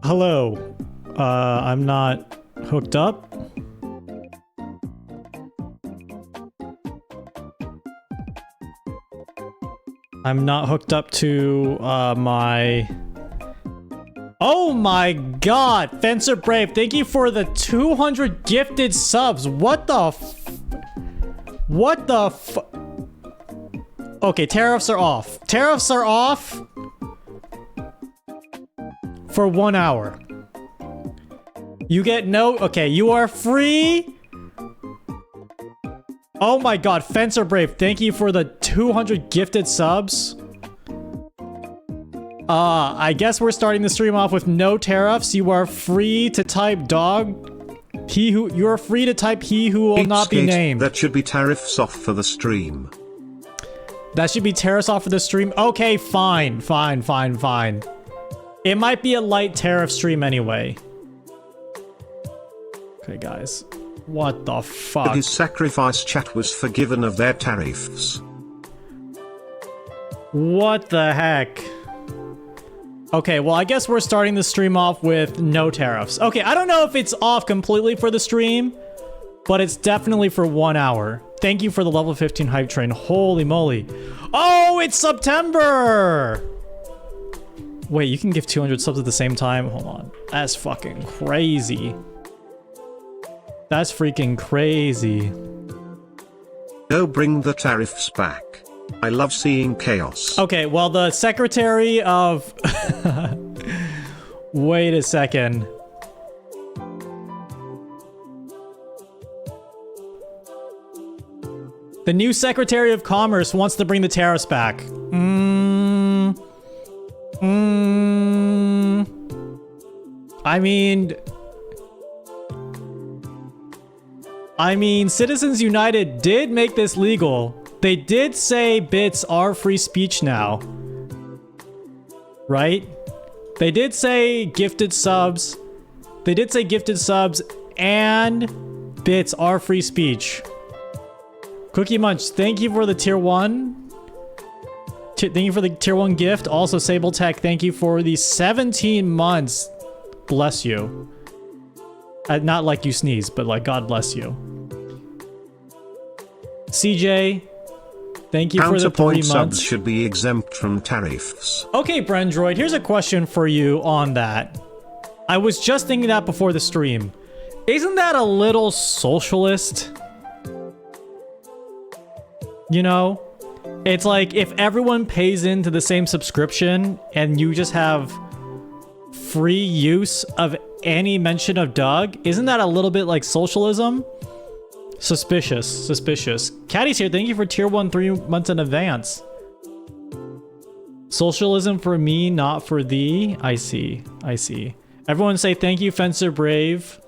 Hello. I'm not hooked up. I'm not hooked up to my... Oh my god! Fencer Brave, thank you for the 200 gifted subs. What the What the Okay, tariffs are off. Tariffs are off for 1 hour. You get no... Okay, you are free. Oh my god, Fencer Brave, thank you for the 200 gifted subs. I guess we're starting the stream off with no tariffs. You are free to type dog. You are free to type he who will not be named. That should be tariffs off for the stream. That should be tariffs off for the stream. Okay, fine. It might be a light tariff stream anyway. Okay, guys. What the fuck? His sacrifice chat was forgiven of their tariffs. What the heck? Okay, well, I guess we're starting the stream off with no tariffs. Okay, I don't know if it's off completely for the stream, but it's definitely for 1 hour. Thank you for the level 15 hype train. Holy moly. Oh, it's September! Wait, you can give 200 subs at the same time? Hold on. That's fucking crazy. That's freaking crazy. No, bring the tariffs back. I love seeing chaos. Okay, well, the secretary of... Wait a second. The new Secretary of Commerce wants to bring the tariffs back. I mean, Citizens United did make this legal. They did say bits are free speech now. Right? They did say gifted subs. They did say gifted subs and bits are free speech. Cookie Munch, thank you for the tier 1. Thank you for the tier 1 gift. Also, Sable Tech, thank you for the 17 months. Bless you. Not like you sneeze, but like God bless you. CJ, thank you for the 3 months. Subs should be exempt from tariffs. Okay, Brendroid, here's a question for you on that. I was just thinking that before the stream. Isn't that a little socialist? You know? It's like if everyone pays into the same subscription and you just have free use of any mention of Doug, isn't that a little bit like socialism? Suspicious. Caddy's here, thank you for tier 1 3 months in advance. Socialism for me, not for thee. I see. Everyone say thank you, Fencer Brave.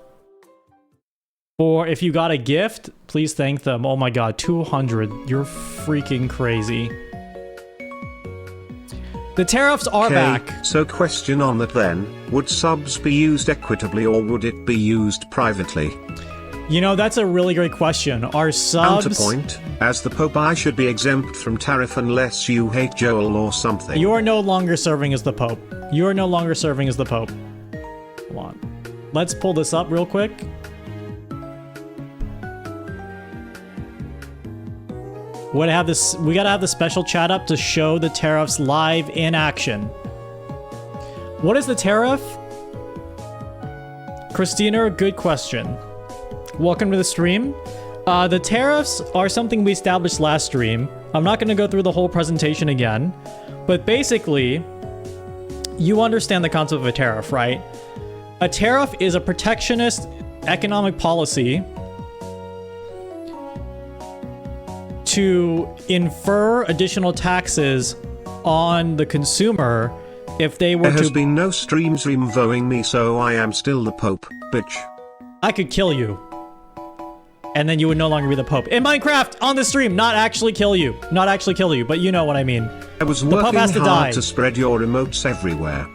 Or if you got a gift, please thank them. Oh my god, 200. You're freaking crazy. The tariffs are back. So question on that then, would subs be used equitably or would it be used privately? You know, that's a really great question. Are subs... Counterpoint, as the Pope I should be exempt from tariff unless you hate Joel or something. You are no longer serving as the Pope. You are no longer serving as the Pope. Hold on. Let's pull this up real quick. We gotta have the special chat up to show the tariffs live in action. What is the tariff? Christina, good question. Welcome to the stream. The tariffs are something we established last stream. I'm not gonna go through the whole presentation again, but basically, you understand the concept of a tariff, right? A tariff is a protectionist economic policy to infer additional taxes on the consumer if they were to... There has been no streams removing me, so I am still the Pope, bitch. I could kill you. And then you would no longer be the Pope. In Minecraft, on the stream, not actually kill you. Not actually kill you, but you know what I mean. I was working hard to spread your emotes everywhere.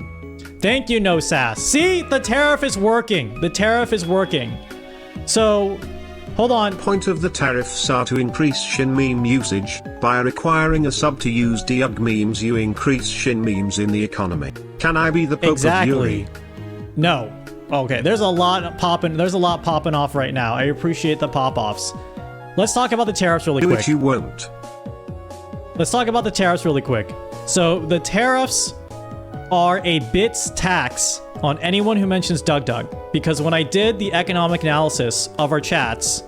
Thank you, No Sass. See? The tariff is working. The tariff is working. So... Hold on. Point of the tariffs are to increase Shin meme usage. By requiring a sub to use Doug memes, you increase Shin memes in the economy. Can I be the Pope of Yuri? No. Okay, there's a lot popping off right now. I appreciate the pop-offs. Let's talk about the tariffs really quick. Which you won't. Let's talk about the tariffs really quick. So the tariffs are a bits tax on anyone who mentions DugDug, because when I did the economic analysis of our chats,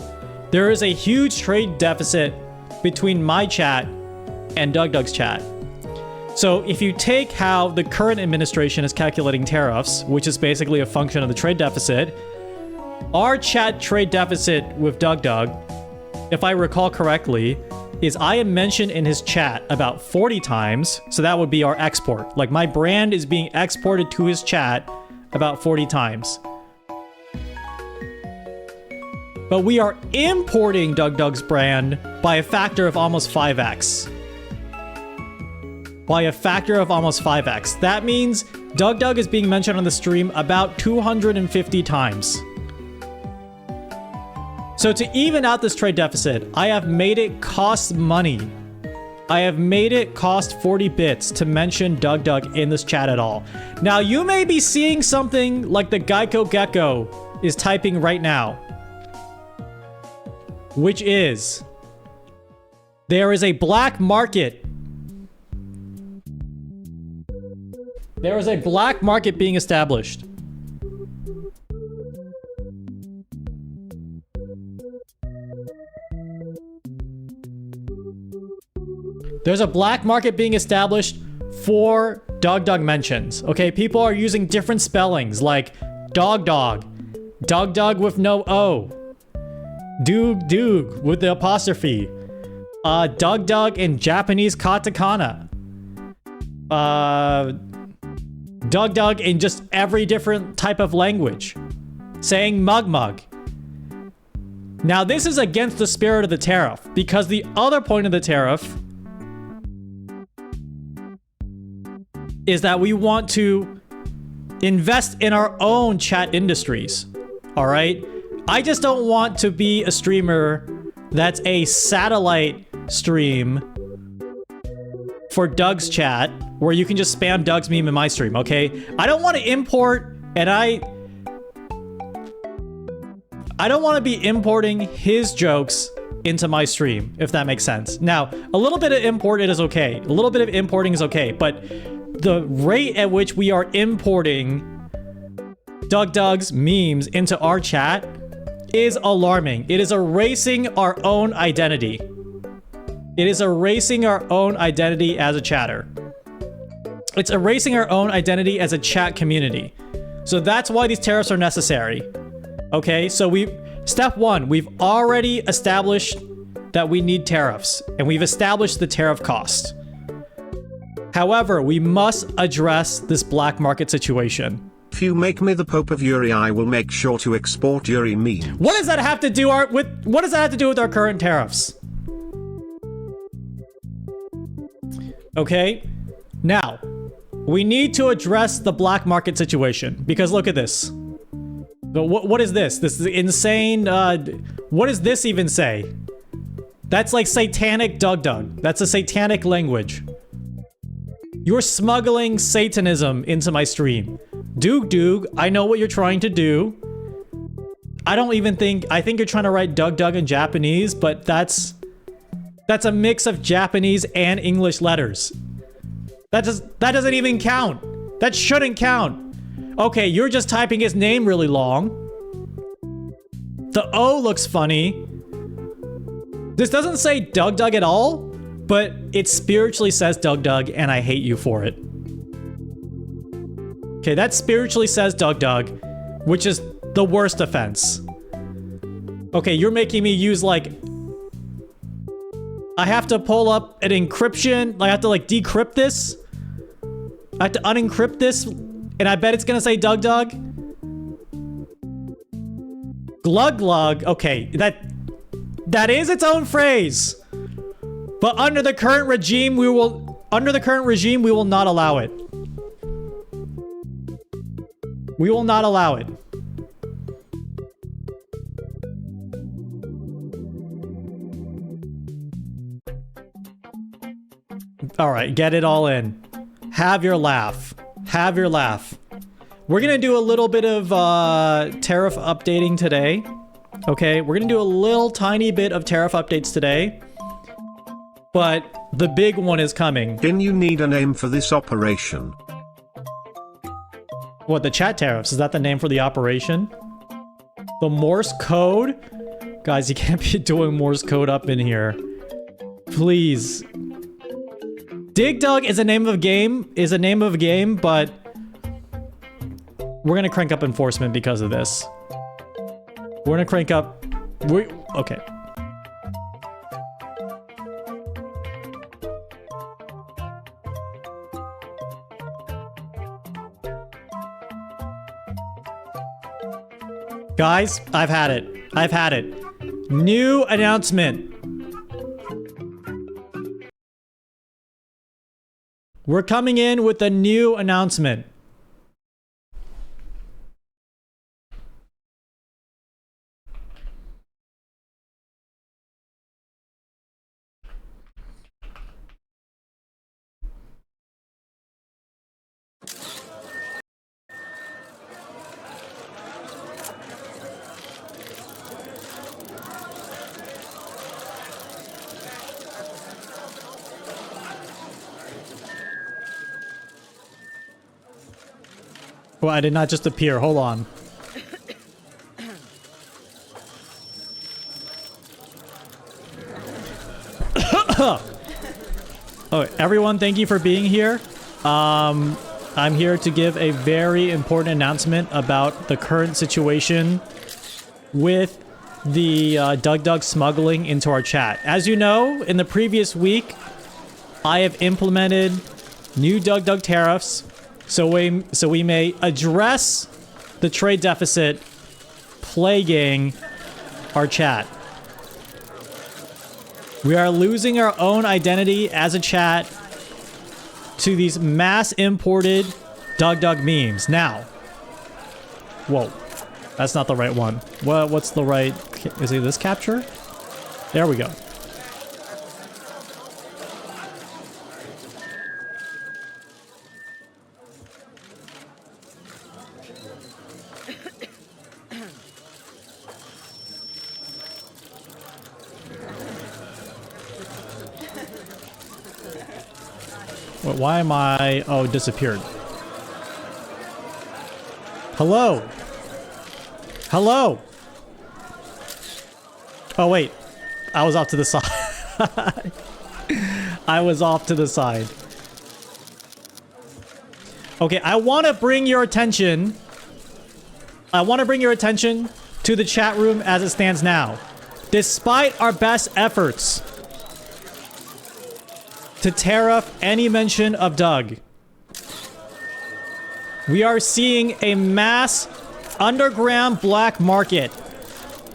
there is a huge trade deficit between my chat and DugDug's chat. So if you take how the current administration is calculating tariffs, which is basically a function of the trade deficit, our chat trade deficit with DugDug, if I recall correctly, is I am mentioned in his chat about 40 times, so that would be our export. Like, my brand is being exported to his chat about 40 times. But we are importing DugDug's brand by a factor of almost 5x. By a factor of almost 5x. That means DugDug is being mentioned on the stream about 250 times. So to even out this trade deficit, I have made it cost money. I have made it cost 40 bits to mention DugDug in this chat at all. Now, you may be seeing something like the Geico Gecko is typing right now, which is, there is a black market. There is a black market being established. There's a black market being established for DugDug mentions. Okay, people are using different spellings like DugDug, DugDug with no O, Doog with the apostrophe, DugDug in Japanese katakana, DugDug in just every different type of language, saying mug. Now, this is against the spirit of the tariff, because the other point of the tariff is that we want to invest in our own chat industries, all right? I just don't want to be a streamer that's a satellite stream for Doug's chat, where you can just spam Doug's meme in my stream, okay? I don't want to import, and I don't want to be importing his jokes into my stream, if that makes sense. Now, a little bit of import is okay. A little bit of importing is okay, but the rate at which we are importing DugDug's memes into our chat is alarming. It is erasing our own identity. It is erasing our own identity as a chatter. It's erasing our own identity as a chat community. So that's why these tariffs are necessary. Okay, so step one, we've already established that we need tariffs, and we've established the tariff cost. However, we must address this black market situation. If you make me the Pope of Yuri, I will make sure to export Yuri memes. What does that have to do with our current tariffs? Okay, now we need to address the black market situation, because look at this. What is this? This is insane. What does this even say? That's like satanic DugDug. That's a satanic language. You're smuggling Satanism into my stream. Doog, I know what you're trying to do. I think you're trying to write DugDug in Japanese, but that's a mix of Japanese and English letters. That doesn't even count. That shouldn't count. Okay, you're just typing his name really long. The O looks funny. This doesn't say DugDug at all, but it spiritually says DugDug, and I hate you for it. Okay, that spiritually says DugDug, which is the worst offense. Okay, you're making me use, like... I have to pull up an encryption. I have to, like, decrypt this. I have to unencrypt this, and I bet it's gonna say DugDug. Glug. Okay, that is its own phrase. But under the current regime, we will not allow it. We will not allow it. All right, get it all in. Have your laugh. Have your laugh. We're gonna do a little bit of tariff updating today. Okay, we're gonna do a little tiny bit of tariff updates today. But the big one is coming. Then you need a name for this operation. What, the chat tariffs? Is that the name for the operation? The Morse code? Guys, you can't be doing Morse code up in here. Please. Dig Dug is a name of a game, but we're gonna crank up enforcement because of this. We're gonna crank up... Okay. Guys, I've had it. I've had it. New announcement. We're coming in with a new announcement. Well, I did not just appear. Hold on. Oh, everyone, thank you for being here. I'm here to give a very important announcement about the current situation with the Dug smuggling into our chat. As you know, in the previous week, I have implemented new Dug tariffs. So we may address the trade deficit plaguing our chat. We are losing our own identity as a chat to these mass imported Dug memes. Now, whoa, that's not the right one. What's the right? Is it this capture? There we go. Why am I... Oh, it disappeared. Hello? Hello? Oh, wait. I was off to the side. I was off to the side. Okay, I want to bring your attention... to the chat room as it stands now. Despite our best efforts to tariff any mention of Dug, we are seeing a mass underground black market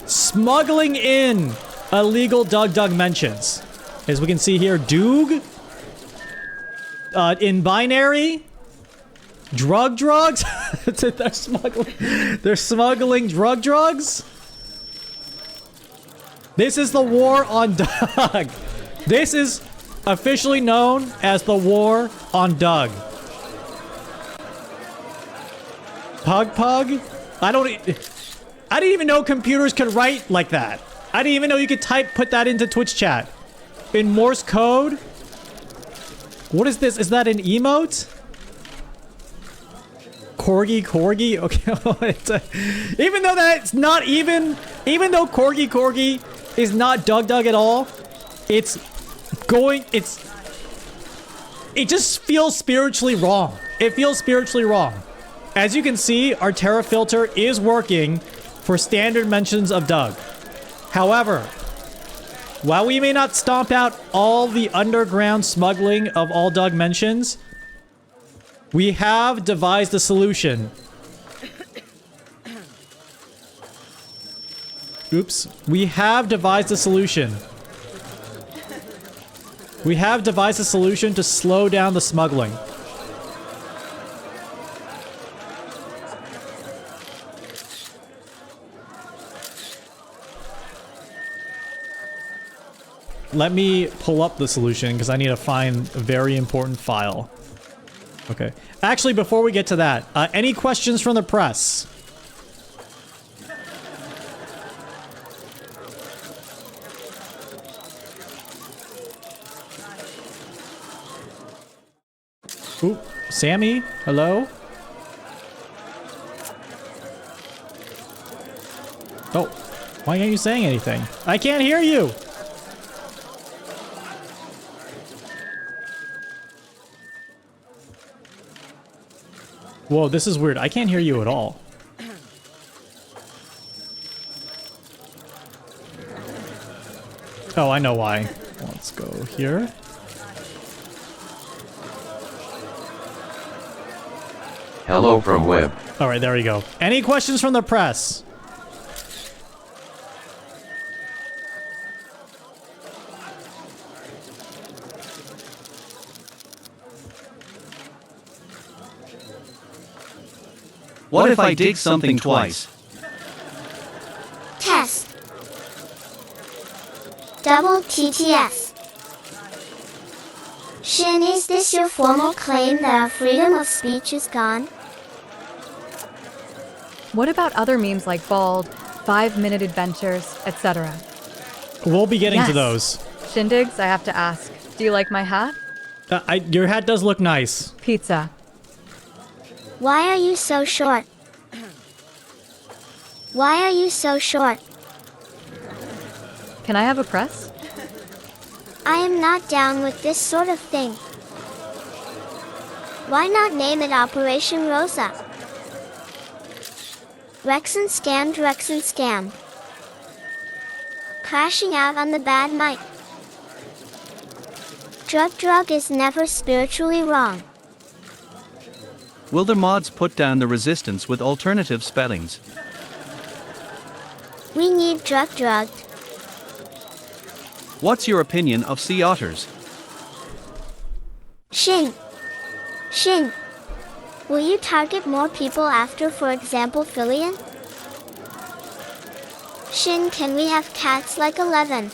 smuggling in illegal Dug mentions. As we can see here, Doog, in binary, drugs. They're smuggling drugs. This is the war on Dug. This is officially known as the war on Dug. Pug? I didn't even know computers could write like that. I didn't even know you could put that into Twitch chat. In Morse code? What is this? Is that an emote? Corgi? Okay. Even though that's not even though Corgi is not Dug at all, it just feels spiritually wrong. It feels spiritually wrong. As you can see, our tariff filter is working for standard mentions of Dug. However, while we may not stomp out all the underground smuggling of all Dug mentions, we have devised a solution. Oops. We have devised a solution. We have devised a solution to slow down the smuggling. Let me pull up the solution because I need to find a very important file. Okay. Actually, before we get to that, any questions from the press? Ooh, Sammy, hello? Oh, why aren't you saying anything? I can't hear you! Whoa, this is weird. I can't hear you at all. Oh, I know why. Let's go here. Hello from web. All right, there we go. Any questions from the press? What if I dig something twice? Test. Double TTS. Shin, is this your formal claim that our freedom of speech is gone? What about other memes like bald, 5-minute adventures, etc.? We'll be getting to Yes. those. Shindigs, I have to ask. Do you like my hat? Your hat does look nice. Pizza. Why are you so short? Why are you so short? Can I have a press? I am not down with this sort of thing. Why not name it Operation Rosa? Rexon scammed, Rexon scam. Crashing out on the bad mic. Drug is never spiritually wrong. Will the mods put down the resistance with alternative spellings? We need drugged. What's your opinion of sea otters? Shin. Will you target more people after, for example, Filian? Shin, can we have cats like 11?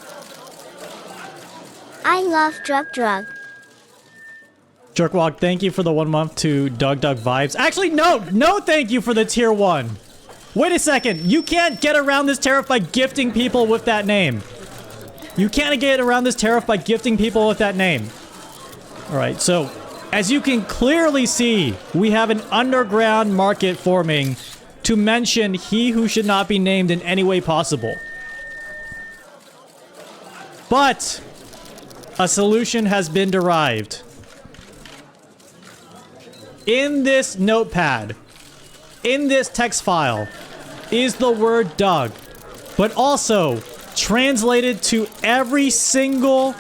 I love drug. Jerkwalk, thank you for the 1 month to Doug Vibes. Actually, no thank you for the tier 1. Wait a second, you can't get around this tariff by gifting people with that name. You can't get around this tariff by gifting people with that name. Alright, so, as you can clearly see, we have an underground market forming to mention he who should not be named in any way possible. But, a solution has been derived. In this notepad, in this text file, is the word Doug, but also translated to every single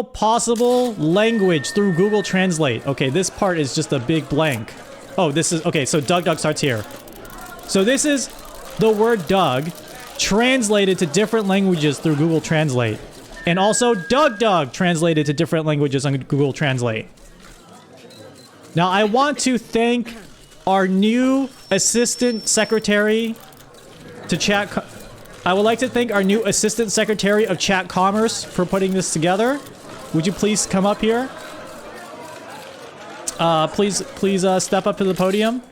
possible language through Google Translate. Okay, this part is just a big blank. Oh, this is, okay, so Doug starts here. So this is the word Doug translated to different languages through Google Translate. And also Doug translated to different languages on Google Translate. Now, I want to thank our new assistant secretary to chat. I would like to thank our new assistant secretary of chat commerce for putting this together. Would you please come up here? Please step up to the podium.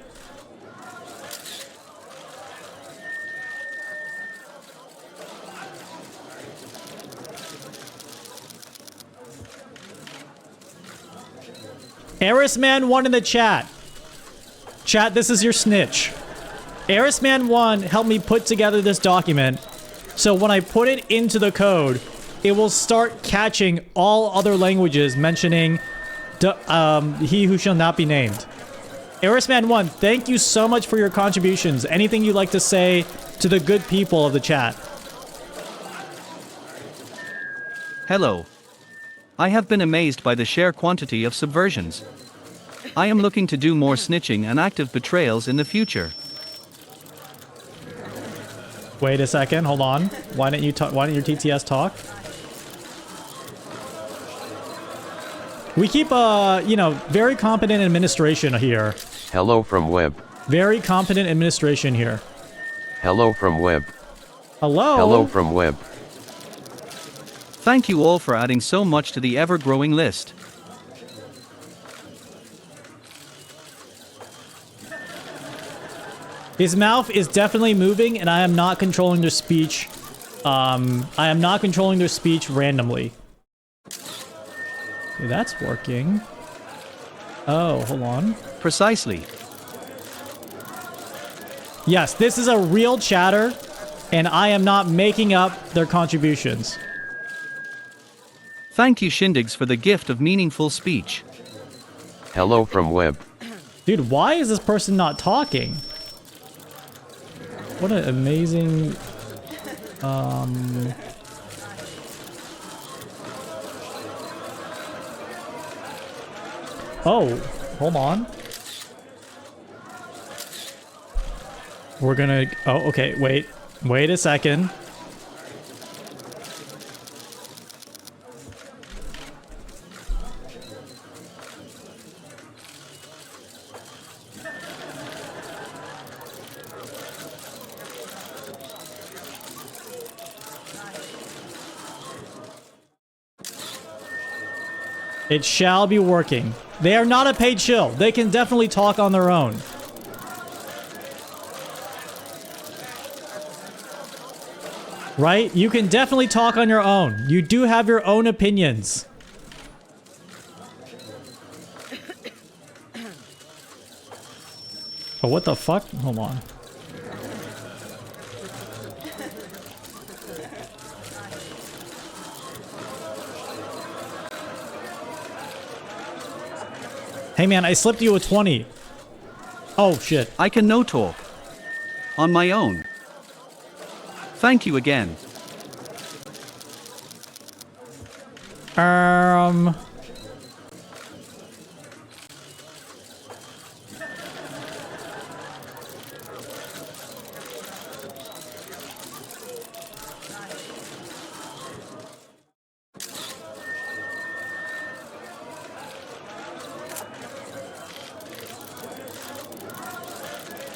Erisman1 in the chat. Chat, this is your snitch. Erisman1 helped me put together this document, so when I put it into the code, it will start catching all other languages mentioning he who shall not be named. Erisman1, thank you so much for your contributions. Anything you'd like to say to the good people of the chat? Hello. I have been amazed by the sheer quantity of subversions. I am looking to do more snitching and active betrayals in the future. Wait a second, hold on. Why don't your TTS talk? We keep very competent administration here. Hello from web. Very competent administration here. Hello from web. Hello. Hello from web. Thank you all for adding so much to the ever-growing list. His mouth is definitely moving, and I am not controlling their speech. I am not controlling their speech randomly. Okay, that's working. Oh, hold on. Precisely. Yes, this is a real chatter, and I am not making up their contributions. Thank you, Shindigs, for the gift of meaningful speech. Hello from web. Dude, why is this person not talking? What an amazing... Oh, hold on. We're gonna... Oh, okay, wait. Wait a second. It shall be working. They are not a paid shill. They can definitely talk on their own. Right? You can definitely talk on your own. You do have your own opinions. Oh, what the fuck? Hold on. Hey man, I slipped you a 20. Oh shit. I can no talk. On my own. Thank you again.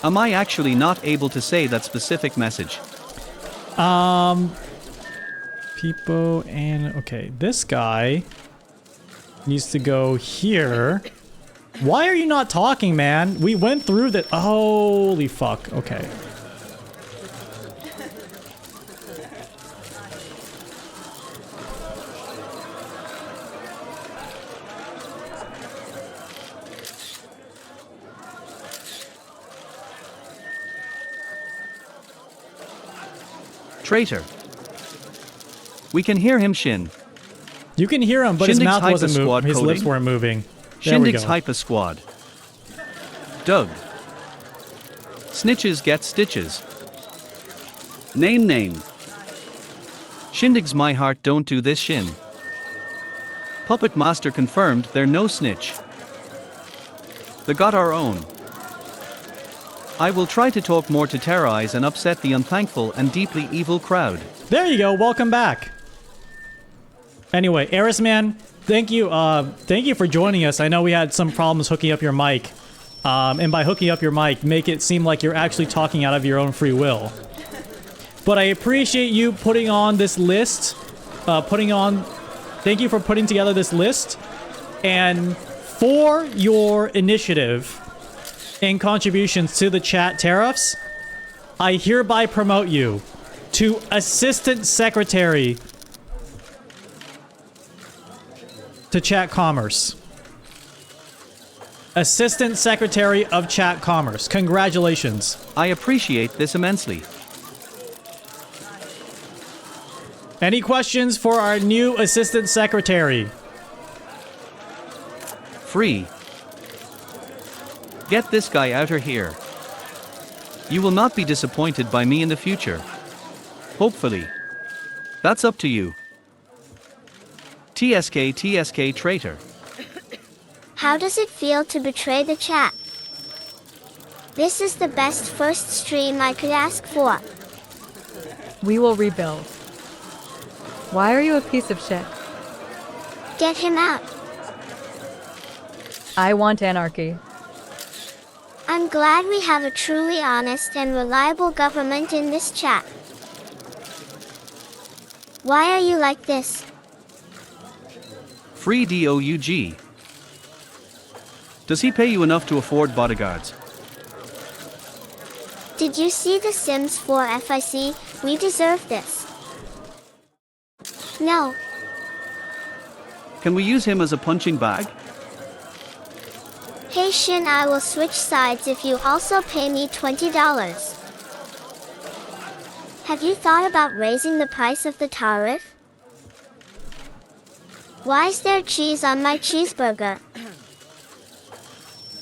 Am I actually not able to say that specific message? People and... Okay, this guy needs to go here. Why are you not talking, man? We went through that. Holy fuck. Okay. Traitor. We can hear him, Shin. You can hear him, but his Shindig's mouth wasn't Hyper Squad moving. His lips coding. weren't moving. There we Shindig's go. Hyper Squad. Doug. Snitches get stitches. Name. Shindig's My Heart don't do this, Shin. Puppet Master confirmed they're no snitch. They got our own. I will try to talk more to terrorize and upset the unthankful and deeply evil crowd. There you go. Welcome back. Anyway, Erisman, thank you for joining us. I know we had some problems hooking up your mic. And by hooking up your mic, make it seem like you're actually talking out of your own free will. But I appreciate you putting on this list. Thank you for putting together this list. And for your initiative and contributions to the chat tariffs, I hereby promote you to Assistant Secretary to Chat Commerce. Assistant Secretary of Chat Commerce. Congratulations. I appreciate this immensely. Any questions for our new Assistant Secretary? Free. Get this guy out of here. You will not be disappointed by me in the future. Hopefully. That's up to you. TSK traitor. How does it feel to betray the chat? This is the best first stream I could ask for. We will rebuild. Why are you a piece of shit? Get him out. I want anarchy. I'm glad we have a truly honest and reliable government in this chat. Why are you like this? Free DOUG. Does he pay you enough to afford bodyguards? Did you see The Sims 4 FIC? We deserve this. No. Can we use him as a punching bag? Hey Shin, I will switch sides if you also pay me $20. Have you thought about raising the price of the tariff? Why is there cheese on my cheeseburger?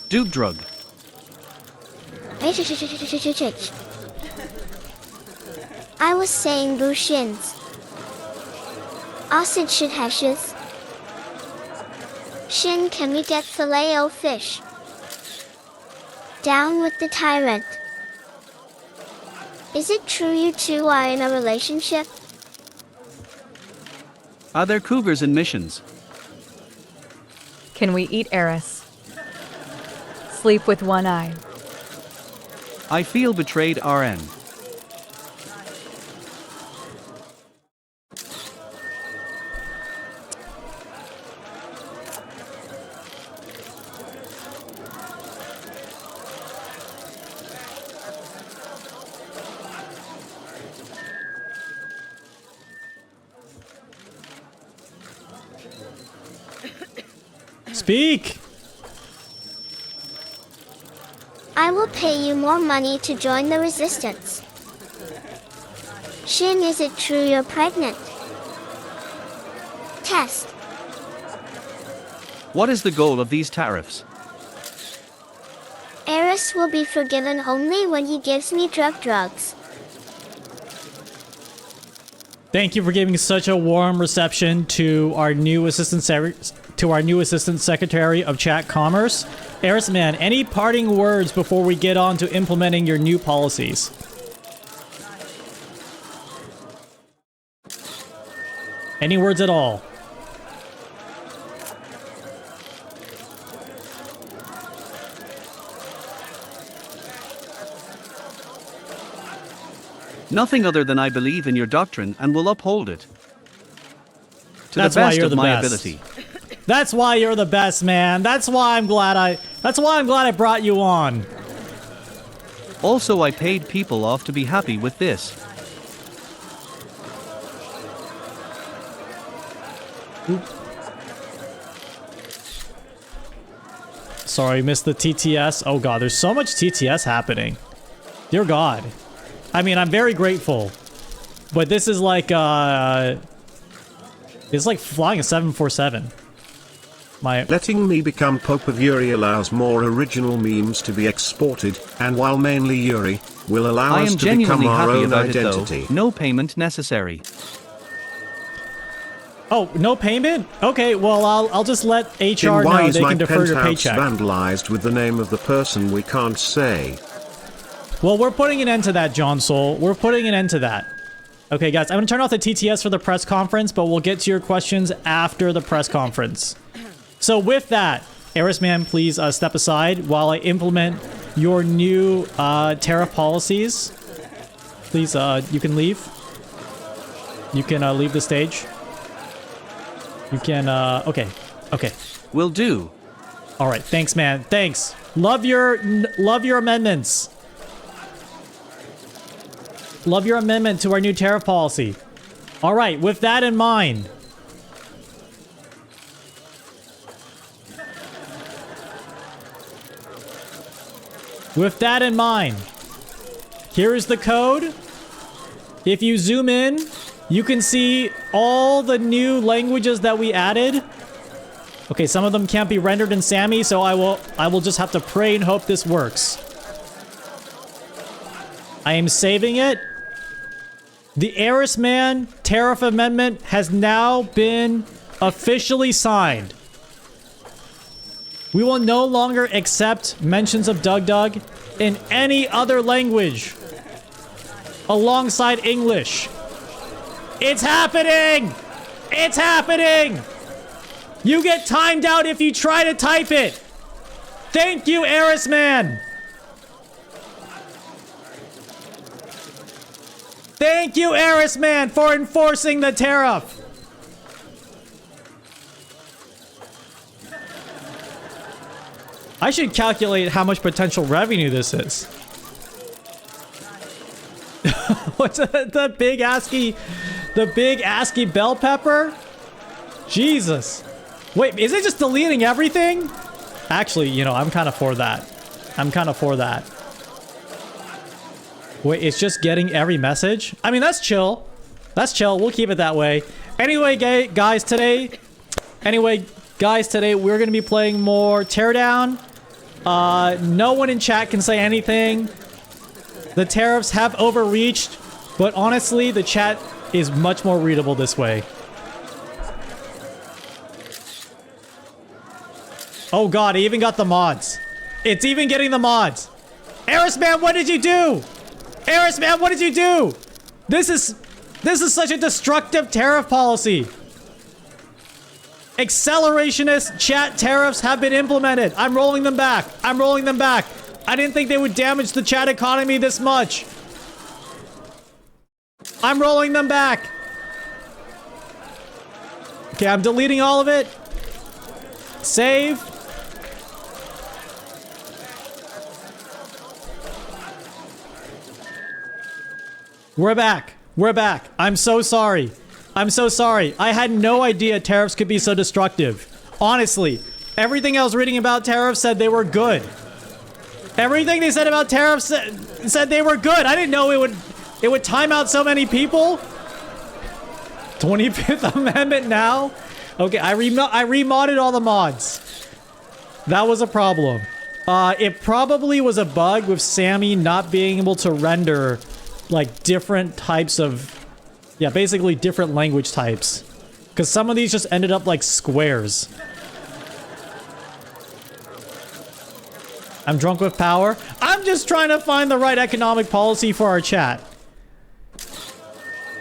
Doob drug. I was saying Boo Shins. Acid should hashes. Shin, can we get filet-o-fish? Down with the tyrant. Is it true you two are in a relationship? Are there cougars in missions? Can we eat Eris? Sleep with one eye. I feel betrayed, RN. Speak! I will pay you more money to join the resistance. Shin, is it true you're pregnant? Test. What is the goal of these tariffs? Eris will be forgiven only when he gives me drugs. Thank you for giving such a warm reception to our new assistant secretary of chat commerce. Eris, man, any parting words before we get on to implementing your new policies? Any words at all? Nothing other than I believe in your doctrine and will uphold it. To That's the why best you're of the my best. ability. That's why you're the best, man. That's why I'm glad I brought you on. Also, I paid people off to be happy with this. Sorry, missed the TTS. Oh god, there's so much TTS happening. Dear god. I mean, I'm very grateful. But this is like, it's like flying a 747. Letting me become Pope of Yuri allows more original memes to be exported, and while mainly Yuri, will allow I us am to become genuinely our happy own about identity. it though. No payment necessary. Oh, no payment? Okay, well, I'll just let HR Jim, why know is they my can defer your penthouse paycheck. vandalized with the name of the person we can't say? Well, we're putting an end to that, John Soul. We're putting an end to that. Okay, guys, I'm going to turn off the TTS for the press conference, but we'll get to your questions after the press conference. So with that, Eris, man, please step aside while I implement your new tariff policies. Please, you can leave. You can leave the stage. You can, okay. Okay. Will do. All right, thanks, man. Thanks. Love your amendments. Love your amendment to our new tariff policy. All right, with that in mind. With that in mind, here is the code. If you zoom in, you can see all the new languages that we added. Okay, some of them can't be rendered in Sami, so I will just have to pray and hope this works. I am saving it. The Eris Man Tariff Amendment has now been officially signed. We will no longer accept mentions of Doug in any other language alongside English. It's happening! It's happening! You get timed out if you try to type it! Thank you, Eris Man! Thank you, Eris Man, for enforcing the tariff! I should calculate how much potential revenue this is. What's the big ASCII? The big ASCII bell pepper? Jesus. Wait, is it just deleting everything? Actually, you know, I'm kind of for that. I'm kind of for that. Wait, it's just getting every message? I mean, that's chill. That's chill. We'll keep it that way. Anyway, guys, today we're going to be playing more Teardown. No one in chat can say anything. The tariffs have overreached, but honestly, the chat is much more readable this way. Oh god, I even got the mods. It's even getting the mods. Erisman, what did you do? Erisman, what did you do? This is such a destructive tariff policy. Accelerationist chat tariffs have been implemented. I'm rolling them back. I'm rolling them back. I didn't think they would damage the chat economy this much. I'm rolling them back. Okay, I'm deleting all of it. Save. We're back. We're back. I'm so sorry. I'm so sorry. I had no idea tariffs could be so destructive. Honestly, everything I was reading about tariffs said they were good. Everything they said about tariffs said they were good. I didn't know it would time out so many people. 25th Amendment now? Okay, I remodded all the mods. That was a problem. It probably was a bug with Sammy not being able to render like different types of, yeah, basically different language types. Because some of these just ended up like squares. I'm drunk with power. I'm just trying to find the right economic policy for our chat.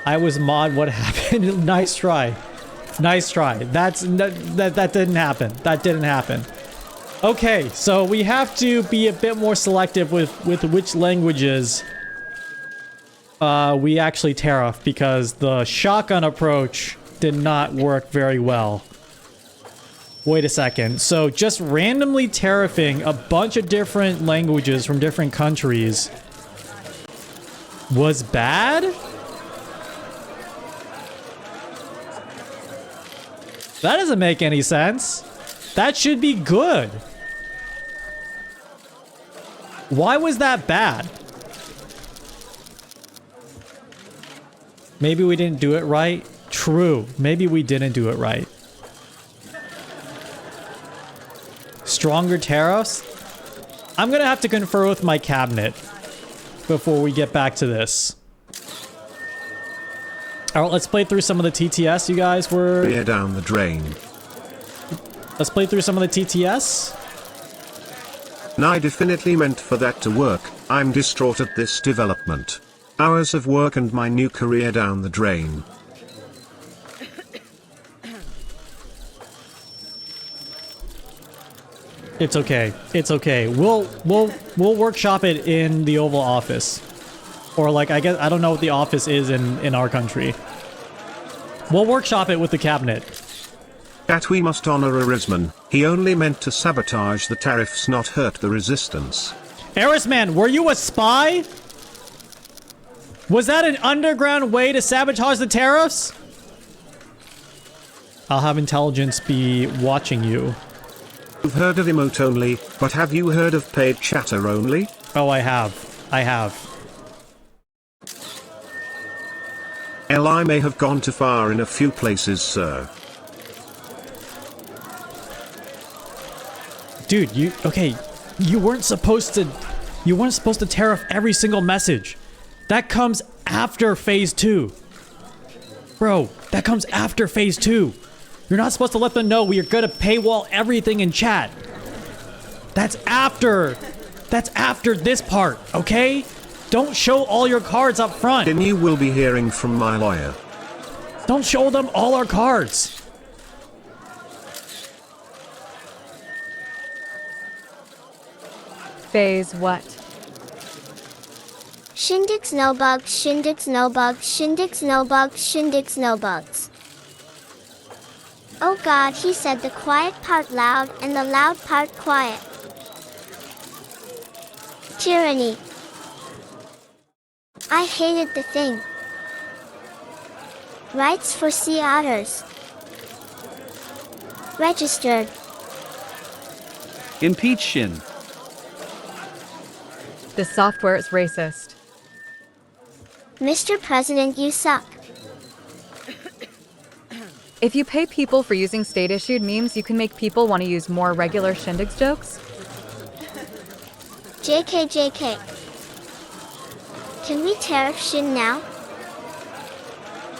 I was mod. What happened? Nice try. Nice try. That didn't happen. That didn't happen. Okay, so we have to be a bit more selective with which languages we actually tariff, because the shotgun approach did not work very well. Wait a second. So just randomly tariffing a bunch of different languages from different countries was bad? That doesn't make any sense. That should be good. Why was that bad? Maybe we didn't do it right? True. Maybe we didn't do it right. Stronger tariffs? I'm gonna have to confer with my cabinet before we get back to this. Alright, let's play through some of the TTS you guys were... Beer down the drain. Let's play through some of the TTS. I definitely meant for that to work. I'm distraught at this development. Hours of work and my new career down the drain. It's okay. It's okay. We'll workshop it in the Oval Office. Or like, I guess, I don't know what the office is in our country. We'll workshop it with the cabinet. That we must honor Erisman. He only meant to sabotage the tariffs, not hurt the resistance. Erisman, were you a spy? Was that an underground way to sabotage the tariffs? I'll have intelligence be watching you. You've heard of emote only, but have you heard of paid chatter only? Oh, I have. I have. I may have gone too far in a few places, sir. Dude, okay, you weren't supposed to tariff every single message. That comes after phase 2. Bro, that comes after phase 2. You're not supposed to let them know we are gonna paywall everything in chat. That's after this part, okay? Don't show all your cards up front. Then you will be hearing from my lawyer. Don't show them all our cards. Phase what? Shindig's no bugs, Shindig's no bugs, Shindig's no bugs, Shindig's no bugs. Oh god, he said the quiet part loud and the loud part quiet. Tyranny. I hated the thing. Rights for sea otters. Registered. Impeach Shin. This software is racist. Mr. President, you suck. If you pay people for using state-issued memes, you can make people want to use more regular Shindig's jokes? JK. Can we tariff Shin now?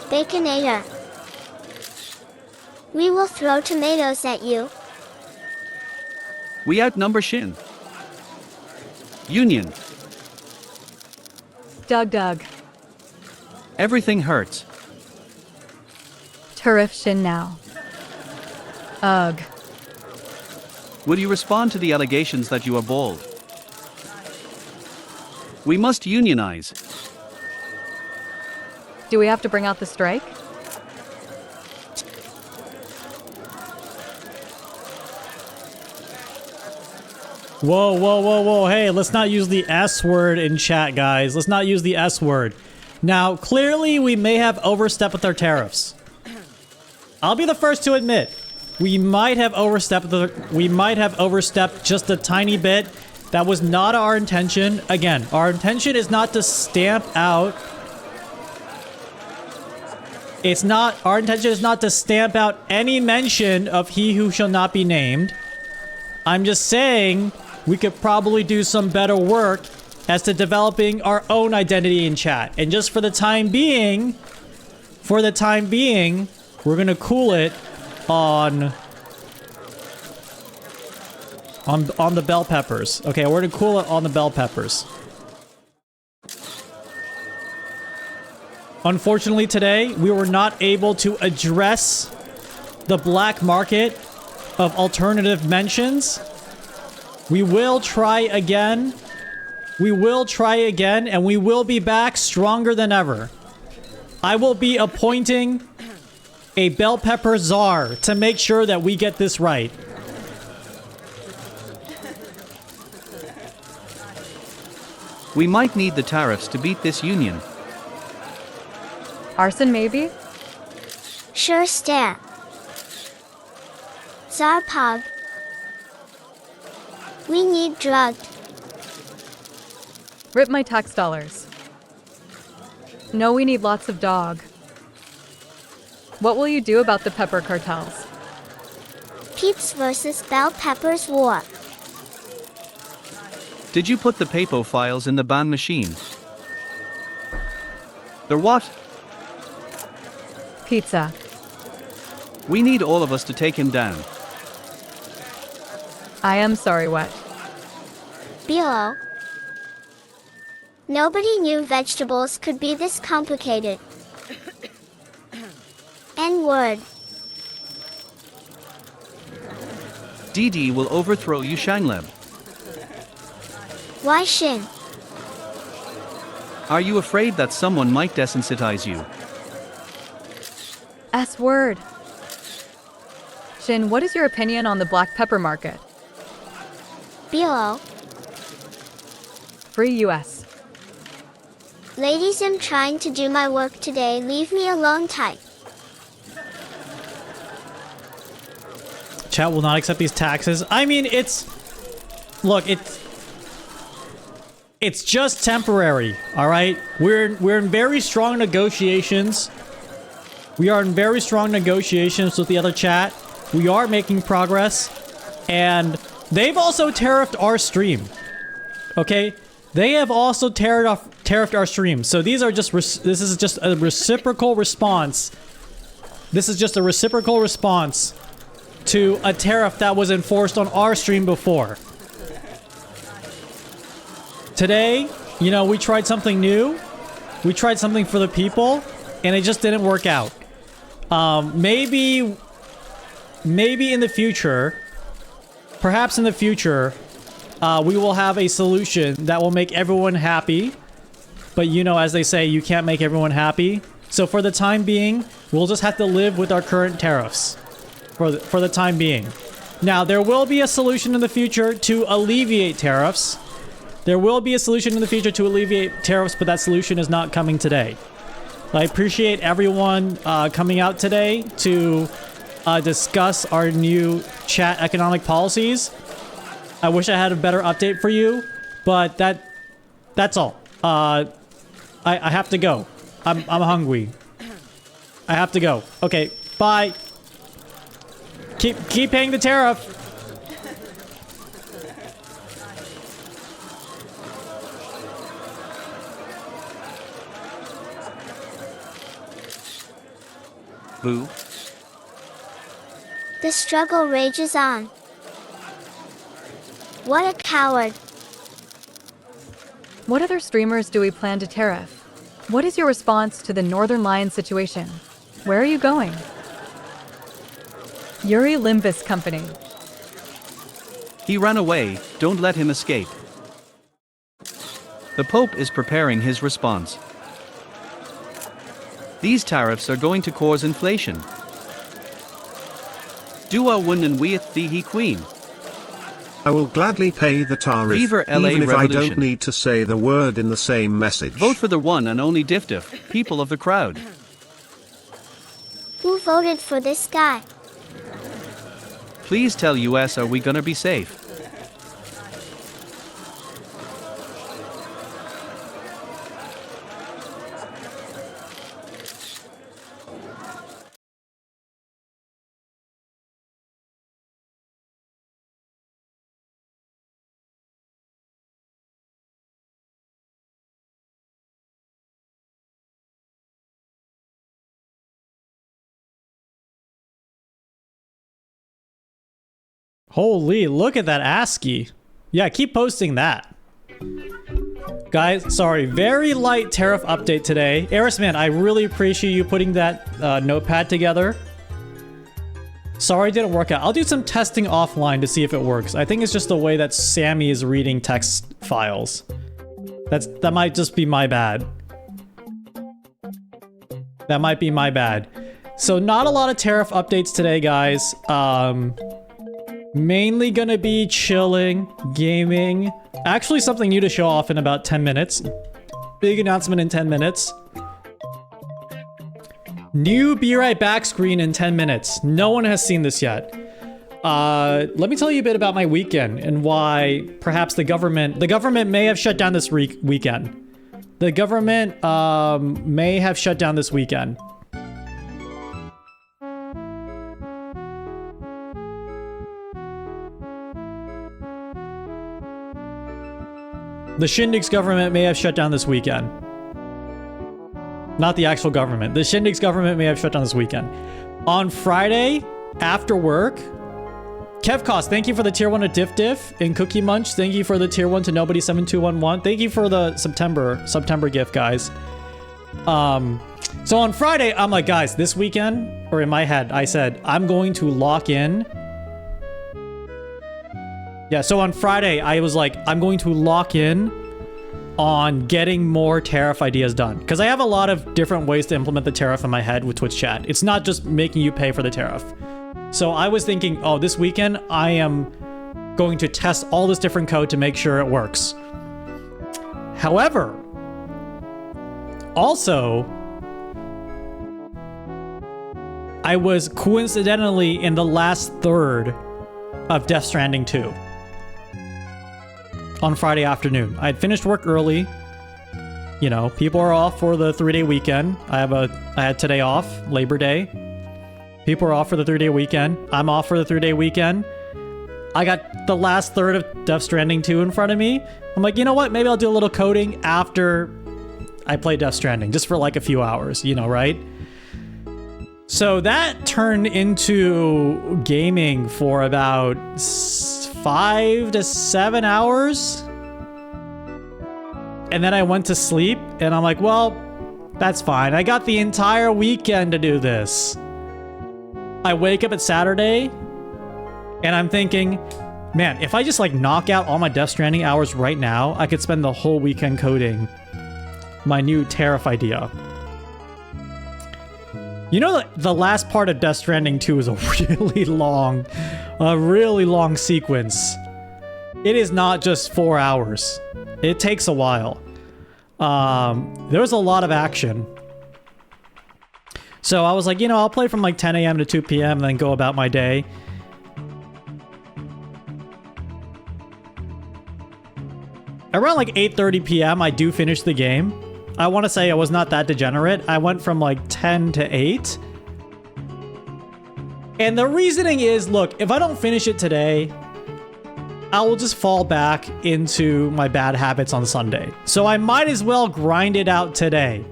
Baconator. We will throw tomatoes at you. We outnumber Shin. Union. Doug. Everything hurts. Tariff Shin now. Ugh. Would you respond to the allegations that you are bald? We must unionize. Do we have to bring out the strike? Whoa. Hey, let's not use the S word in chat, guys. Let's not use the S word. Now, clearly, we may have overstepped with our tariffs. I'll be the first to admit, we might have overstepped just a tiny bit. That was not our intention. Again, our intention is not to stamp out. Our intention is not to stamp out any mention of he who shall not be named. I'm just saying we could probably do some better work as to developing our own identity in chat. And just for the time being, we're gonna cool it on the bell peppers. Okay, we're gonna cool it on the bell peppers. Unfortunately today, we were not able to address the black market of alternative mentions. We will try again. And we will be back stronger than ever. I will be appointing a bell pepper czar to make sure that we get this right. We might need the tariffs to beat this union. Arson, maybe? Sure stare. Zarpog. We need drugged. Rip my tax dollars. No, we need lots of dog. What will you do about the pepper cartels? Peeps versus bell peppers war. Did you put the papo files in the ban machine? The what? Pizza. We need all of us to take him down. I am sorry, what? Bilo. Nobody knew vegetables could be this complicated. N-word. DD will overthrow you, Shangleb. Why Shin? Are you afraid that someone might desensitize you? S word. Shin, what is your opinion on the black pepper market? Bilo. Free US. Ladies, I'm trying to do my work today. Leave me alone type. Chat will not accept these taxes. I mean, look, it's just temporary, all right? We're in very strong negotiations. We are in very strong negotiations with the other chat. We are making progress, and they've also tariffed our stream. Okay? They have also tariffed our stream. So these are just this is just a reciprocal response. This is just a reciprocal response to a tariff that was enforced on our stream before. Today, you know, we tried something new. We tried something for the people, and it just didn't work out. Maybe in the future, perhaps in the future, we will have a solution that will make everyone happy. But you know, as they say, you can't make everyone happy. So for the time being, we'll just have to live with our current tariffs. For the time being. Now, there will be a solution in the future to alleviate tariffs. There will be a solution in the future to alleviate tariffs, but that solution is not coming today. I appreciate everyone coming out today to discuss our new chat economic policies. I wish I had a better update for you, but that's all. I have to go. I'm hungry. I have to go. Okay, bye. Keep paying the tariff. Boo. The struggle rages on. What a coward. What other streamers do we plan to tariff? What is your response to the Northern Lion situation? Where are you going? Yuri Limbus Company. He ran away, don't let him escape. The Pope is preparing his response. These tariffs are going to cause inflation. Dua wunnen weeth thee he queen. I will gladly pay the tariff, Beaver LA even if Revolution. I don't need to say the word in the same message. Vote for the one and only Diff, people of the crowd. Who voted for this guy? Please tell US, are we gonna be safe? Holy, look at that ASCII. Yeah, keep posting that. Guys, sorry, very light tariff update today. Erisman, I really appreciate you putting that notepad together. Sorry it didn't work out. I'll do some testing offline to see if it works. I think it's just the way that Sammy is reading text files. That might just be my bad. That might be my bad. So not a lot of tariff updates today, guys. Mainly gonna be chilling, gaming. Actually, something new to show off in about 10 minutes. Big announcement in 10 minutes. New Be Right Back screen in 10 minutes. No one has seen this yet. Let me tell you a bit about my weekend and why perhaps the government may have shut down this weekend. The government may have shut down this weekend. The Shindig's government may have shut down this weekend. Not the actual government. The Shindig's government may have shut down this weekend. On Friday, after work, Kevcos, thank you for the tier 1 to Diff Diff. And Cookie Munch, thank you for the tier 1 to Nobody7211. Thank you for the September gift, guys. So on Friday, I'm like, guys, this weekend, or in my head, I said, I'm going to lock in. Yeah, so on Friday, I was like, I'm going to lock in on getting more tariff ideas done. Because I have a lot of different ways to implement the tariff in my head with Twitch chat. It's not just making you pay for the tariff. So I was thinking, oh, this weekend, I am going to test all this different code to make sure it works. However, also, I was coincidentally in the last third of Death Stranding 2. On Friday afternoon. I had finished work early. You know, people are off for the 3-day weekend. I had today off, Labor Day. People are off for the 3-day weekend. I'm off for the 3-day weekend. I got the last third of Death Stranding 2 in front of me. I'm like, you know what? Maybe I'll do a little coding after I play Death Stranding, just for like a few hours, you know, right? So that turned into gaming for about 5 to 7 hours. And then I went to sleep and I'm like, well, that's fine. I got the entire weekend to do this. I wake up at Saturday and I'm thinking, man, if I just like knock out all my Death Stranding hours right now, I could spend the whole weekend coding my new tariff idea. You know, the last part of Death Stranding 2 is a really long sequence. It is not just 4 hours. It takes a while. There was a lot of action. So I was like, you know, I'll play from like 10 a.m. to 2 p.m. and then go about my day. Around like 8:30 p.m. I do finish the game. I want to say I was not that degenerate. I went from like 10 to 8. And the reasoning is, look, if I don't finish it today, I will just fall back into my bad habits on Sunday. So I might as well grind it out today.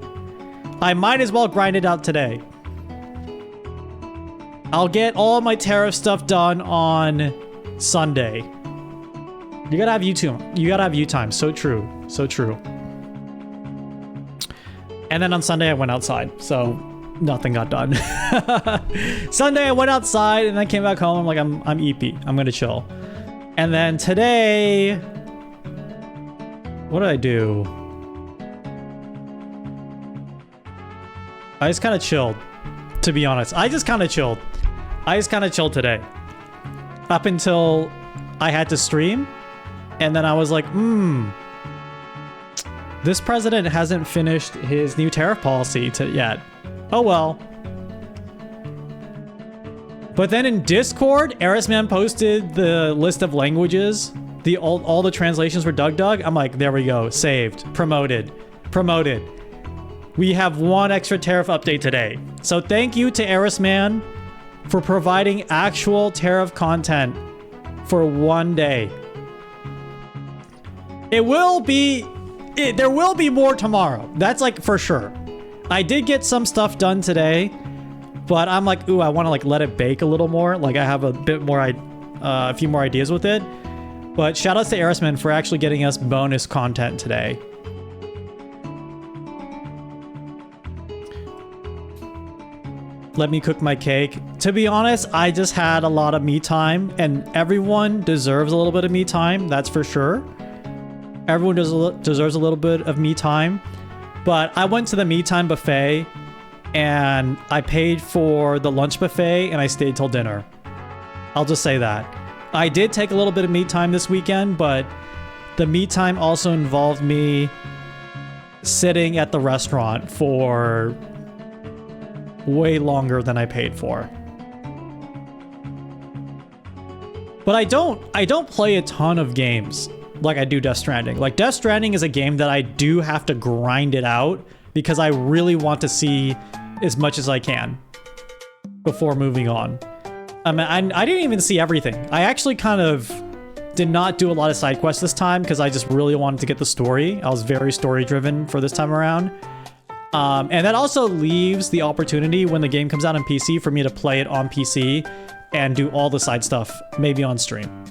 I'll get all my tariff stuff done on Sunday. You gotta have you time. So true. And then on Sunday I went outside, so nothing got done. Sunday I went outside and then came back home. I'm like, I'm eepy. I'm gonna chill. And then today, what did I do? I just kind of chilled, to be honest. I just kind of chilled today. Up until I had to stream. And then I was like, this president hasn't finished his new tariff policy yet. Oh well. But then in Discord, Erisman posted the list of languages. All the translations were Doug. I'm like, there we go. Saved. Promoted. We have one extra tariff update today. So thank you to Erisman for providing actual tariff content for one day. There will be more tomorrow. That's like for sure. I did get some stuff done today, but I'm like, ooh, I want to like let it bake a little more. Like I have a few more ideas with it. But shout outs to Erisman for actually getting us bonus content today. Let me cook my cake. To be honest, I just had a lot of me time, and everyone deserves a little bit of me time. That's for sure. Everyone deserves a little bit of me time. But I went to the me time buffet and I paid for the lunch buffet and I stayed till dinner. I'll just say that. I did take a little bit of me time this weekend, but the me time also involved me sitting at the restaurant for way longer than I paid for. But I don't play a ton of games like I do Death Stranding. Like Death Stranding is a game that I do have to grind it out because I really want to see as much as I can before moving on. I mean, I didn't even see everything. I actually kind of did not do a lot of side quests this time because I just really wanted to get the story. I was very story driven for this time around. And that also leaves the opportunity when the game comes out on PC for me to play it on PC and do all the side stuff, maybe on stream.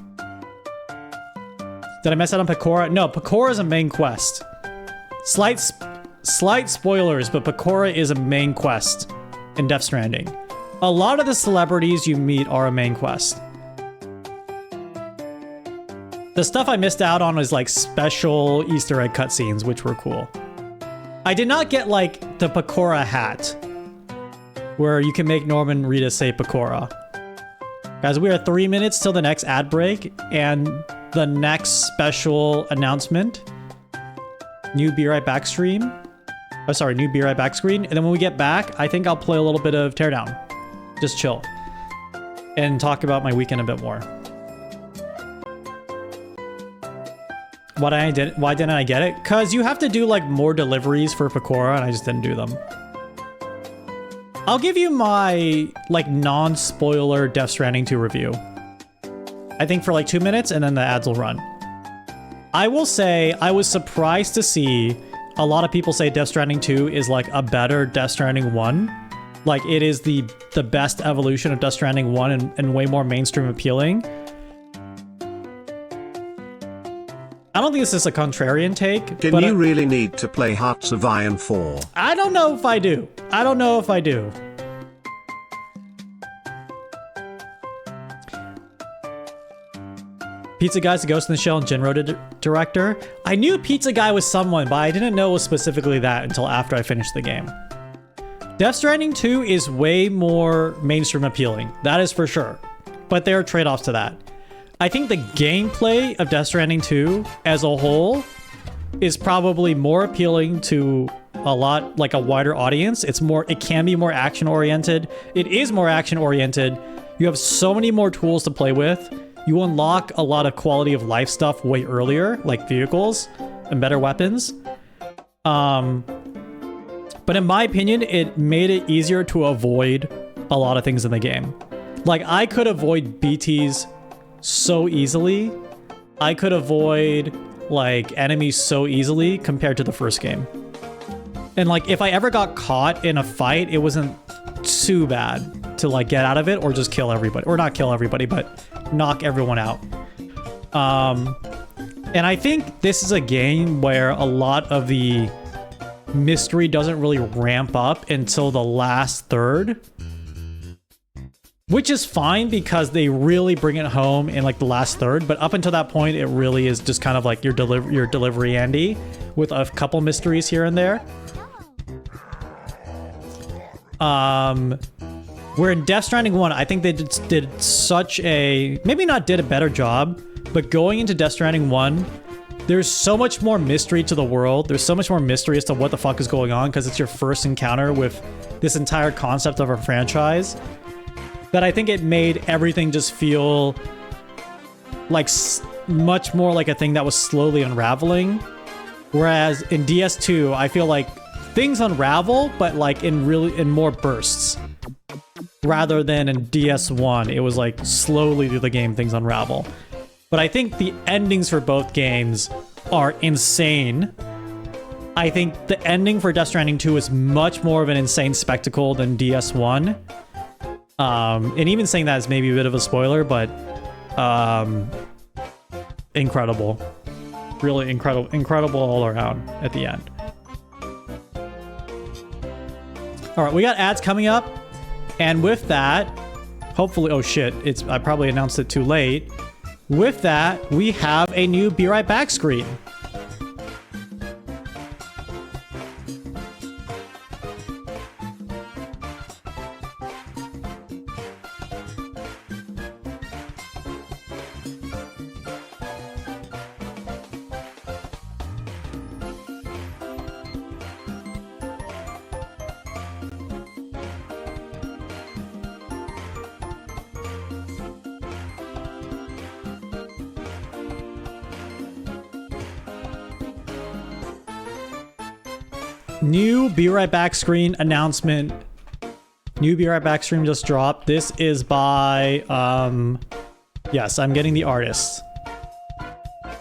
Did I mess out on Pecora? No, Pecora is a main quest. Slight spoilers, but Pecora is a main quest in Death Stranding. A lot of the celebrities you meet are a main quest. The stuff I missed out on is like special Easter egg cutscenes, which were cool. I did not get like the Pecora hat, where you can make Norman Reedus say Pecora. Guys, we are 3 minutes till the next ad break, and the next special announcement. New Be Right Back stream. Oh, sorry, new Be Right Back screen. And then when we get back, I think I'll play a little bit of Teardown. Just chill. And talk about my weekend a bit more. Why didn't I get it? Because you have to do like more deliveries for Pecora, and I just didn't do them. I'll give you my like non-spoiler Death Stranding 2 review. I think for like 2 minutes, and then the ads will run. I will say I was surprised to see a lot of people say Death Stranding 2 is like a better Death Stranding 1. Like it is the best evolution of Death Stranding 1 and way more mainstream appealing. I don't think this is a contrarian take. Can you really need to play Hearts of Iron 4? I don't know if I do. Pizza Guy's the Ghost in the Shell and Genro director. I knew Pizza Guy was someone, but I didn't know it was specifically that until after I finished the game. Death Stranding 2 is way more mainstream appealing. That is for sure. But there are trade-offs to that. I think the gameplay of Death Stranding 2 as a whole is probably more appealing to a lot, like a wider audience. It can be more action oriented. It is more action oriented. You have so many more tools to play with. You unlock a lot of quality of life stuff way earlier, like vehicles and better weapons. But in my opinion, it made it easier to avoid a lot of things in the game. Like, I could avoid BTs so easily. I could avoid, like, enemies so easily compared to the first game. And, like, if I ever got caught in a fight, it wasn't too bad to, like, get out of it or just kill everybody. Or not kill everybody, but knock everyone out. And I think this is a game where a lot of the mystery doesn't really ramp up until the last third, which is fine because they really bring it home in like the last third. But up until that point, it really is just kind of like your delivery Andy with a couple mysteries here and there. Where in Death Stranding 1, I think they did such a, maybe not did a better job, but going into Death Stranding 1, there's so much more mystery to the world. There's so much more mystery as to what the fuck is going on because it's your first encounter with this entire concept of a franchise, that I think it made everything just feel like much more like a thing that was slowly unraveling. Whereas in DS2, I feel like things unravel, but like in more bursts. Rather than in DS1, it was like slowly through the game things unravel. But I think the endings for both games are insane. I think the ending for Death Stranding 2 is much more of an insane spectacle than DS1. And even saying that is maybe a bit of a spoiler, but incredible. Really incredible all around at the end. All right, we got ads coming up. And with that, hopefully, oh shit, I probably announced it too late. With that, we have a new Be Right Back screen. New Be Right Back screen announcement. New Be Right Back stream just dropped. This is by, yes, I'm getting the artist.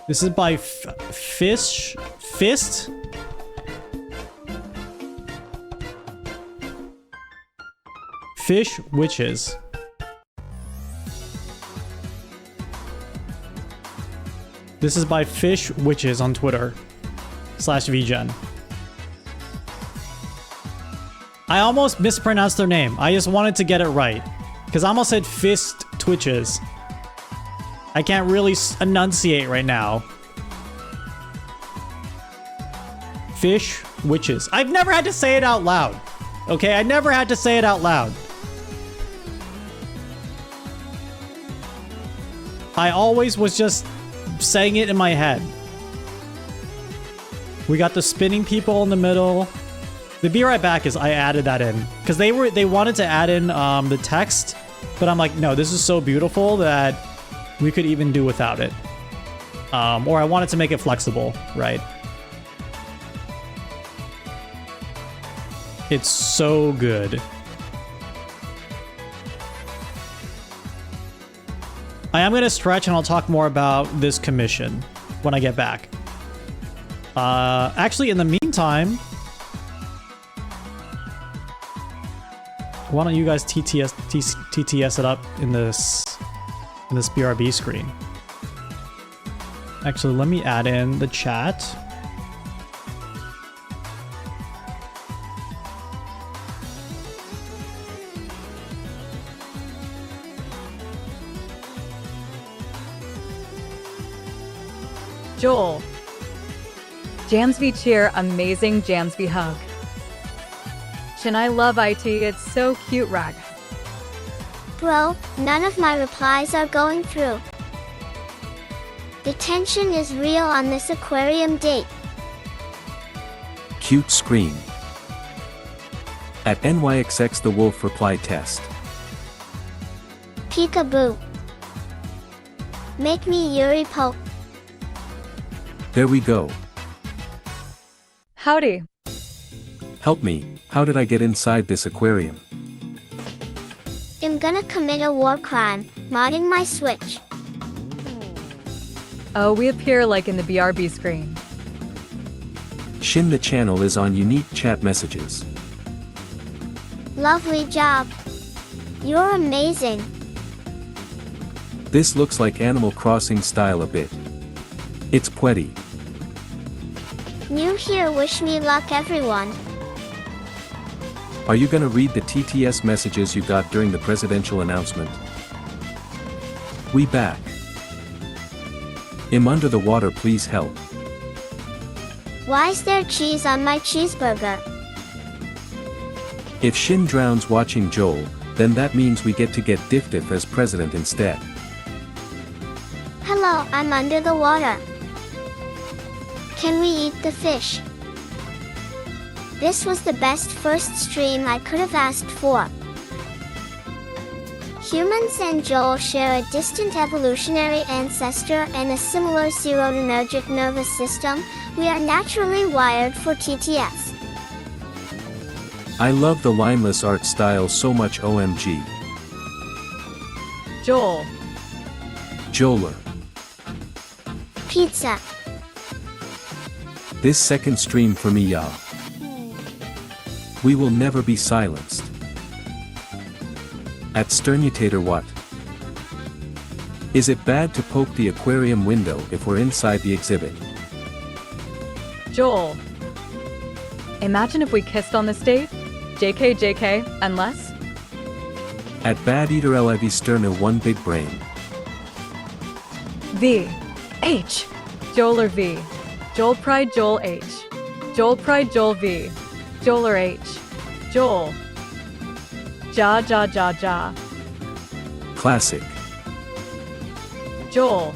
This is by Fist? Fish Witches. This is by Fish Witches on Twitter /VGen. I almost mispronounced their name. I just wanted to get it right. Because I almost said Fist Twitches. I can't really enunciate right now. Fish Witches. I've never had to say it out loud. Okay, I never had to say it out loud. I always was just saying it in my head. We got the spinning people in the middle. The Be Right Back is, I added that in because they wanted to add in the text, but I'm like, no, this is so beautiful that we could even do without it. Or I wanted to make it flexible, right? It's so good. I am gonna stretch and I'll talk more about this commission when I get back. Actually, in the meantime, why don't you guys TTS it up in this BRB screen? Actually, let me add in the chat. Joel. Jamsby cheer, amazing Jamsby hug. And I love IT, it's so cute, Rag. Bro, none of my replies are going through. The tension is real on this aquarium date. Cute scream. At NYXX the wolf reply test. Peekaboo. Make me Yuri Poke. There we go. Howdy. Help me, how did I get inside this aquarium? I'm gonna commit a war crime, modding my Switch. Oh, we appear like in the BRB screen. Shin the channel is on unique chat messages. Lovely job. You're amazing. This looks like Animal Crossing style a bit. It's pretty. New here, wish me luck everyone. Are you gonna read the TTS messages you got during the presidential announcement? We back. I'm under the water, please help. Why's there cheese on my cheeseburger? If Shin drowns watching Joel, then that means we get to get Dif as president instead. Hello, I'm under the water. Can we eat the fish? This was the best first stream I could have asked for. Humans and Joel share a distant evolutionary ancestor and a similar serotonergic nervous system. We are naturally wired for TTS. I love the lineless art style so much, OMG. Joel. Joeler. Pizza. This second stream for me, y'all. We will never be silenced. At Sternutator what? Is it bad to poke the aquarium window if we're inside the exhibit? Joel. Imagine if we kissed on this date? JK, JK, and less? At Bad Eater Levi Sterna one big brain. V. H. Joel or V. Joel Pride Joel H. Joel Pride Joel V. Joel or H. Joel. Ja ja ja ja. Classic. Joel.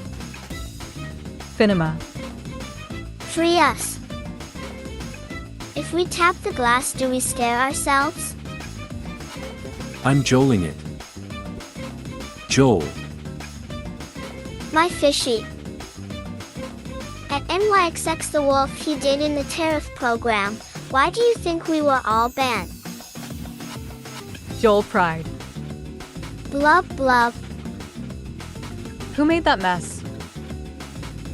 Finema. Free us. If we tap the glass, do we scare ourselves? I'm joeling it. Joel. My fishy. At NYXX the wolf he did in the tariff program. Why do you think we were all banned? Joel Pride. Blub blub. Who made that mess?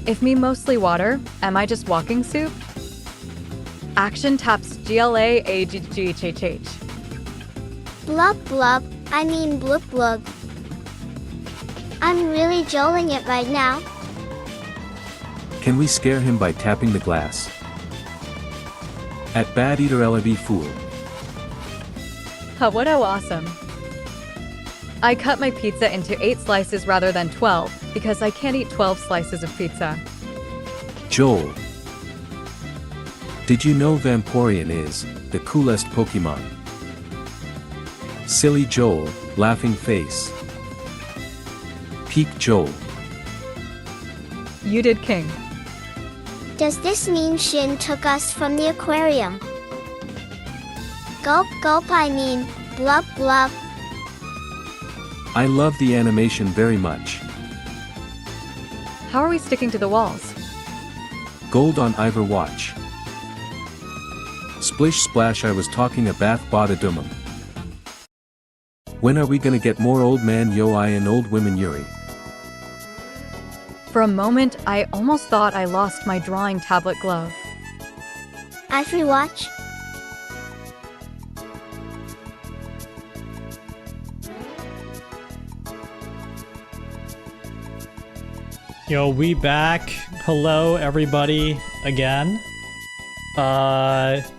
If me mostly water, am I just walking soup? Action taps GLA AGGHHH. Blub blub, I mean blub blub. I'm really joling it right now. Can we scare him by tapping the glass? At Bad Eater LV Fool. Huh, what awesome. I cut my pizza into 8 slices rather than 12 because I can't eat 12 slices of pizza. Joel. Did you know Vamporian is the coolest Pokemon? Silly Joel, laughing face. Peak Joel. You did king. Does this mean Shin took us from the aquarium? Gulp gulp, I mean blub blub. I love the animation very much. How are we sticking to the walls? Gold on Ivor watch. Splish splash, I was talking a bath bada dumum. When are we gonna get more old man yo I and old women Yuri? For a moment, I almost thought I lost my drawing tablet glove. Ivory watch. Yo, we back. Hello, everybody, again.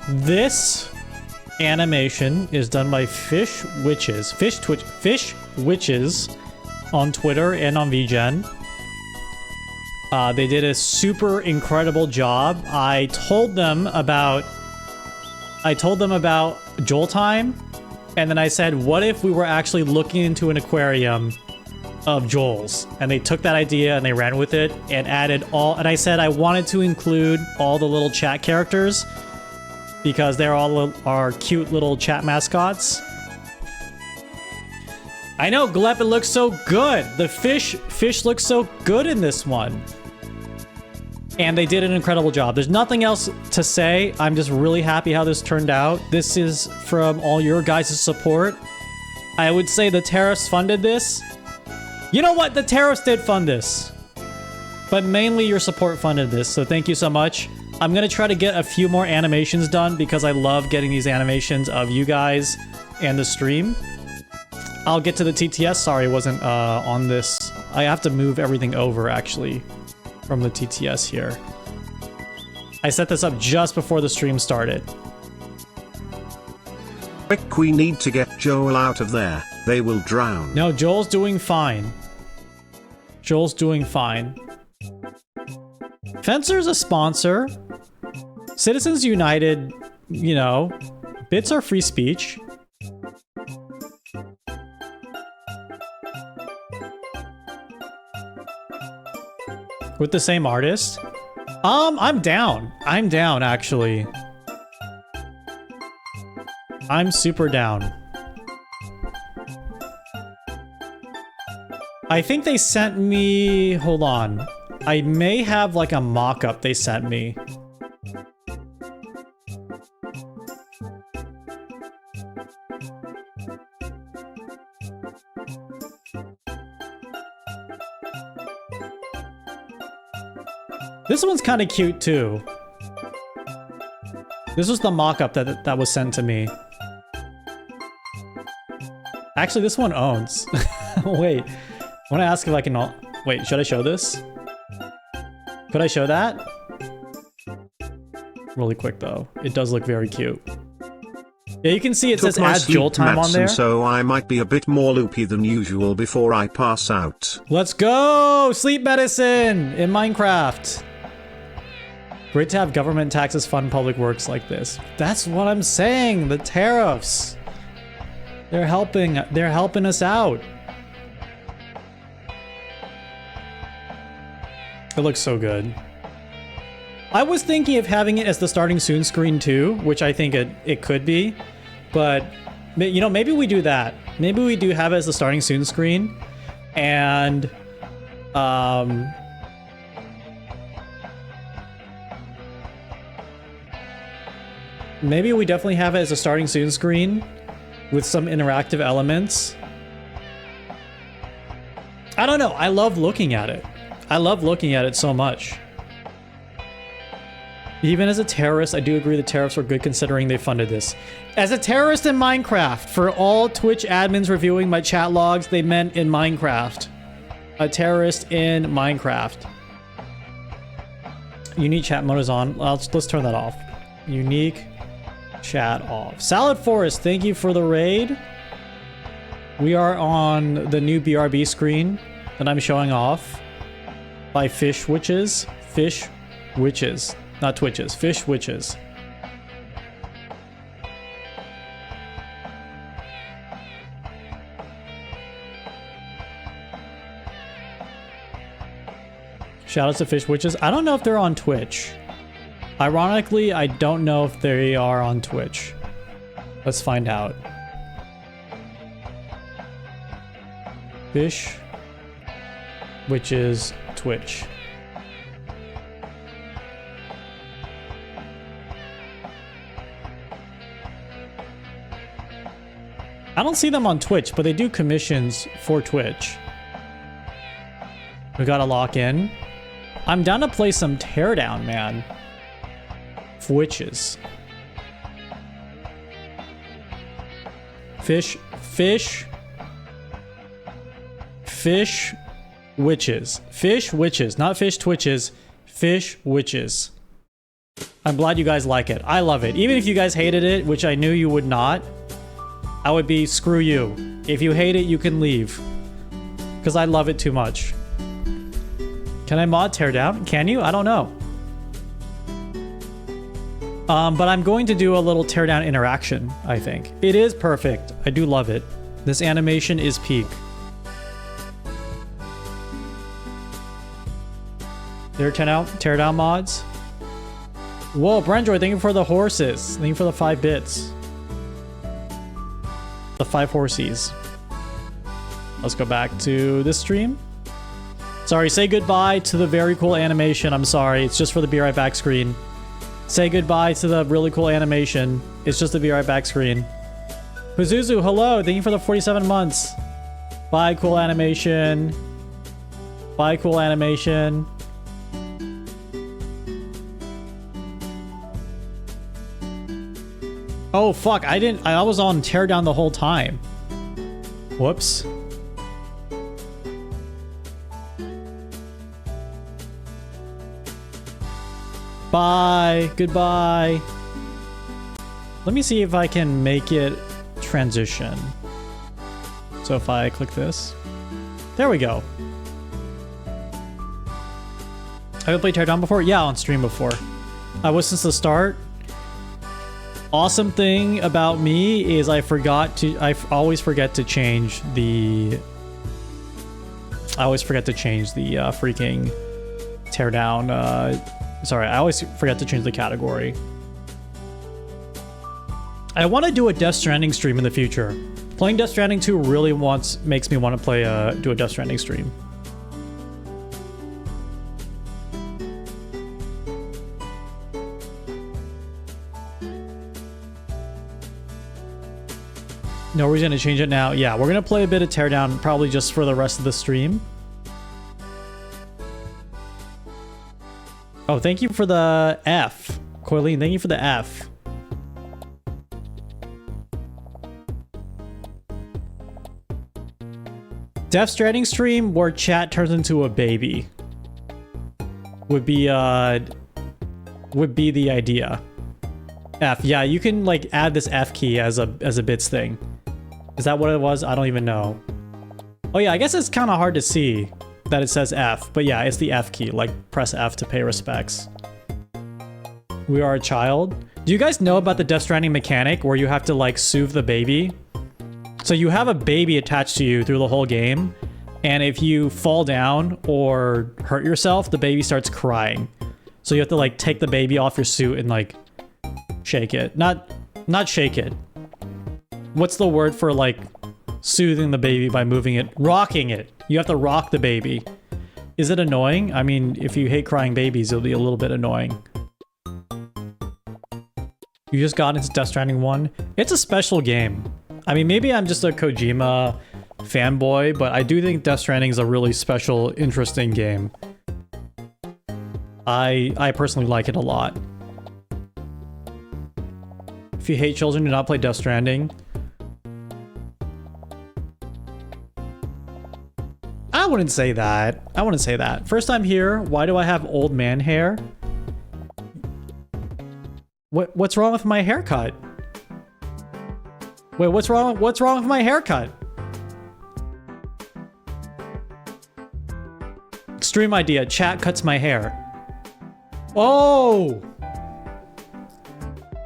This animation is done by Fish Witches on Twitter and on VGen. They did a super incredible job. I told them about Joel time, and then I said, what if we were actually looking into an aquarium of Joel's? And they took that idea and they ran with it and added all, and I said I wanted to include all the little chat characters. because they're all our cute little chat mascots. I know, Glep, it looks so good. The fish looks so good in this one. And they did an incredible job. There's nothing else to say. I'm just really happy how this turned out. This is from all your guys' support. I would say the tariffs funded this. You know what? The tariffs did fund this. But mainly your support funded this, so thank you so much. I'm gonna try to get a few more animations done because I love getting these animations of you guys and the stream. I'll get to the TTS. Sorry, it wasn't on this. I have to move everything over, actually, from the TTS here. I set this up just before the stream started. Quick, we need to get Joel out of there. They will drown. No, Joel's doing fine. Joel's doing fine. Fencer's a sponsor. Citizens United, you know, bits are free speech. With the same artist? I'm down. I'm down, actually. I'm super down. I think they sent me... Hold on. I may have like a mock-up they sent me. This one's kind of cute too. This was the mock-up that was sent to me. Actually, this one owns. Wait, I want to ask if I can... Wait, should I show this? Could I show that? Really quick though. It does look very cute. Yeah, you can see it says add Joel time on there. So I might be a bit more loopy than usual before I pass out. Let's go! Sleep medicine in Minecraft. Great to have government taxes fund public works like this. That's what I'm saying. The tariffs. They're helping us out. It looks so good. I was thinking of having it as the starting soon screen too, which I think it could be, but you know, maybe we do that. Maybe we do have it as the starting soon screen, and maybe we definitely have it as a starting soon screen with some interactive elements. I don't know. I love looking at it. I love looking at it so much. Even as a terrorist, I do agree the tariffs were good considering they funded this. As a terrorist in Minecraft, for all Twitch admins reviewing my chat logs, they meant in Minecraft. A terrorist in Minecraft. Unique chat mode is on. Let's turn that off. Unique chat off. Salad Forest, thank you for the raid. We are on the new BRB screen that I'm showing off. By Fish Witches. Fish Witches. Not Twitches. Fish Witches. Shoutouts to Fish Witches. I don't know if they're on Twitch. Ironically, I don't know if they are on Twitch. Let's find out. Fish Witches Twitch. I don't see them on Twitch, but they do commissions for Twitch. We gotta lock in. I'm down to play some Teardown, man. Witches. Fish Witches. Fish Witches, not Fish Twitches. Fish Witches. I'm glad you guys like it. I love it. Even if you guys hated it, which I knew you would not, I would be screw you. If you hate it, you can leave. Because I love it too much. Can I mod Teardown? Can you? I don't know. But I'm going to do a little Teardown interaction, I think. It is perfect. I do love it. This animation is peak. There are Teardown mods. Whoa, Brandroid, thank you for the horses. Thank you for the 5 bits. The 5 horsies. Let's go back to this stream. Sorry, say goodbye to the very cool animation. I'm sorry, it's just for the be right back screen. Say goodbye to the really cool animation. It's just the be right back screen. Pazuzu, hello, thank you for the 47 months. Bye, cool animation. Bye, cool animation. Oh, fuck, I was on teardown the whole time. Whoops. Bye. Goodbye. Let me see if I can make it transition. So if I click this. There we go. Have you played Teardown before? Yeah, on stream before. I was since the start. Awesome thing about me is I always forget to change the freaking Teardown, sorry, I always forget to change the category. I want to do a Death Stranding stream in the future. Playing Death Stranding 2 really makes me want to do a Death Stranding stream. No reason to change it now. Yeah, we're going to play a bit of Teardown, probably just for the rest of the stream. Oh, thank you for the F. Coileen, thank you for the F. Death Stranding stream where chat turns into a baby would be the idea. F, yeah, you can like add this F key as a bits thing. Is that what it was? I don't even know. Oh yeah, I guess it's kind of hard to see that it says F, but yeah, it's the F key. Like press F to pay respects. We are a child. Do you guys know about the Death Stranding mechanic where you have to like soothe the baby? So you have a baby attached to you through the whole game, and if you fall down or hurt yourself, the baby starts crying. So you have to like take the baby off your suit and like shake it. Not shake it. What's the word for like soothing the baby by moving it? Rocking it. You have to rock the baby. Is it annoying? I mean, if you hate crying babies, it'll be a little bit annoying. You just got into Death Stranding 1. It's a special game. I mean, maybe I'm just a Kojima fanboy, but I do think Death Stranding is a really special, interesting game. I personally like it a lot. If you hate children, do not play Death Stranding. I wouldn't say that. I wouldn't say that. First time here, why do I have old man hair? What's wrong with my haircut? Wait, what's wrong with my haircut? Stream idea, chat cuts my hair. Oh!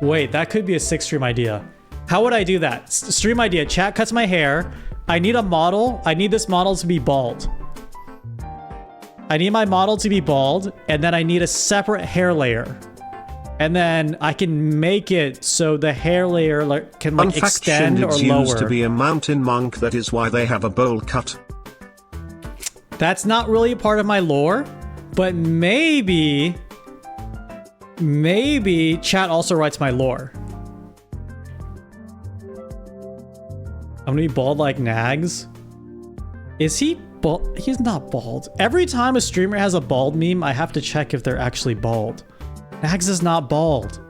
Wait, that could be a sick stream idea. How would I do that? Stream idea, chat cuts my hair. I need a model. I need this model to be bald. I need my model to be bald, and then I need a separate hair layer. And then I can make it so the hair layer can like extend or lower. Used to be a mountain monk, that is why they have a bowl cut. That's not really a part of my lore, but maybe chat also writes my lore. I'm gonna be bald like Nags. Is he bald? He's not bald. Every time a streamer has a bald meme, I have to check if they're actually bald. Nags is not bald.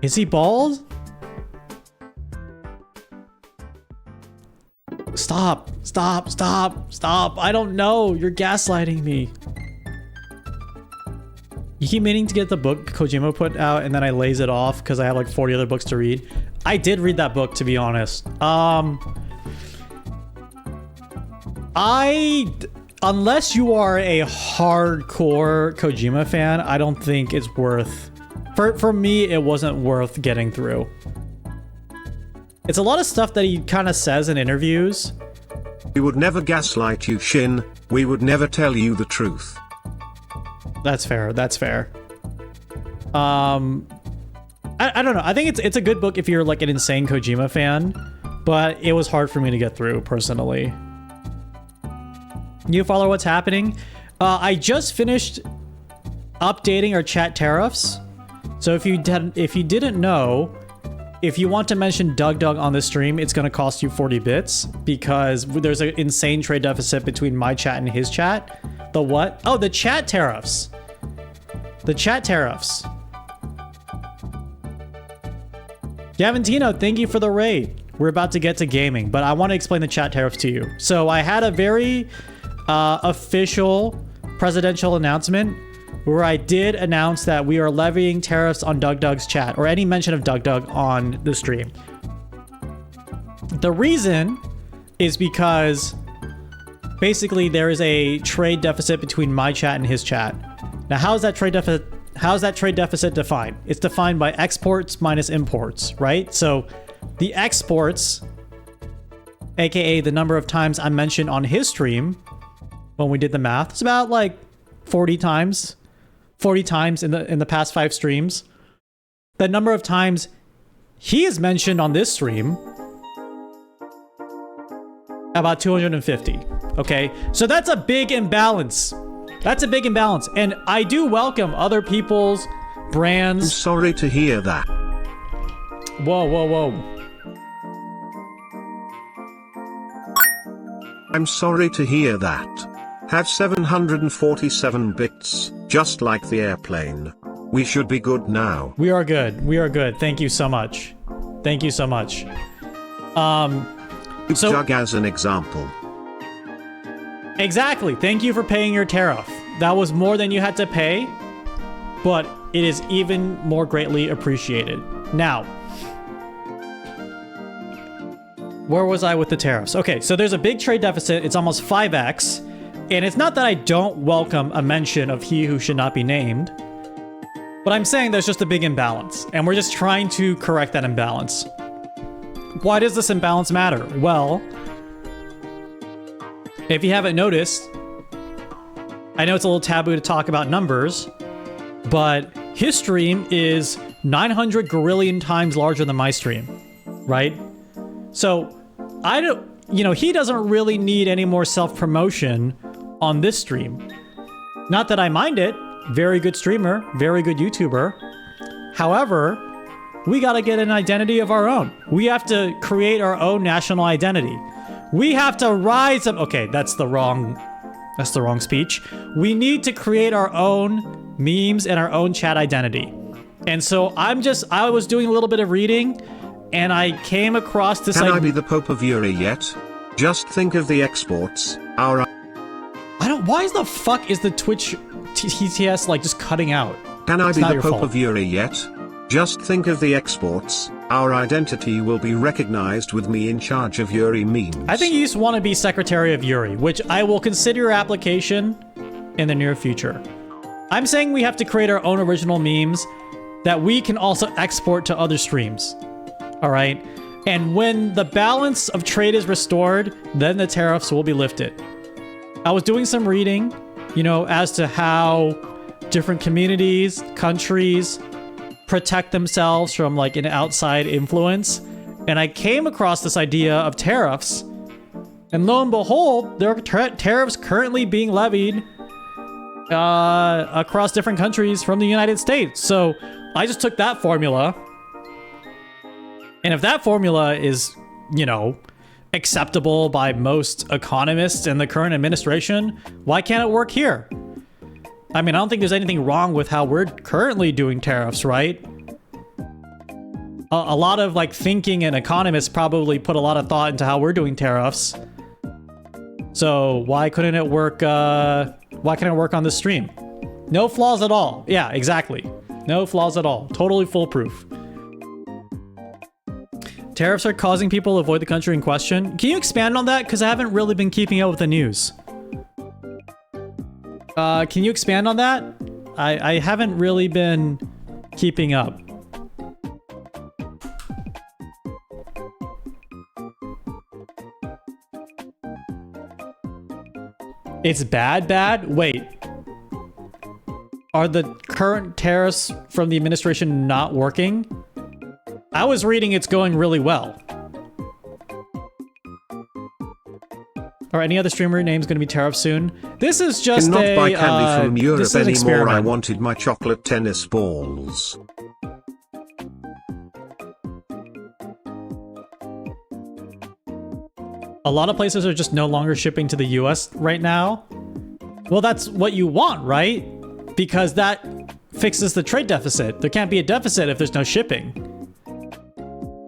Is he bald? Stop. I don't know. You're gaslighting me. You keep meaning to get the book Kojima put out and then I laze it off because I have like 40 other books to read. I did read that book, to be honest. Unless you are a hardcore Kojima fan, I don't think it's worth... For me, it wasn't worth getting through. It's a lot of stuff that he kind of says in interviews. We would never gaslight you, Shin. We would never tell you the truth. That's fair. I don't know. I think it's a good book if you're like an insane Kojima fan, but it was hard for me to get through personally. You follow what's happening? I just finished updating our chat tariffs. So if you didn't know, if you want to mention Doug on this stream, it's going to cost you 40 bits because there's an insane trade deficit between my chat and his chat. The what? Oh, the chat tariffs. The chat tariffs. Gavintino, thank you for the raid. We're about to get to gaming, but I want to explain the chat tariffs to you. So I had a very official presidential announcement where I did announce that we are levying tariffs on Doug's chat, or any mention of Doug on the stream. The reason is because basically there is a trade deficit between my chat and his chat. Now, how's that trade deficit defined? It's defined by exports minus imports, right? So the exports, aka the number of times I mentioned on his stream when we did the math, it's about like 40 times in the past 5 streams. The number of times he is mentioned on this stream, about 250. Okay, so that's a big imbalance. That's a big imbalance, and I do welcome other people's brands. I'm sorry to hear that. Whoa. I'm sorry to hear that. Have 747 bits, just like the airplane. We should be good now. We are good. We are good. Thank you so much. Thank you so much. So Doug as an example. Exactly. Thank you for paying your tariff. That was more than you had to pay, but it is even more greatly appreciated. Now, where was I with the tariffs? Okay, so there's a big trade deficit. It's almost 5x. And it's not that I don't welcome a mention of he who should not be named, but I'm saying there's just a big imbalance, and we're just trying to correct that imbalance. Why does this imbalance matter? Well, if you haven't noticed, I know it's a little taboo to talk about numbers, but his stream is 900 gorillion times larger than my stream, right? So I don't, he doesn't really need any more self-promotion on this stream. Not that I mind it. Very good streamer, very good YouTuber. However, we gotta get an identity of our own. We have to create our own national identity. We have to rise up. Okay, that's the wrong speech. We need to create our own memes and our own chat identity. And so I was doing a little bit of reading, and I came across this. Can I be the Pope of Yuri yet? Just think of the exports. Why the fuck is the Twitch TTS like just cutting out? Can I It's be not the your Pope fault. of Yuri yet? Just think of the exports. Our identity will be recognized with me in charge of Yuri memes. I think you just want to be Secretary of Yuri, which I will consider your application in the near future. I'm saying we have to create our own original memes that we can also export to other streams. All right? And when the balance of trade is restored, then the tariffs will be lifted. I was doing some reading, as to how different communities, countries protect themselves from like an outside influence. And I came across this idea of tariffs. And lo and behold, there are tariffs currently being levied across different countries from the United States. So I just took that formula. And if that formula is, acceptable by most economists in the current administration, why can't it work here? I mean, I don't think there's anything wrong with how we're currently doing tariffs, right? A lot of like thinking and economists probably put a lot of thought into how we're doing tariffs. So why couldn't it work? Why can't it work on this stream? No flaws at all. Yeah, exactly. No flaws at all. Totally foolproof. Tariffs are causing people to avoid the country in question. Can you expand on that? Because I haven't really been keeping up with the news. Can you expand on that? I haven't really been keeping up. It's bad? Wait. Are the current tariffs from the administration not working? I was reading it's going really well. Or any other streamer name's going to be tariff soon. This is just Cannot a buy candy from Europe this is an anymore. experiment. I wanted my chocolate tennis balls. A lot of places are just no longer shipping to the US right now. Well, that's what you want, right? Because that fixes the trade deficit. There can't be a deficit if there's no shipping.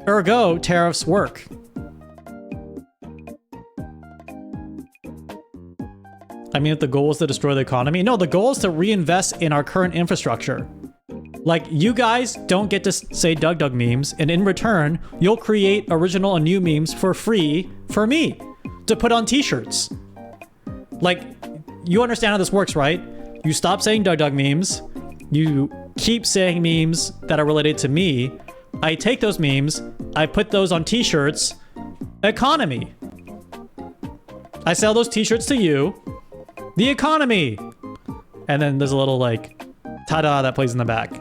Ergo, tariffs work. I mean, if the goal is to destroy the economy? No, the goal is to reinvest in our current infrastructure. Like, you guys don't get to say Doug Doug memes, and in return, you'll create original and new memes for free for me to put on t-shirts. Like, you understand how this works, right? You stop saying Doug Doug memes, you keep saying memes that are related to me, I take those memes, I put those on t-shirts, economy. I sell those t-shirts to you, the economy. And then there's a little like, ta-da that plays in the back.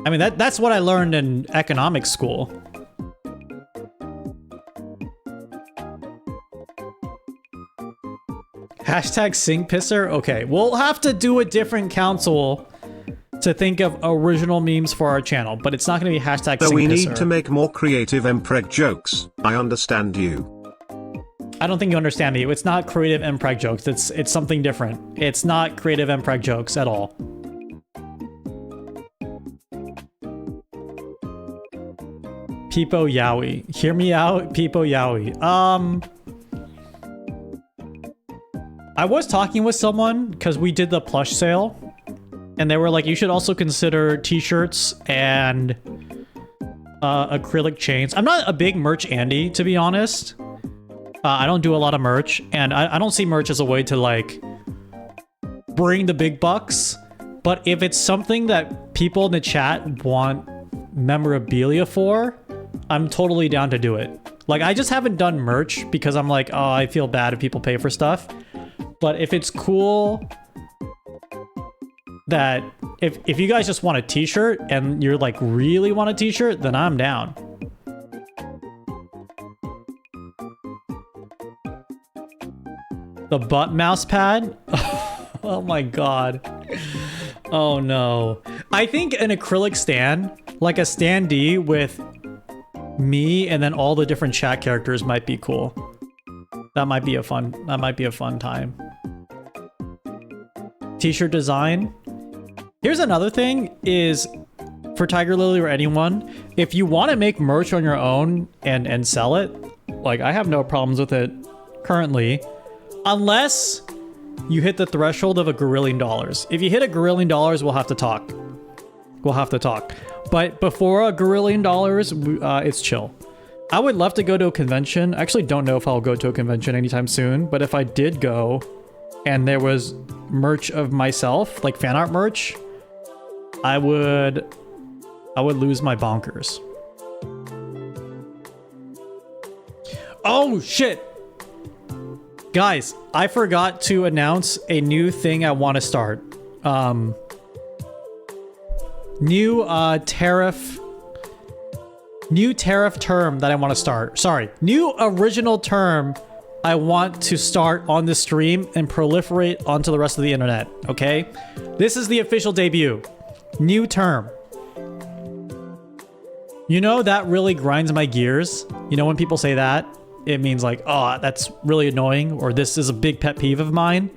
I mean, that's what I learned in economics school. Hashtag sing pisser? Okay, we'll have to do a different council to think of original memes for our channel, but it's not going to be hashtag So sing we pisser. need to make more creative mpreg jokes. I understand you. I don't think you understand me. It's not creative mpreg jokes. It's something different. It's not creative mpreg jokes at all. Peepo Yowie. Hear me out, Peepo Yowie. I was talking with someone because we did the plush sale, and they were like, you should also consider t-shirts and acrylic chains. I'm not a big merch Andy, to be honest. I don't do a lot of merch, and I don't see merch as a way to like bring the big bucks. But if it's something that people in the chat want memorabilia for, I'm totally down to do it. Like, I just haven't done merch because I'm like, oh, I feel bad if people pay for stuff. But if it's cool that if you guys just want a t-shirt and you're like really want a t-shirt, then I'm down. The butt mouse pad? Oh my god. Oh no. I think an acrylic stand, like a standee with me and then all the different chat characters might be cool. That might be a fun time. T-shirt design. Here's another thing is for Tiger Lily or anyone, if you want to make merch on your own and sell it, like I have no problems with it currently, unless you hit the threshold of $1 gazillion. If you hit $1 gazillion, we'll have to talk. We'll have to talk. But before $1 gazillion, it's chill. I would love to go to a convention. I actually don't know if I'll go to a convention anytime soon, but if I did go and there was merch of myself, like fan art merch, I would lose my bonkers. Oh shit! Guys, I forgot to announce a new thing I want to start. New tariff term that I want to start. Sorry, new original term I want to start on the stream and proliferate onto the rest of the internet, okay? This is the official debut. New term. You know, that really grinds my gears. You know when people say that? It means like, oh, that's really annoying, or this is a big pet peeve of mine.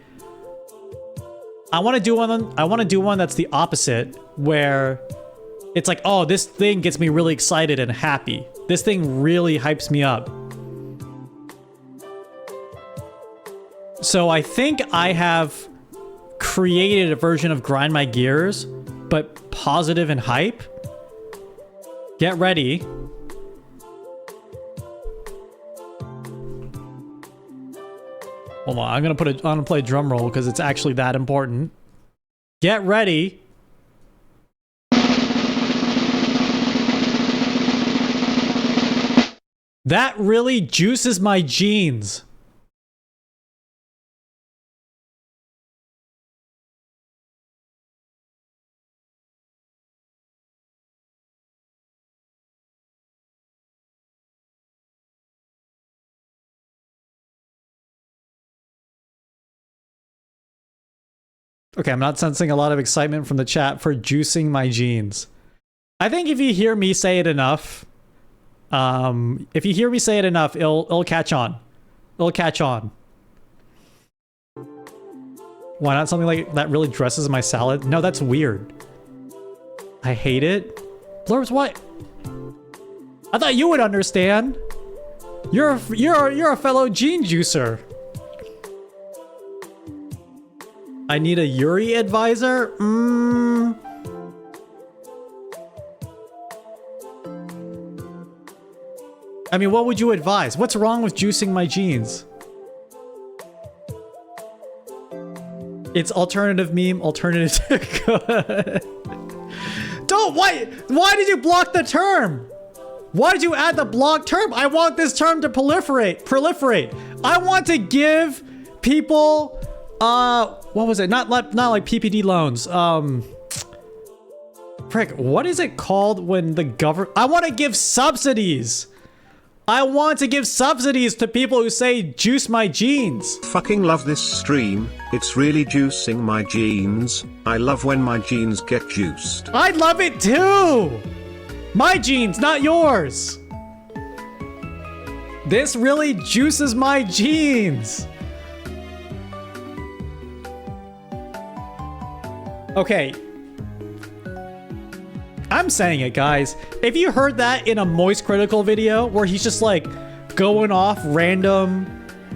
I want to do one that's the opposite, where it's like, oh, this thing gets me really excited and happy. This thing really hypes me up. So I think I have created a version of Grind My Gears, but positive and hype. Get ready. Hold on, I'm gonna play a drum roll because it's actually that important. Get ready. That really juices my jeans. Okay, I'm not sensing a lot of excitement from the chat for juicing my jeans. I think if you hear me say it enough, it'll catch on. It'll catch on. Why not something like that really dresses my salad? No, that's weird. I hate it. Blurbs, what? I thought you would understand. You're a fellow jean juicer. I need a Yuri advisor? I mean, what would you advise? What's wrong with juicing my jeans? It's alternative meme, alternative to good. Don't, why did you block the term? Why did you add the block term? I want this term to proliferate. I want to give people, what was it? Not like PPD loans. Frick, what is it called when the government, I want to give subsidies. I want to give subsidies to people who say juice my jeans. Fucking love this stream, it's really juicing my jeans. I love when my jeans get juiced. I love it too! My jeans, not yours! This really juices my jeans! Okay. I'm saying it, guys. If you heard that in a Moist Critical video where he's just like going off random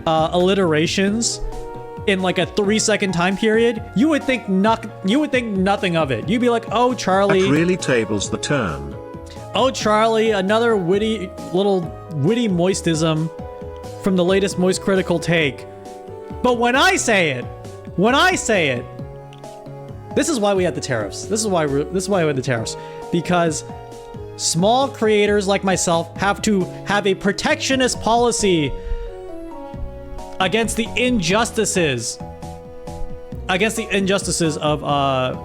alliterations in like a 3-second time period, you would think nothing of it. You'd be like, "Oh, Charlie." That really tables the turn. Oh, Charlie, another witty moistism from the latest Moist Critical take. But when I say it, this is why we had the tariffs. This is why we had the tariffs. Because small creators like myself have to have a protectionist policy against the injustices of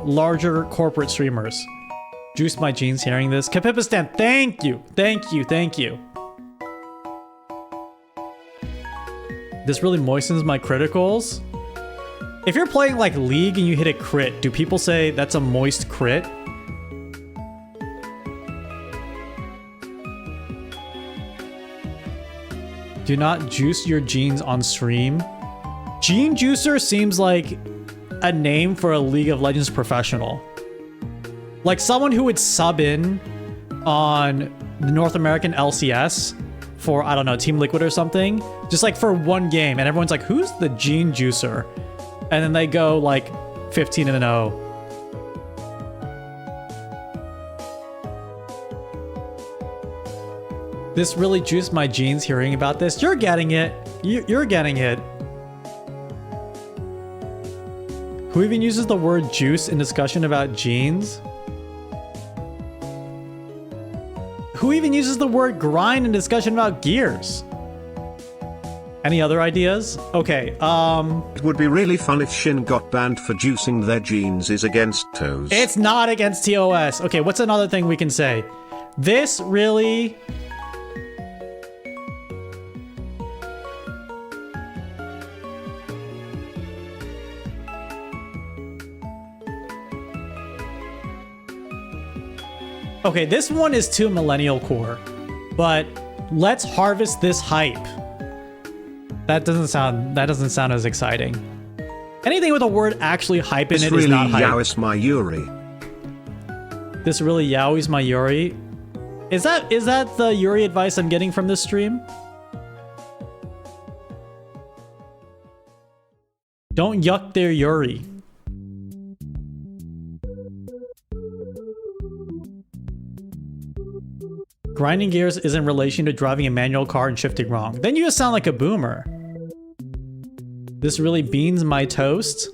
larger corporate streamers. Juice my jeans hearing this. Kapipistan, thank you. This really moistens my criticals. If you're playing like League and you hit a crit, do people say that's a moist crit? Do not juice your jeans on stream. Gene Juicer seems like a name for a League of Legends professional. Like someone who would sub in on the North American LCS for, I don't know, Team Liquid or something. Just like for one game. And everyone's like, who's the Gene Juicer? And then they go like 15-0. This really juiced my jeans hearing about this. You're getting it. You're getting it. Who even uses the word juice in discussion about jeans? Who even uses the word grind in discussion about gears? Any other ideas? Okay, It would be really fun if Shin got banned for juicing their jeans is against toes. It's not against TOS. Okay, what's another thing we can say? This really... Okay, this one is too millennial core, but let's harvest this hype. That doesn't sound as exciting. Anything with a word actually hype in it is not hype. This really yows my Yuri. This really yowies my Yuri. Is that the Yuri advice I'm getting from this stream? Don't yuck their Yuri. Grinding gears is in relation to driving a manual car and shifting wrong. Then you just sound like a boomer. This really beans my toast.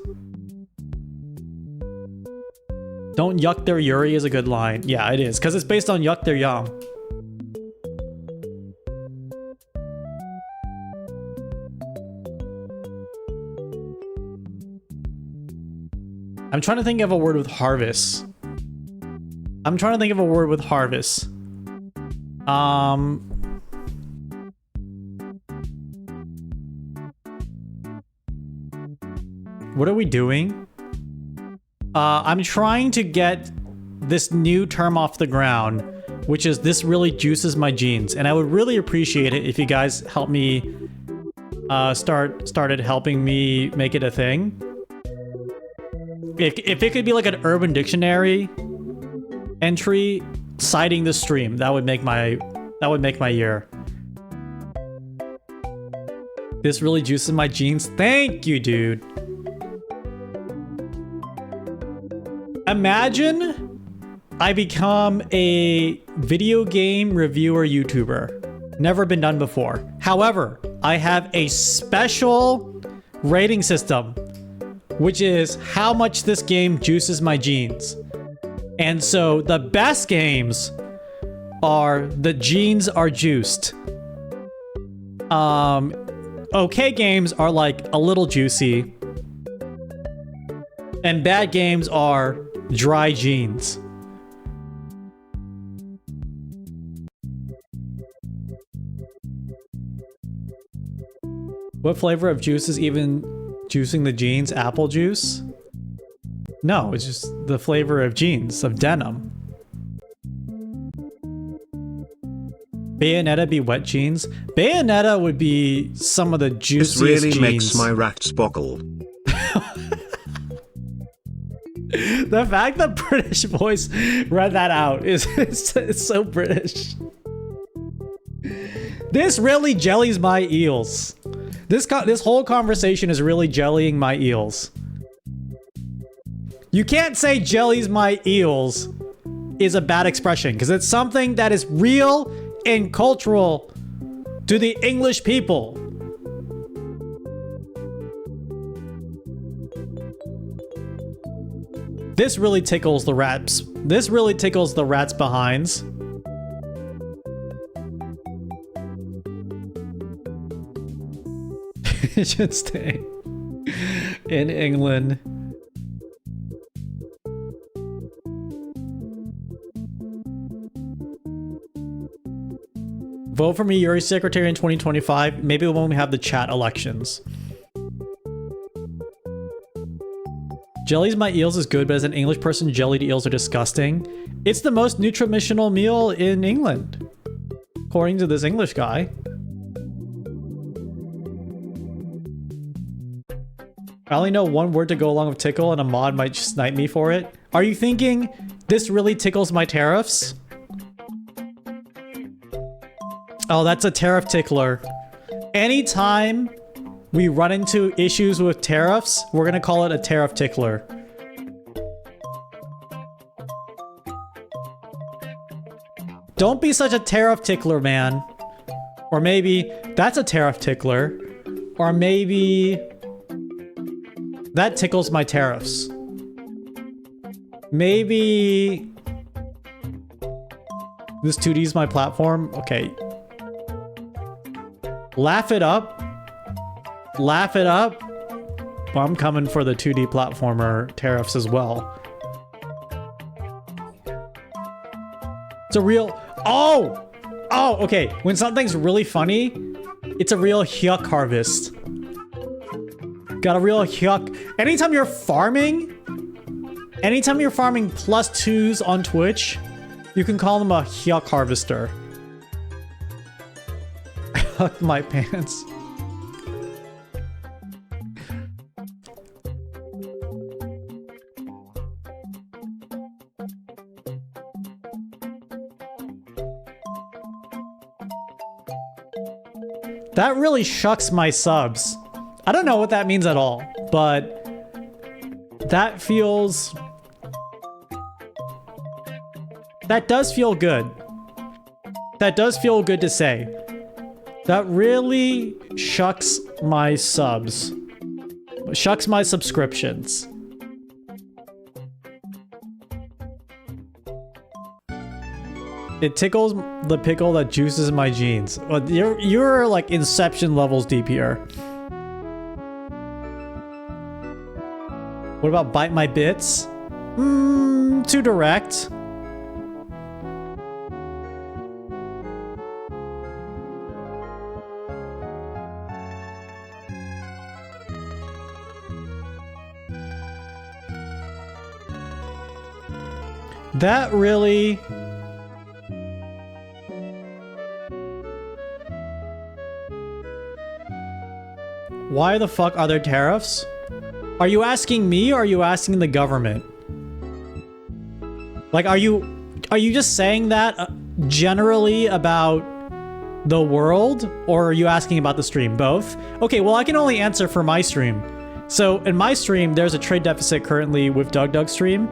Don't yuck their Yuri is a good line. Yeah, it is, because it's based on yuck their young. I'm trying to think of a word with harvest. What are we doing? I'm trying to get this new term off the ground, which is this really juices my jeans, and I would really appreciate it if you guys help me started helping me make it a thing. If it could be like an Urban Dictionary entry citing the stream, that would make my year. This really juices my jeans. Thank you, dude. Imagine I become a video game reviewer YouTuber. Never been done before. However, I have a special rating system, which is how much this game juices my jeans. And so the best games are the jeans are juiced. Okay games are like a little juicy. And bad games are dry jeans. What flavor of juice is even juicing the jeans? Apple juice? No, it's just the flavor of jeans, of denim. Bayonetta be wet jeans? Bayonetta would be some of the juiciest This really jeans. makes my rats boggle. The fact that British voice read that out is it's so British. This really jellies my eels. This whole conversation is really jellying my eels. You can't say jellies my eels is a bad expression because it's something that is real and cultural to the English people. This really tickles the rats. This really tickles the rats' behinds. It should stay in England. Vote for me, Yuri Secretary in 2025. Maybe when we have the chat elections. Jellies my eels is good, but as an English person, jellied eels are disgusting. It's the most nutritional meal in England, according to this English guy. I only know one word to go along with tickle, and a mod might snipe me for it. Are you thinking this really tickles my tariffs? Oh, that's a tariff tickler. Anytime we run into issues with tariffs, we're gonna call it a tariff tickler. Don't be such a tariff tickler, man. Or maybe that's a tariff tickler. Or maybe that tickles my tariffs. Maybe this 2D is my platform. Okay. Laugh it up. Laugh it up. Well, I'm coming for the 2D platformer tariffs as well. It's a real... Oh! Oh, okay. When something's really funny, it's a real yuck harvest. Got a real yuck. Anytime you're farming +2s on Twitch, you can call them a yuck harvester. Huck my pants. That really shucks my subs. I don't know what that means at all, but that feels... That does feel good. That does feel good to say. That really shucks my subs. Shucks my subscriptions. It tickles the pickle that juices my jeans. Well, you're like Inception levels deep here. What about bite my bits? Too direct. That really... Why the fuck are there tariffs? Are you asking me or are you asking the government? Like, are you just saying that generally about the world, or are you asking about the stream? Both? Okay, well, I can only answer for my stream. So in my stream, there's a trade deficit currently with Doug's stream,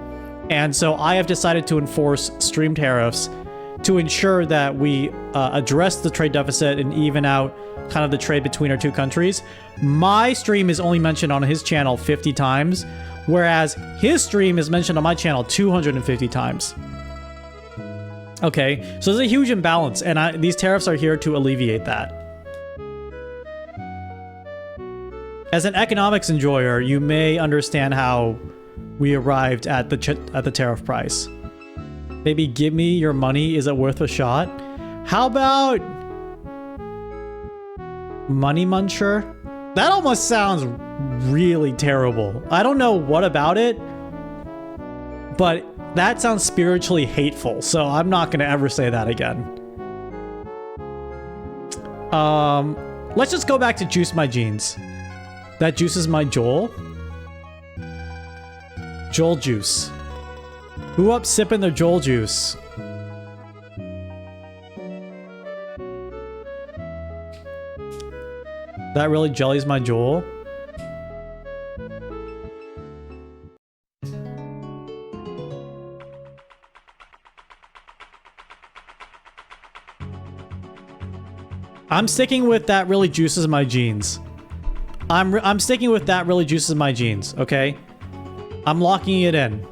and so I have decided to enforce stream tariffs to ensure that we address the trade deficit and even out kind of the trade between our two countries. My stream is only mentioned on his channel 50 times, whereas his stream is mentioned on my channel 250 times. Okay, so there's a huge imbalance, and these tariffs are here to alleviate that. As an economics enjoyer, you may understand how we arrived at the tariff price. Maybe give me your money, is it worth a shot? How about Money Muncher? That almost sounds really terrible. I don't know what about it, but that sounds spiritually hateful, so I'm not gonna ever say that again. Let's just go back to juice my jeans. That juices my Joel. Joel juice. Who up sipping their Joel juice? That really jellies my Joel. I'm sticking with that really juices my jeans. I'm sticking with that really juices my jeans, okay? I'm locking it in.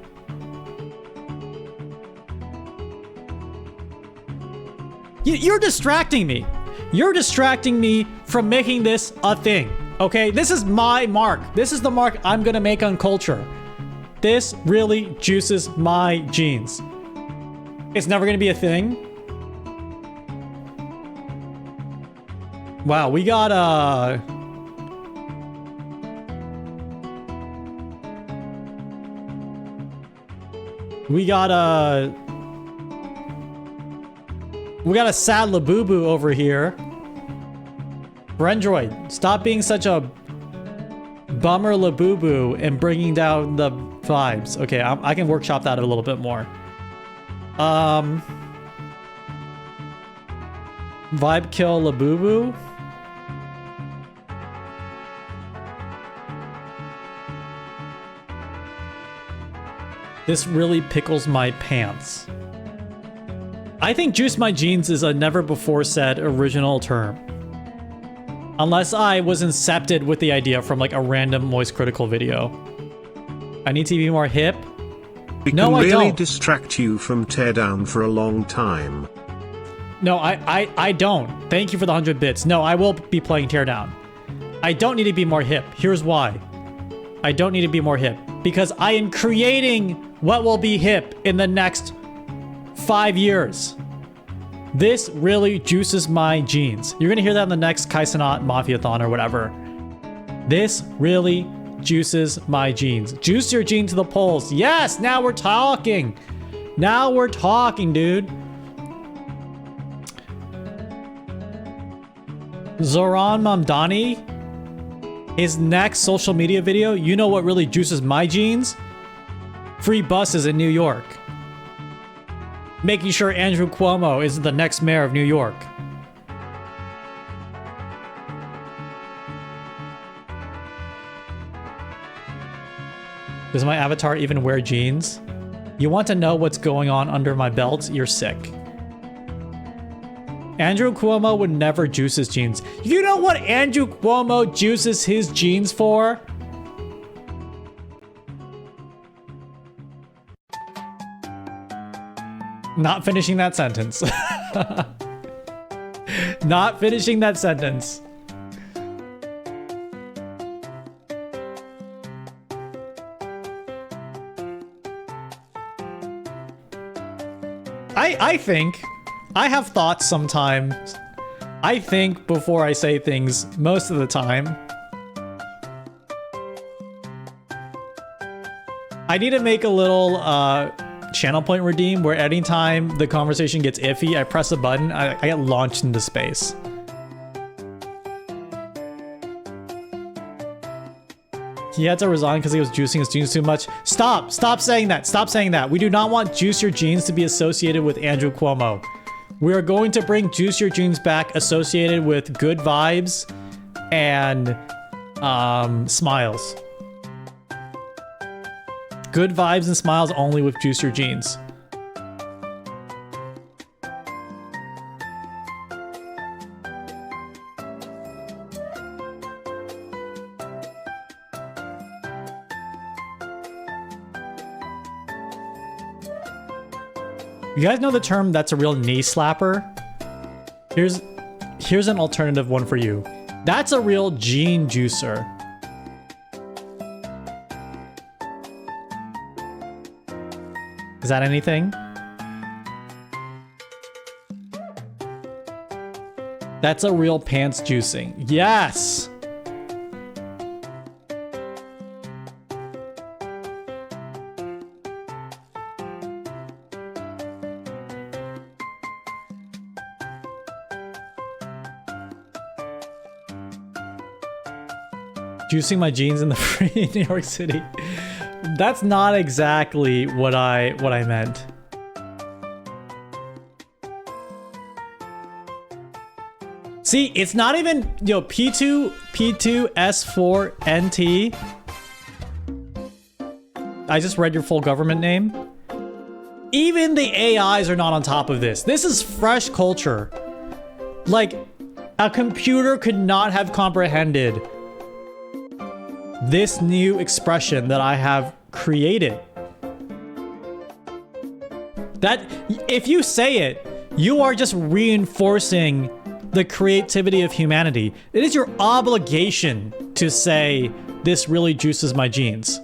You're distracting me. You're distracting me from making this a thing, okay? This is my mark. This is the mark I'm gonna make on culture. This really juices my jeans. It's never gonna be a thing. Wow, we got a sad Labubu over here. Brendroid, stop being such a bummer Labubu and bringing down the vibes. Okay, I can workshop that a little bit more. Vibe kill Labubu. This really pickles my pants. I think juice my jeans is a never before said original term. Unless I was incepted with the idea from like a random Moist Critical video. I need to be more hip. We No, can I really don't. distract you from teardown for a long time. No, I don't. Thank you for the 100 bits. No, I will be playing Teardown. I don't need to be more hip. Here's why. I don't need to be more hip. Because I am creating what will be hip in the next 5 years. This really juices my jeans. You're gonna hear that in the next Kaisenat Mafiathon or whatever. This really juices my jeans. Juice your jeans to the polls. Yes, now we're talking. Now we're talking, dude. Zoran Mamdani, his next social media video, you know what really juices my jeans? Free buses in New York. Making sure Andrew Cuomo is the next mayor of New York. Does my avatar even wear jeans? You want to know what's going on under my belt? You're sick. Andrew Cuomo would never juice his jeans. You know what Andrew Cuomo juices his jeans for? Not finishing that sentence. Not finishing that sentence. I think I have thoughts sometimes. I think before I say things most of the time. I need to make a little channel point redeem where anytime the conversation gets iffy, I press a button, I get launched into space. He had to resign because he was juicing his genes too much. Stop! Stop saying that! Stop saying that! We do not want Juice Your Genes to be associated with Andrew Cuomo. We are going to bring Juice Your Genes back associated with good vibes and smiles. Good vibes and smiles only with Juice Your Genes. You guys know the term "that's a real knee slapper"? Here's an alternative one for you. That's a real gene juicer. Is that anything? That's a real pants juicing. Yes! Juicing my jeans in the free New York City. That's not exactly what I meant. See, it's not even, P2, S4, NT. I just read your full government name. Even the AIs are not on top of this. This is fresh culture. Like, a computer could not have comprehended this new expression that I have created. That, if you say it, you are just reinforcing the creativity of humanity. It is your obligation to say, this really juices my genes.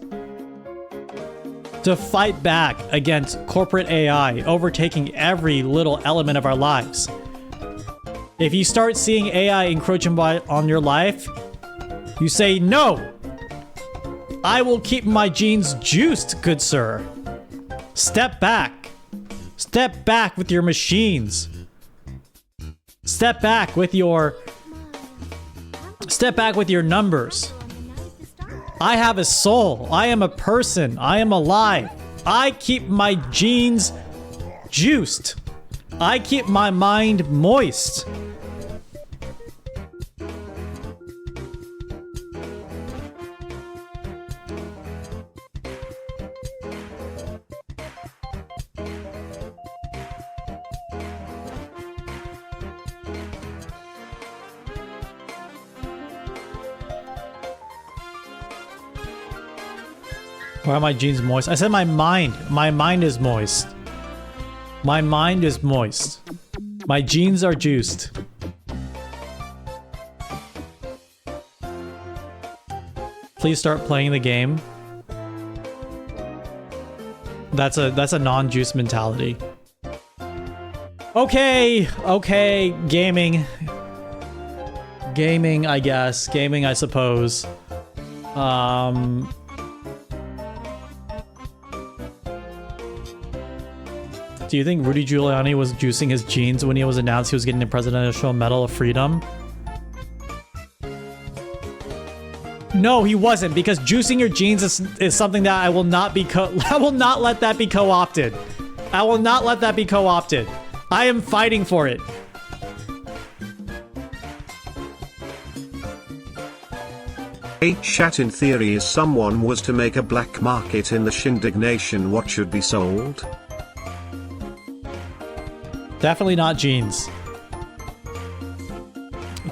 To fight back against corporate AI overtaking every little element of our lives. If you start seeing AI encroaching on your life, you say, no! I will keep my genes juiced, good sir. Step back. Step back with your machines. Step back with your... Step back with your numbers. I have a soul. I am a person. I am alive. I keep my genes juiced. I keep my mind moist. Why are my jeans moist? I said my mind. My mind is moist. My mind is moist. My jeans are juiced. Please start playing the game. That's a non-juice mentality. Okay, gaming. Gaming, I guess. Gaming, I suppose. Do you think Rudy Giuliani was juicing his genes when he was announced he was getting the Presidential Medal of Freedom? No, he wasn't, because juicing your genes is something that I will not be I will not let that be co-opted. I will not let that be co-opted. I am fighting for it. Chat in theory, if someone was to make a black market in the Shindig Nation, what should be sold? Definitely not jeans.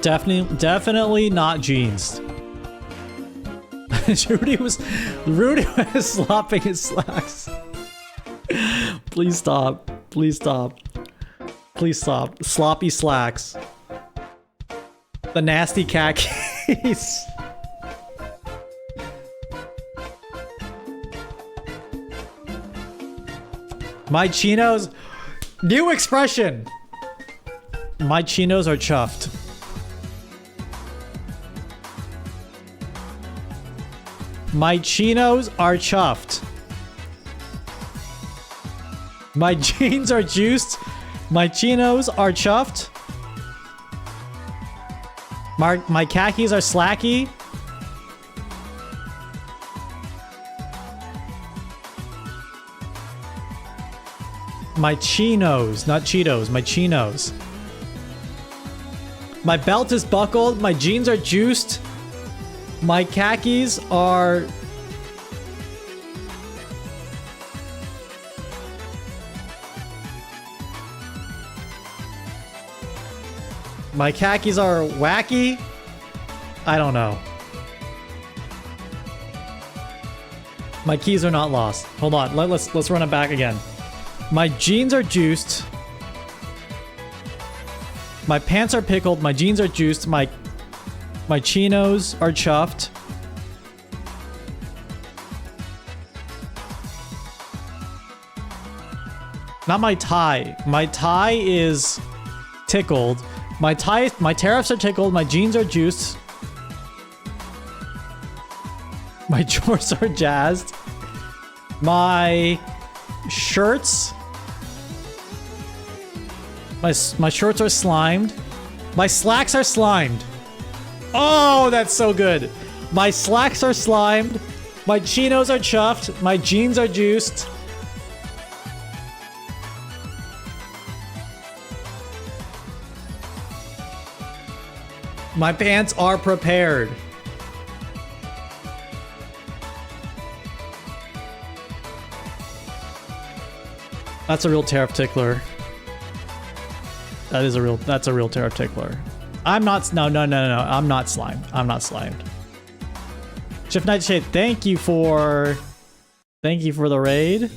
Definitely not jeans. Rudy was slopping his slacks. Please stop. Please stop. Please stop. Sloppy slacks. The nasty khakis. My chinos. New expression. My chinos are chuffed. My chinos are chuffed. My jeans are juiced. My chinos are chuffed. My khakis are slacky. My chinos, not Cheetos, my chinos. My belt is buckled. My jeans are juiced. My khakis are... My khakis are wacky? I don't know. My keys are not lost. Hold on, let's run it back again. My jeans are juiced. My pants are pickled. My jeans are juiced. My chinos are chuffed. Not my tie. My tie is tickled. My tariffs are tickled. My jeans are juiced. My shorts are jazzed. My shirts. My shorts are slimed. My slacks are slimed. Oh, that's so good. My slacks are slimed. My chinos are chuffed. My jeans are juiced. My pants are prepared. That's a real tariff tickler. That's a real tariff tickler. I'm not, no, I'm not slimed. I'm not slimed. Shift Nightshade, thank you for the raid.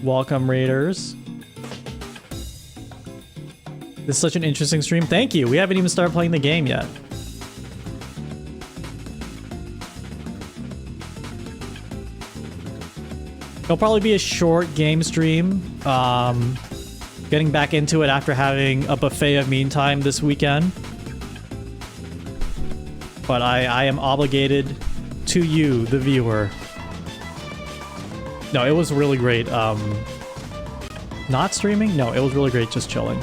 Welcome, raiders. This is such an interesting stream. Thank you. We haven't even started playing the game yet. It'll probably be a short game stream. Getting back into it after having a buffet of mean time this weekend. But I am obligated to you, the viewer. No, it was really great. Not streaming? No, it was really great just chilling.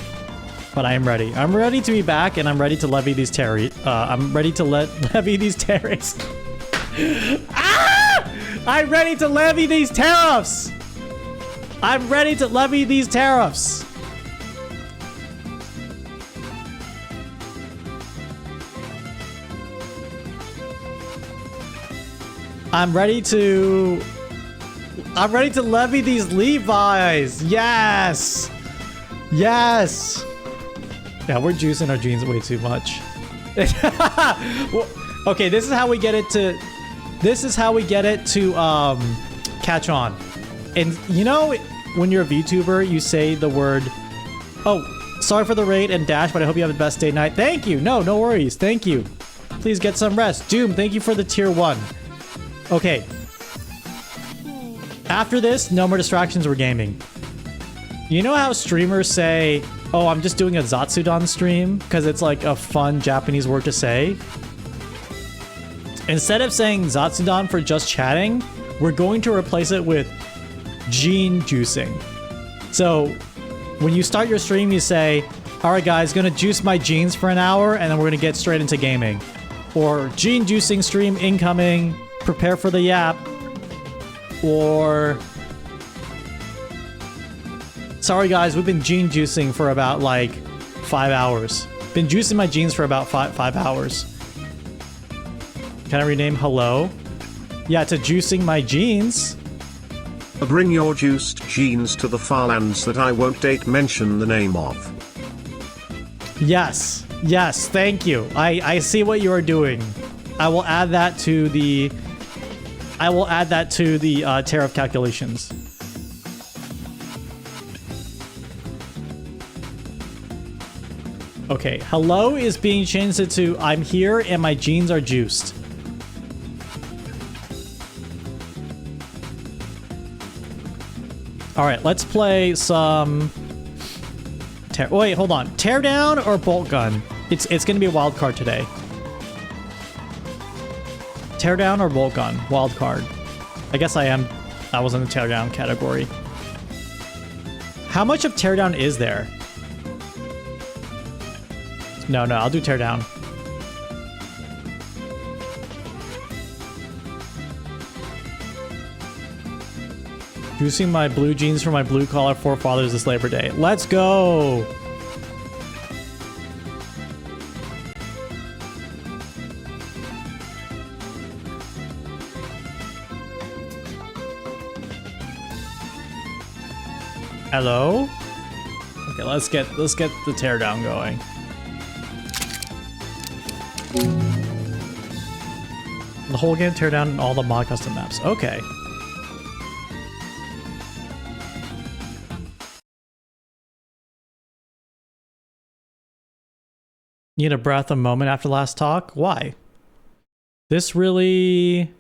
But I am ready. I'm ready to be back, and I'm ready to levy these I'm ready to levy these tariffs. Ah! I'm ready to levy these tariffs! I'm ready to levy these tariffs! I'm ready to levy these Levi's! Yes! Yes! Yeah, we're juicing our jeans way too much. Well, okay, this is how we get it to... This is how we get it to, catch on. And, you know, when you're a VTuber, you say the word... Oh, sorry for the raid and dash, but I hope you have the best day night. Thank you! No worries. Thank you. Please get some rest. Doom, thank you for the tier 1. Okay. After this, no more distractions, we're gaming. You know how streamers say... Oh, I'm just doing a Zatsudan stream because it's like a fun Japanese word to say. Instead of saying Zatsudan for just chatting, we're going to replace it with jean juicing. So when you start your stream, you say, all right, guys, gonna juice my jeans for an hour and then we're gonna get straight into gaming. Or jean juicing stream incoming, prepare for the yap. Or... Sorry guys, we've been jean juicing for about like 5 hours. Been juicing my jeans for about 5 hours. Can I rename hello? Yeah, to juicing my jeans. Bring your juiced jeans to the far lands that I won't date mention the name of. Yes, yes, thank you. I see what you are doing. I will add that to the tariff calculations. Okay, hello is being changed to I'm here and my jeans are juiced. All right, let's play some... Wait, hold on. Teardown or bolt gun? It's gonna be a wild card today. Teardown or bolt gun? Wild card. I guess I was in the teardown category. How much of teardown is there? No, I'll do teardown. Juicing my blue jeans for my blue collar forefathers this Labor Day. Let's go! Hello? Okay, let's get the teardown going. The whole game teardown and all the mod custom maps. Okay. Need a breath a moment after last talk? Why? This really...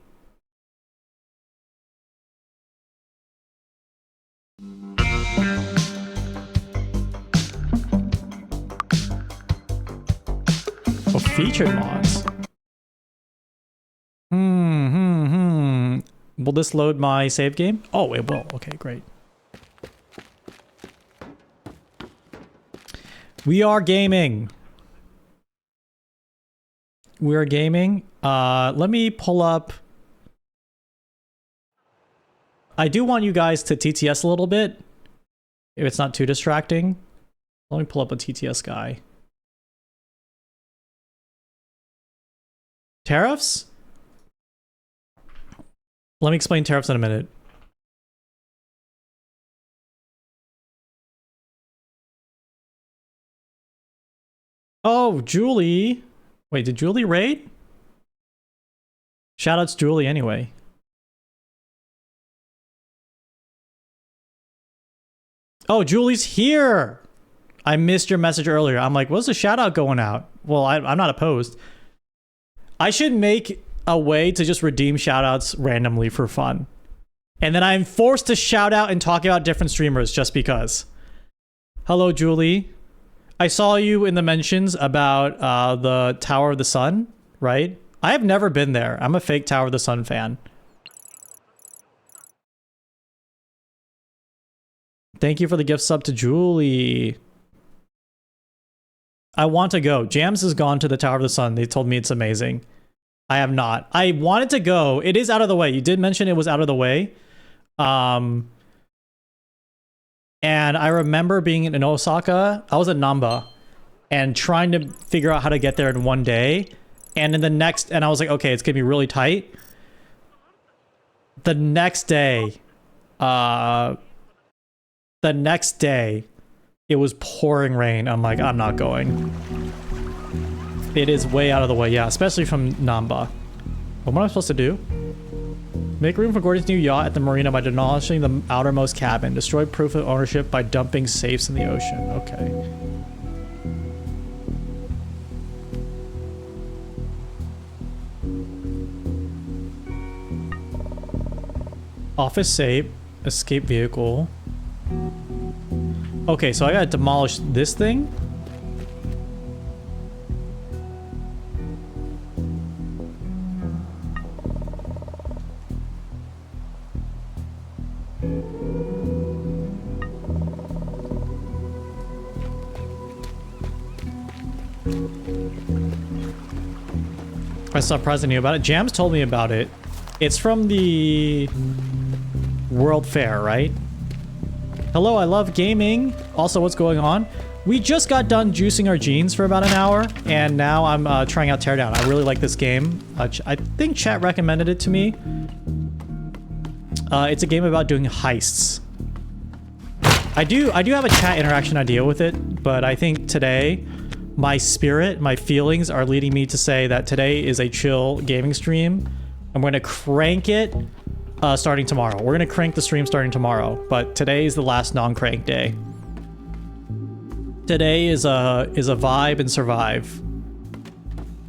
Oh, featured mods. Will this load my save game? Oh, it will. Okay, great. We are gaming. We are gaming. Let me pull up. I do want you guys to TTS a little bit, if it's not too distracting. Let me pull up a TTS guy. Tariffs? Let me explain tariffs in a minute. Oh, Julie. Wait, did Julie raid? Shoutouts Julie anyway. Oh, Julie's here! I missed your message earlier. I'm like, what's the shoutout going out? Well, I'm not opposed. I should make a way to just redeem shoutouts randomly for fun. And then I'm forced to shout out and talk about different streamers just because. Hello, Julie. I saw you in the mentions about the Tower of the Sun, right? I have never been there. I'm a fake Tower of the Sun fan. Thank you for the gift sub to Julie. I want to go. Jams has gone to the Tower of the Sun. They told me it's amazing. I have not. I wanted to go. It is out of the way. You did mention it was out of the way. And I remember being in Osaka. I was at Namba and trying to figure out how to get there in one day. And in the next, and I was like, okay, it's gonna be really tight. The next day, it was pouring rain. I'm like, I'm not going. It is way out of the way, yeah, especially from Namba. What am I supposed to do? Make room for Gordon's new yacht at the marina by demolishing the outermost cabin. Destroy proof of ownership by dumping safes in the ocean. Okay. Office safe. Escape vehicle. Okay, so I gotta demolish this thing. I saw President knew about it. Jams told me about it. It's from the World Fair, right? Hello, I love gaming. Also, what's going on? We just got done juicing our jeans for about an hour, and now I'm trying out Teardown. I really like this game. I think chat recommended it to me. It's a game about doing heists. I do have a chat interaction idea with it, but I think today my spirit, my feelings are leading me to say that today is a chill gaming stream. I'm going to crank it starting tomorrow. We're going to crank the stream starting tomorrow, but today is the last non-crank day. Today is a vibe and survive.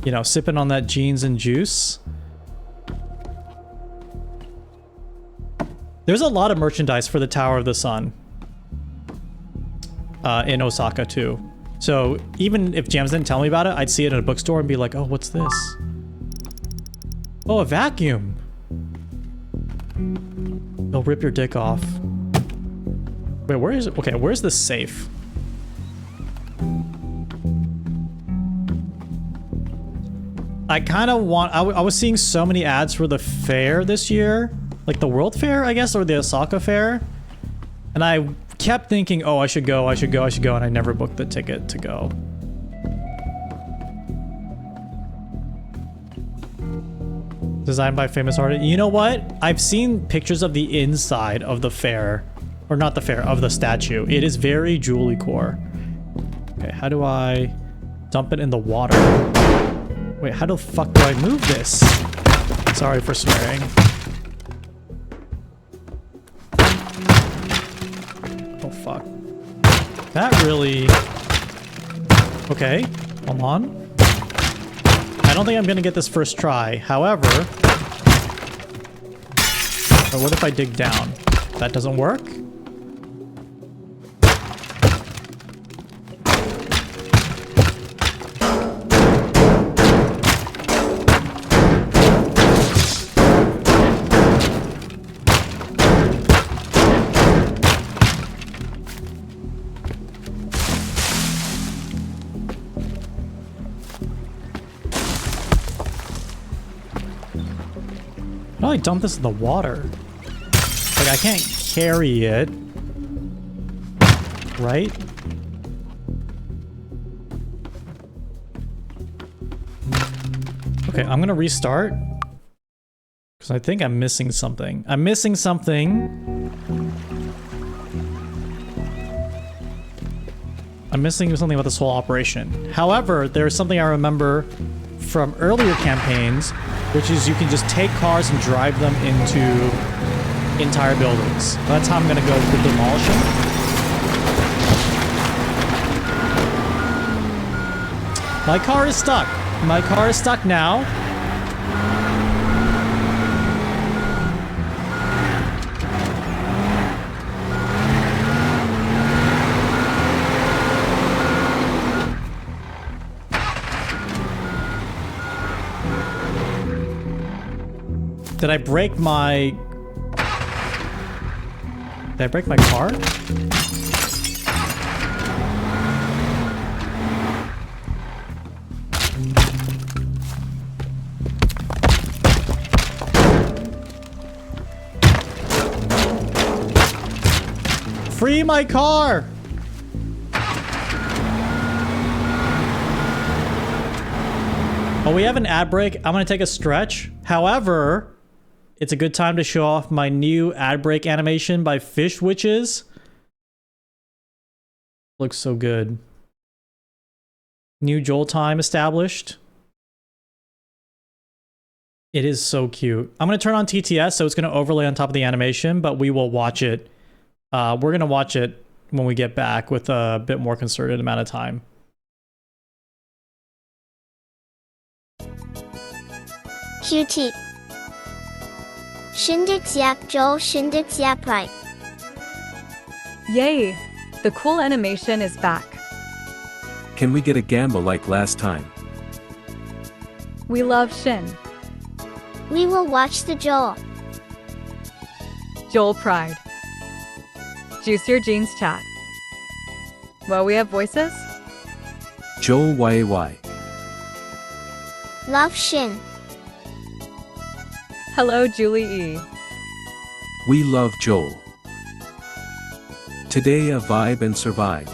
You know, sipping on that jeans and juice. There's a lot of merchandise for the Tower of the Sun in Osaka too. So even if Jams didn't tell me about it, I'd see it in a bookstore and be like, oh, what's this? Oh, a vacuum. They'll rip your dick off. Wait, where is it? Okay, where's the safe? I kind of want... I was seeing so many ads for the fair this year. Like the World Fair, I guess, or the Osaka Fair. And I kept thinking, oh, I should go, and I never booked the ticket to go. Designed by famous artist. You know what? I've seen pictures of the inside of the fair. Or not the fair, of the statue. It is very jewelry core. Okay, how do I dump it in the water? Wait, how the fuck do I move this? Sorry for swearing. Oh fuck. That really... Okay, hold on. I don't think I'm gonna get this first try. However... Or what if I dig down? That doesn't work? How do I dump this in the water? Like, I can't carry it. Right? Okay, I'm gonna restart. Because I think I'm missing something. I'm missing something. I'm missing something about this whole operation. However, there's something I remember from earlier campaigns, which is you can just take cars and drive them into entire buildings. That's how I'm gonna go with demolishing. My car is stuck. My car is stuck now. Did I break my... Did I break my car? Free my car! Oh, we have an ad break. I'm gonna take a stretch. However... It's a good time to show off my new ad break animation by Fish Witches. Looks so good. New Joel time established. It is so cute. I'm going to turn on TTS, so it's going to overlay on top of the animation, but we will watch it. We're going to watch it when we get back with a bit more concerted amount of time. QT. Shindig Yap Joel Shindig Yap right. Yay! The cool animation is back. Can we get a gamble like last time? We love Shin. We will watch the Joel. Joel Pride. Juice your jeans chat. Well, we have voices? Joel YAY. Love Shin. Hello, Julie E. We love Joel. Today a vibe and survive.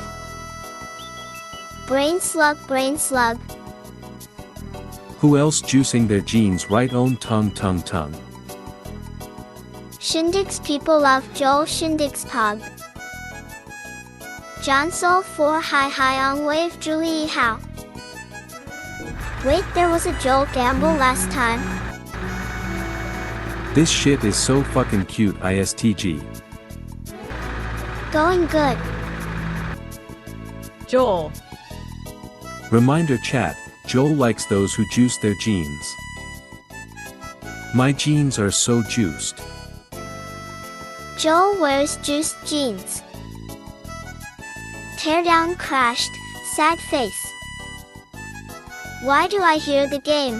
Brain slug, brain slug. Who else juicing their jeans right on tongue. Shindig's people love Joel Shindig's pug. John Sol 4 hi on wave Julie how. Wait, there was a Joel gamble last time. This shit is so fucking cute ISTG. Going good. Joel. Reminder chat, Joel likes those who juice their jeans. My jeans are so juiced. Joel wears juiced jeans. Teardown crashed, sad face. Why do I hear the game?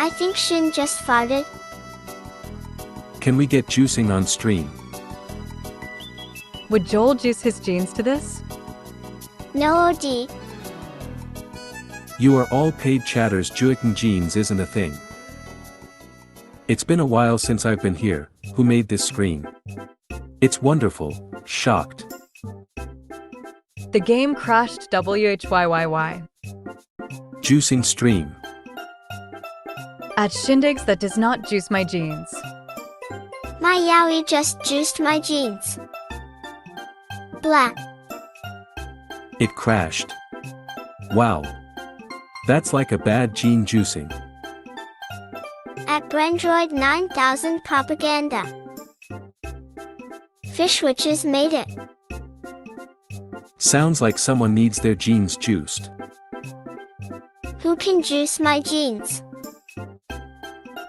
I think Shin just farted. Can we get juicing on stream? Would Joel juice his jeans to this? No OD. You are all paid chatters. Juicing jeans isn't a thing. It's been a while since I've been here. Who made this screen? It's wonderful. Shocked. The game crashed WHYYY. Juicing stream. At Shindigs that does not juice my jeans. My Yowie just juiced my jeans. Black. It crashed. Wow. That's like a bad gene juicing. At Brandroid 9000 propaganda. Fish witches made it. Sounds like someone needs their jeans juiced. Who can juice my jeans?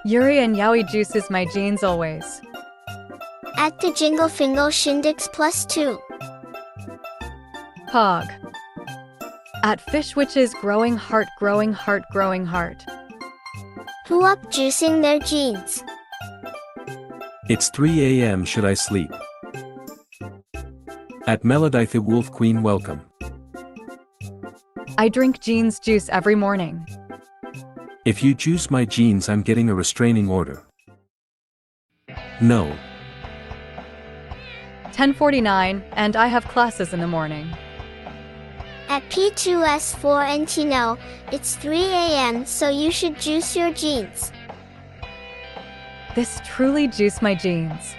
Yuri and Yowie juices my jeans always. At the Jingle Fingle Shindigs +2. Pog. At Fish Witches growing heart, growing heart, growing heart. Who up juicing their jeans? It's 3 a.m. Should I sleep? At Melody the Wolf Queen, welcome. I drink jeans juice every morning. If you juice my jeans, I'm getting a restraining order. No. 10:49, and I have classes in the morning. At P2S4 and Tino, it's 3 a.m. so you should juice your jeans. This truly juice my jeans.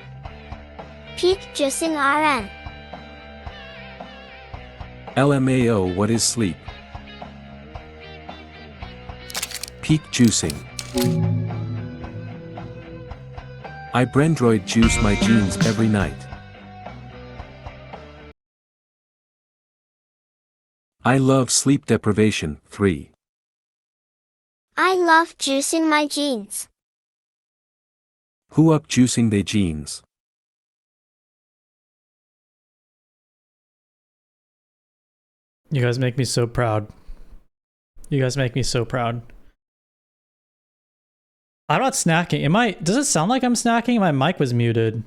Peak juicing RN. LMAO, what is sleep? Peak juicing. I Brandroid juice my jeans every night. I love sleep deprivation. 3. I love juicing my jeans. Who up juicing they jeans? You guys make me so proud. You guys make me so proud. I'm not snacking. Am I? Does it sound like I'm snacking? My mic was muted.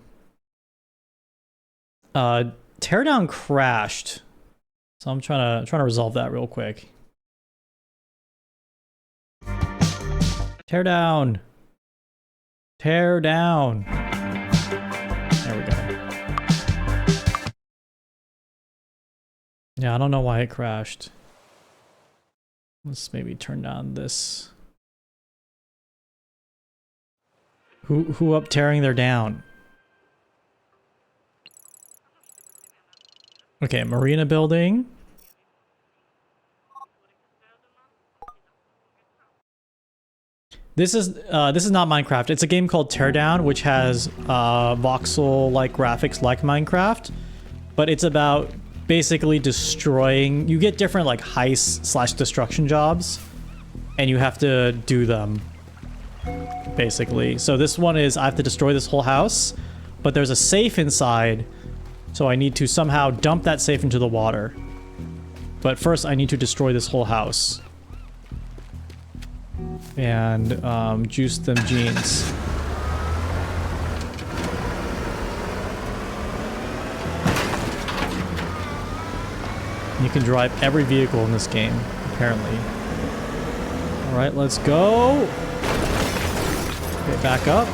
Teardown crashed. So I'm trying to resolve that real quick. Tear down. Tear down. There we go. Yeah, I don't know why it crashed. Let's maybe turn down this. Who up tearing their down? Okay, Marina building. This is not Minecraft. It's a game called Teardown, which has voxel-like graphics like Minecraft, but it's about basically destroying. You get different like heist/destruction jobs, and you have to do them. Basically, so this one is I have to destroy this whole house, but there's a safe inside, so I need to somehow dump that safe into the water. But first, I need to destroy this whole house. And juice them jeans. You can drive every vehicle in this game, apparently. Alright, let's go! Okay, back up.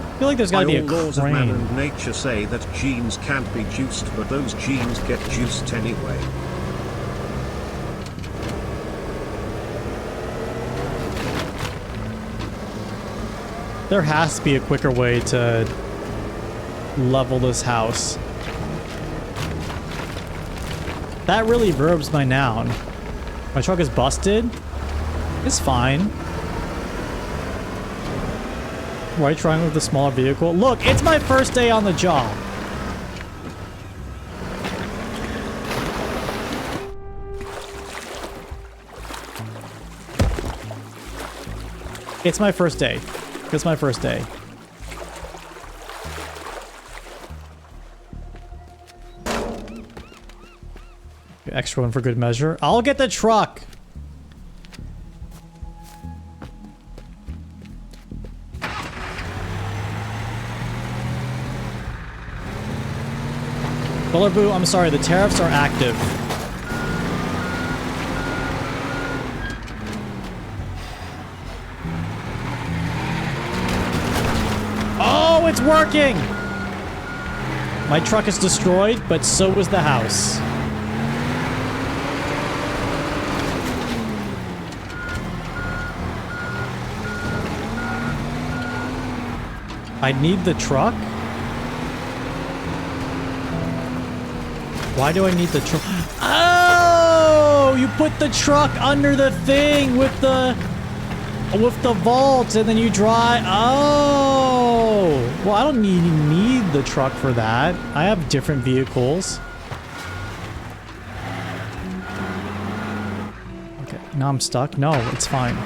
I feel like there's gotta be a laws of man crane. and nature say that genes can't be juiced, but those genes get juiced anyway. There has to be a quicker way to level this house. That really verbs my noun. My truck is busted. It's fine. Right triangle with the smaller vehicle. Look, it's my first day on the job. It's my first day. It's my first day. Extra one for good measure. I'll get the truck. Bullerboo, I'm sorry, the tariffs are active. Oh, it's working! My truck is destroyed, but so was the house. I need the truck? Why do I need the truck? Oh! You put the truck under the thing with the vault and then you drive. Oh! Well, I don't need the truck for that. I have different vehicles. Okay, now I'm stuck. No, it's fine.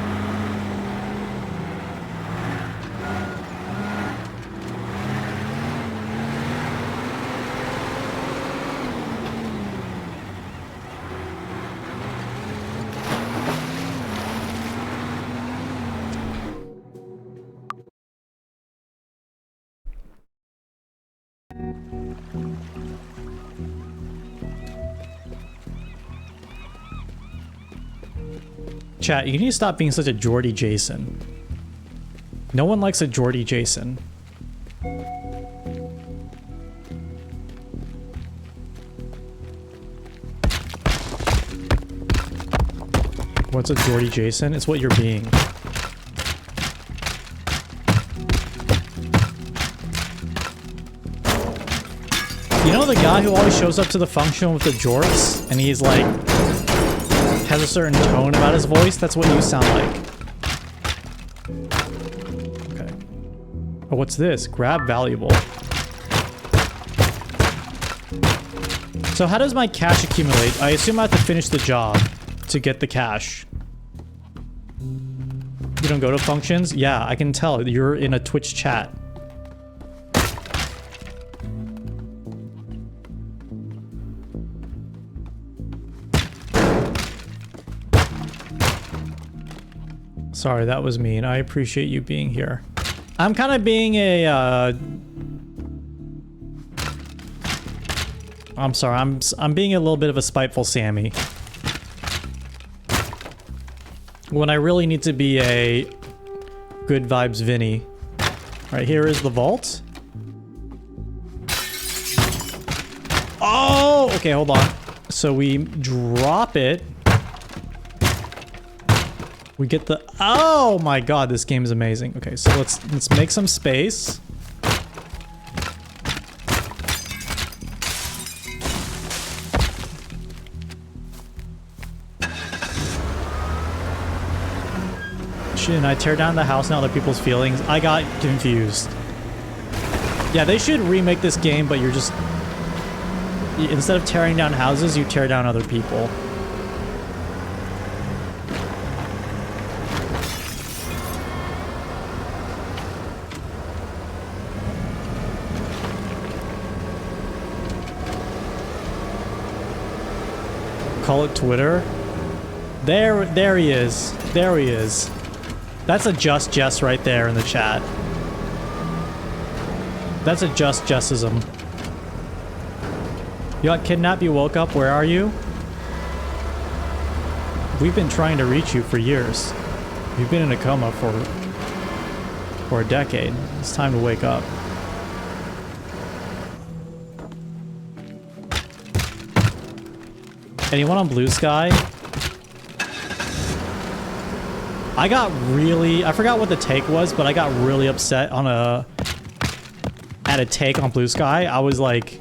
Chat, you need to stop being such a Geordie Jason. No one likes a Geordie Jason. What's a Geordie Jason? It's what you're being. You know the guy who always shows up to the function with the jorts and he's like has a certain tone about his voice? That's what you sound like. Okay. Oh, what's this? Grab valuable. So how does my cash accumulate? I assume I have to finish the job to get the cash. You don't go to functions? Yeah, I can tell. You're in a Twitch chat. Sorry, that was mean. I appreciate you being here. I'm kind of being a, I'm sorry, I'm being a little bit of a spiteful Sammy. When I really need to be a good vibes Vinny. Alright, here is the vault. Oh! Okay, hold on. So we drop it. We get the... Oh my god, this game is amazing. Okay, so let's make some space. Shouldn't I tear down the house now, other people's feelings? I got confused. Yeah, they should remake this game, but you're just... Instead of tearing down houses, you tear down other people. Call it Twitter. There he is. There he is. That's a just Jess right there in the chat. That's a just Jessism. You got kidnapped, you woke up, where are you? We've been trying to reach you for years. You've been in a coma for a decade. It's time to wake up. Anyone on Blue Sky? I got really... I forgot what the take was, but I got really upset on at a take on Blue Sky. I was like...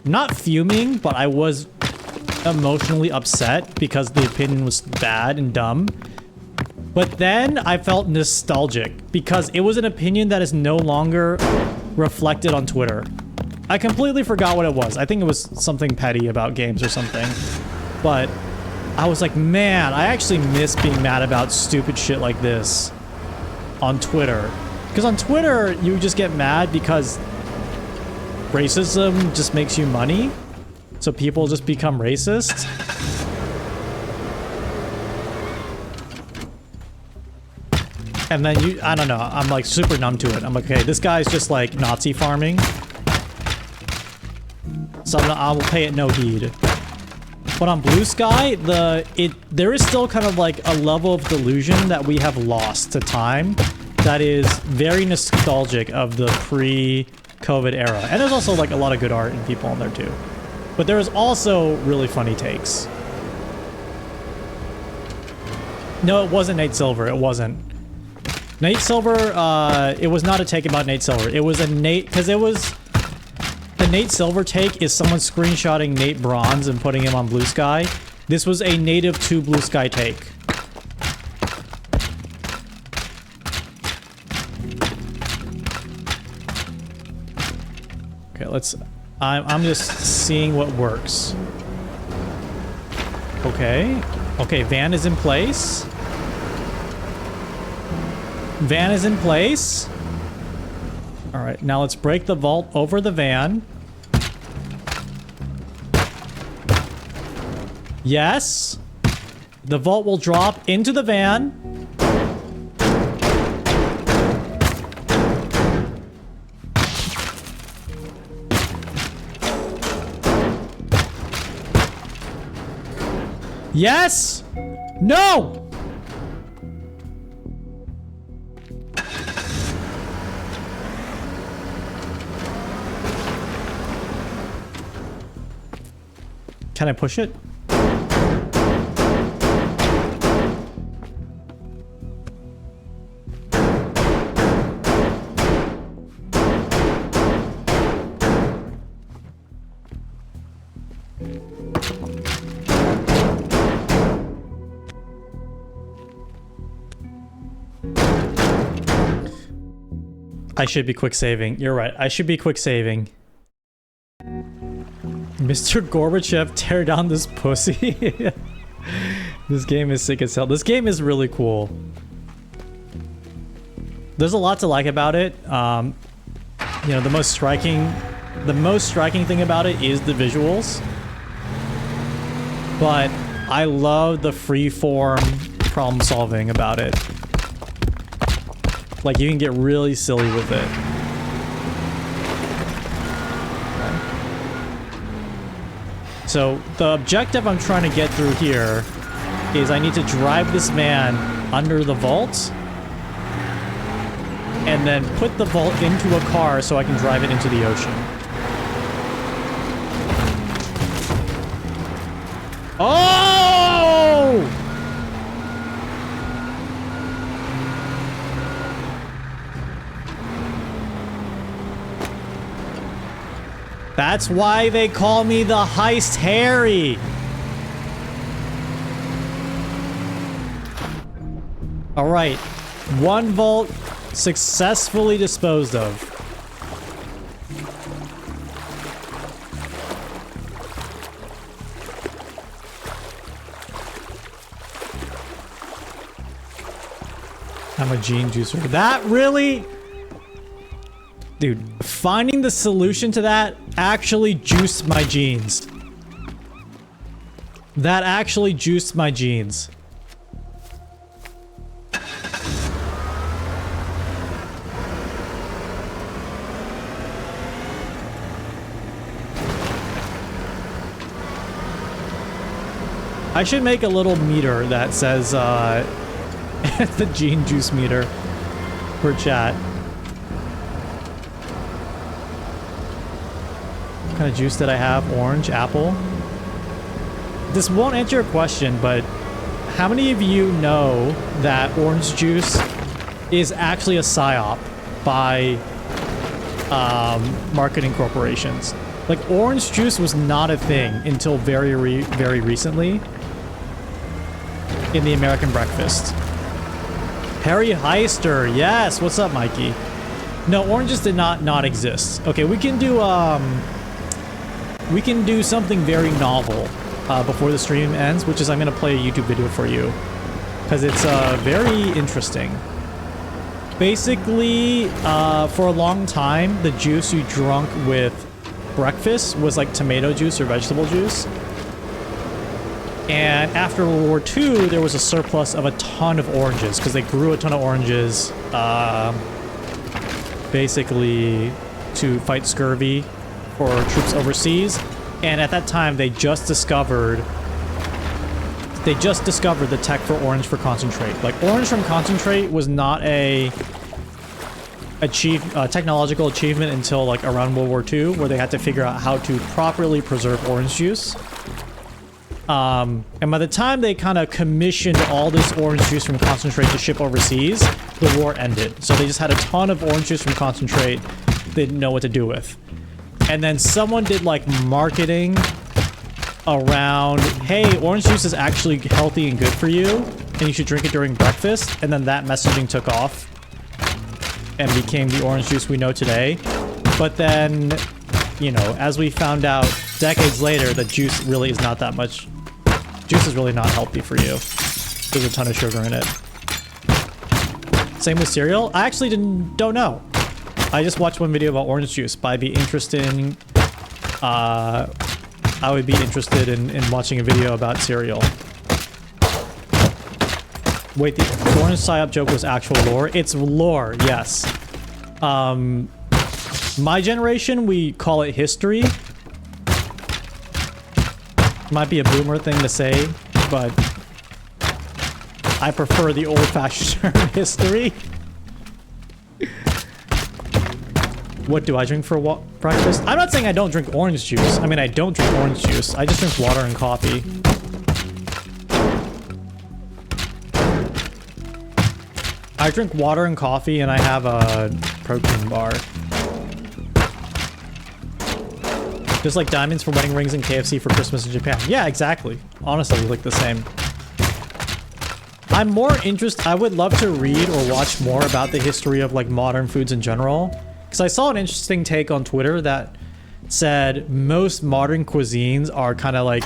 Not fuming, but I was emotionally upset because the opinion was bad and dumb. But then I felt nostalgic because it was an opinion that is no longer reflected on Twitter. I completely forgot what it was. I think it was something petty about games or something. But I was like, man, I actually miss being mad about stupid shit like this on Twitter. Because on Twitter, you just get mad because racism just makes you money. So people just become racist. And then you, I don't know, I'm like super numb to it. I'm like, okay, this guy's just like Nazi farming. So I will pay it no heed. But on Blue Sky, there is still kind of like a level of delusion that we have lost to time that is very nostalgic of the pre-COVID era. And there's also like a lot of good art and people on there too. But there is also really funny takes. No, it wasn't Nate Silver. It wasn't. Nate Silver, it was not a take about Nate Silver. It was a Nate, because it was... The Nate Silver take is someone screenshotting Nate Bronze and putting him on Blue Sky. This was a native to Blue Sky take. Okay, let's... I'm just seeing what works. Okay. Okay, van is in place. Van is in place. Alright, now let's break the vault over the van. Yes. The vault will drop into the van. Yes! No! Can I push it? I should be quick saving. You're right. I should be quick saving. Mr. Gorbachev, tear down this pussy. This game is sick as hell. This game is really cool. There's a lot to like about it. You know, the most striking thing about it is the visuals. But I love the freeform problem solving about it. Like, you can get really silly with it. So, the objective I'm trying to get through here is I need to drive this man under the vault and then put the vault into a car so I can drive it into the ocean. Oh! That's why they call me the Heist Harry. All right, one vault successfully disposed of. I'm a gene juicer. That really... Dude, finding the solution to that actually juiced my genes. That actually juiced my genes. I should make a little meter that says, the gene juice meter for chat. What kind of juice did I have? Orange, apple? This won't answer your question, but how many of you know that orange juice is actually a psyop by marketing corporations? Like, orange juice was not a thing until very recently in the American breakfast. Harry Heister, yes! What's up, Mikey? No, oranges did not exist. Okay, we can do something very novel before the stream ends, which is I'm gonna play a YouTube video for you. Because it's very interesting. Basically, for a long time, the juice you drunk with breakfast was like tomato juice or vegetable juice. And after World War II, there was a surplus of a ton of oranges, because they grew a ton of oranges, basically to fight scurvy for troops overseas. And at that time, they just discovered the tech for orange for concentrate. Like, orange from concentrate was not a technological achievement until like around World War II, where they had to figure out how to properly preserve orange juice. And by the time they kind of commissioned all this orange juice from concentrate to ship overseas, the war ended. So they just had a ton of orange juice from concentrate they didn't know what to do with. And then someone did like marketing around, hey, orange juice is actually healthy and good for you, and you should drink it during breakfast. And then that messaging took off and became the orange juice we know today. But then, you know, as we found out decades later, that juice really is not that much. Juice is really not healthy for you. There's a ton of sugar in it. Same with cereal. I actually don't know. I just watched one video about orange juice, but I'd be interested in, I would be interested in watching a video about cereal. Wait, the orange psyop joke was actual lore? It's lore, yes. My generation, we call it history. Might be a boomer thing to say, but I prefer the old-fashioned term history. What do I drink for breakfast? I'm not saying I don't drink orange juice. I mean, I don't drink orange juice. I just drink water and coffee. I drink water and coffee, and I have a protein bar. Just like diamonds for wedding rings and KFC for Christmas in Japan. Yeah, exactly. Honestly, we look the same. I'm more interested. I would love to read or watch more about the history of like modern foods in general. Because I saw an interesting take on Twitter that said most modern cuisines are kind of like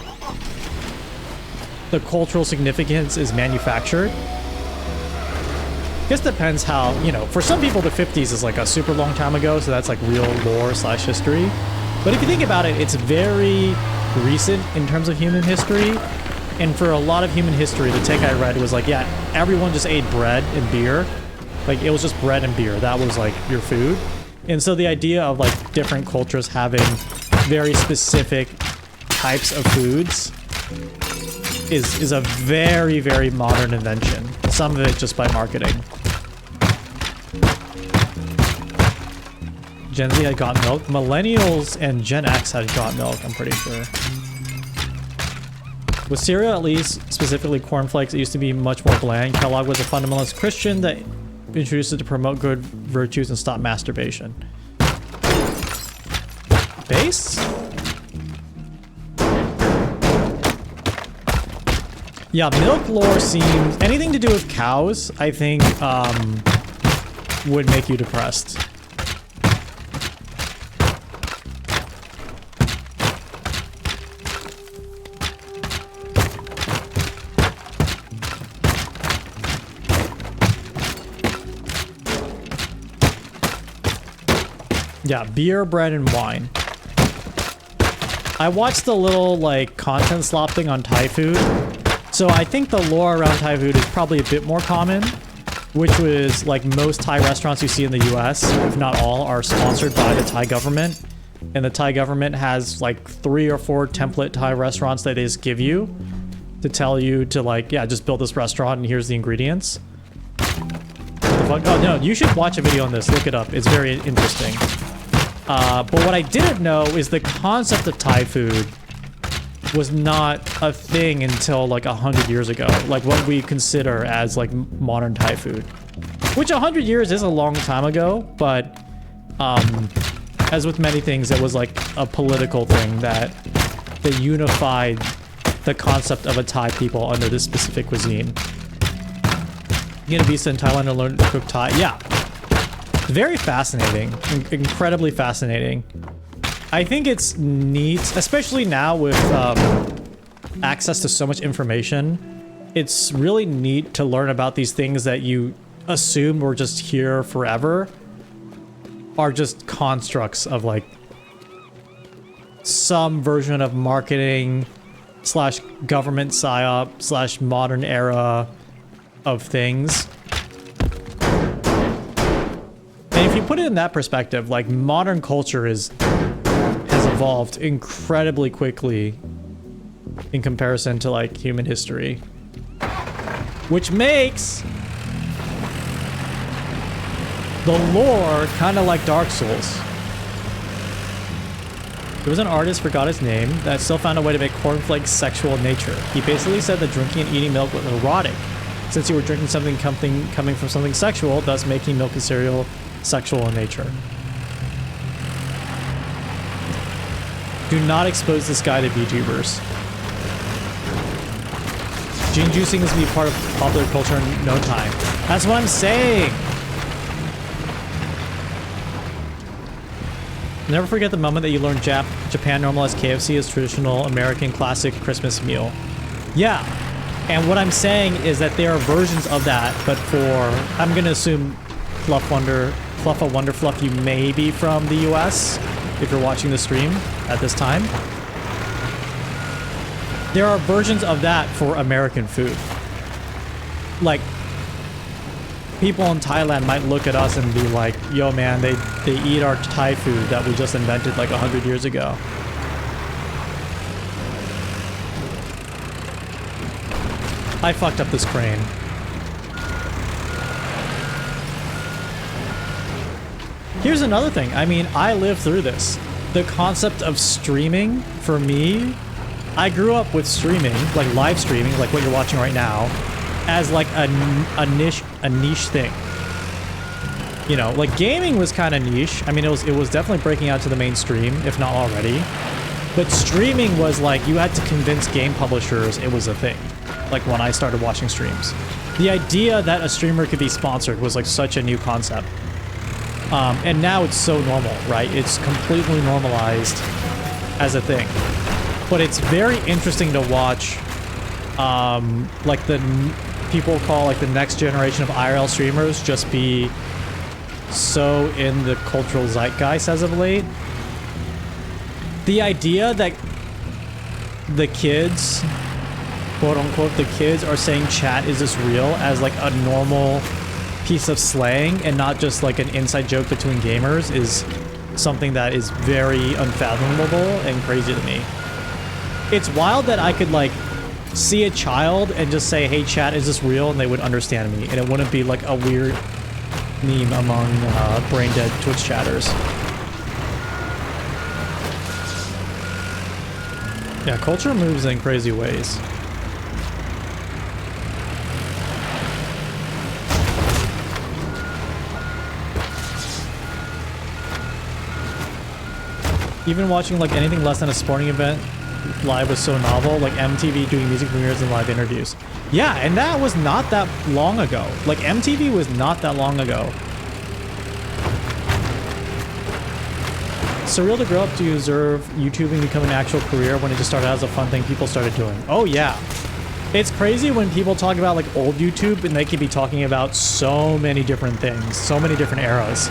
the cultural significance is manufactured. I guess depends how, you know, for some people the 50s is like a super long time ago, so that's like real lore / history. But if you think about it, it's very recent in terms of human history. And for a lot of human history, the take I read was like, yeah, everyone just ate bread and beer. Like, it was just bread and beer. That was like your food. And so the idea of like different cultures having very specific types of foods is a very, very modern invention. Some of it just by marketing. Gen Z had got milk. Millennials and Gen X had got milk, I'm pretty sure. With cereal, at least, specifically cornflakes, it used to be much more bland. Kellogg was a fundamentalist Christian that introduced it to promote good virtues and stop masturbation. Base? Yeah, milk lore seems... Anything to do with cows, I think, would make you depressed. Yeah, beer, bread, and wine. I watched the little, like, content slop thing on Thai food. So I think the lore around Thai food is probably a bit more common, which was, like, most Thai restaurants you see in the US, if not all, are sponsored by the Thai government. And the Thai government has, like, 3 or 4 template Thai restaurants that they just give you to tell you to, like, yeah, just build this restaurant and here's the ingredients. What the fuck? Oh, no, you should watch a video on this. Look it up. It's very interesting. But what I didn't know is the concept of Thai food was not a thing until like 100 years ago. Like what we consider as like modern Thai food. Which 100 years is a long time ago, but as with many things, it was like a political thing that unified the concept of a Thai people under this specific cuisine. You gonna be in Thailand to learn to cook Thai? Yeah. Very fascinating. Incredibly fascinating. I think it's neat, especially now with access to so much information. It's really neat to learn about these things that you assumed were just here forever are just constructs of like some version of marketing / government psyop / modern era of things. And if you put it in that perspective, like modern culture has evolved incredibly quickly in comparison to like human history. Which makes the lore kind of like Dark Souls. There was an artist, forgot his name, that still found a way to make cornflakes sexual in nature. He basically said that drinking and eating milk was erotic, since you were drinking something coming from something sexual, thus making milk and cereal sexual in nature. Do not expose this guy to VTubers. Gene juicing is going to be part of popular culture in no time. That's what I'm saying! Never forget the moment that you learned Japan normalized KFC as traditional American classic Christmas meal. Yeah, and what I'm saying is that there are versions of that, but for, I'm gonna assume Fluffa Wonder Fluff, you may be from the US, if you're watching the stream at this time. There are versions of that for American food. Like, people in Thailand might look at us and be like, yo man, they eat our Thai food that we just invented like 100 years ago. I fucked up this crane. Here's another thing. I mean, I lived through this. The concept of streaming, for me, I grew up with streaming, like live streaming, like what you're watching right now, as like a niche thing. You know, like gaming was kind of niche. I mean, it was definitely breaking out to the mainstream, if not already. But streaming was like, you had to convince game publishers it was a thing. Like when I started watching streams. The idea that a streamer could be sponsored was like such a new concept. And now it's so normal, right? It's completely normalized as a thing. But it's very interesting to watch, like people call like the next generation of IRL streamers just be so in the cultural zeitgeist as of late. The idea that the kids, quote unquote, the kids are saying chat is this real as like a normal piece of slang and not just like an inside joke between gamers is something that is very unfathomable and crazy to me. It's wild that I could like see a child and just say, hey chat, is this real? And they would understand me and it wouldn't be like a weird meme among brain dead Twitch chatters. Yeah, culture moves in crazy ways. Even watching like anything less than a sporting event live was so novel, like MTV doing music premieres and live interviews. Yeah, and that was not that long ago. Like MTV was not that long ago. Surreal to grow up to observe YouTubing become an actual career when it just started out as a fun thing people started doing. Oh yeah. It's crazy when people talk about like old YouTube and they could be talking about so many different things, so many different eras.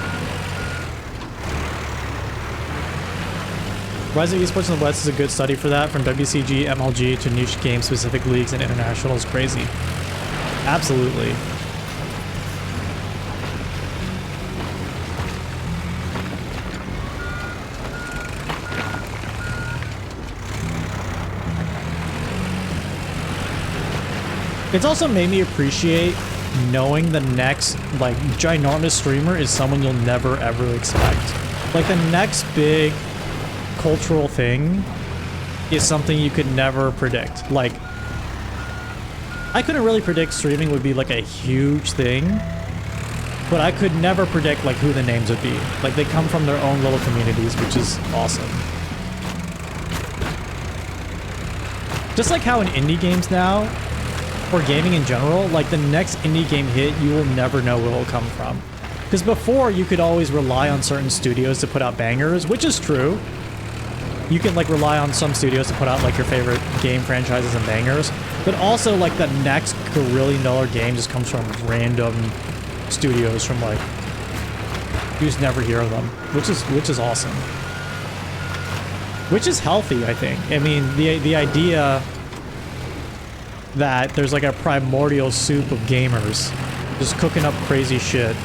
Rise of esports in the West is a good study for that, from WCG, MLG to niche game-specific leagues and internationals. Crazy. Absolutely. It's also made me appreciate knowing the next, like, ginormous streamer is someone you'll never ever expect. Like, the next big cultural thing is something you could never predict. Like, I couldn't really predict streaming would be like a huge thing, but I could never predict like who the names would be. Like, they come from their own little communities, which is awesome. Just like how in indie games now, or gaming in general, like the next indie game hit, you will never know where it'll come from. Because before, you could always rely on certain studios to put out bangers, which is true. You can like rely on some studios to put out like your favorite game franchises and bangers, but also like the next $1 billion game just comes from random studios from like you just never hear of them, which is awesome, which is healthy, I think. I mean, the idea that there's like a primordial soup of gamers just cooking up crazy shit,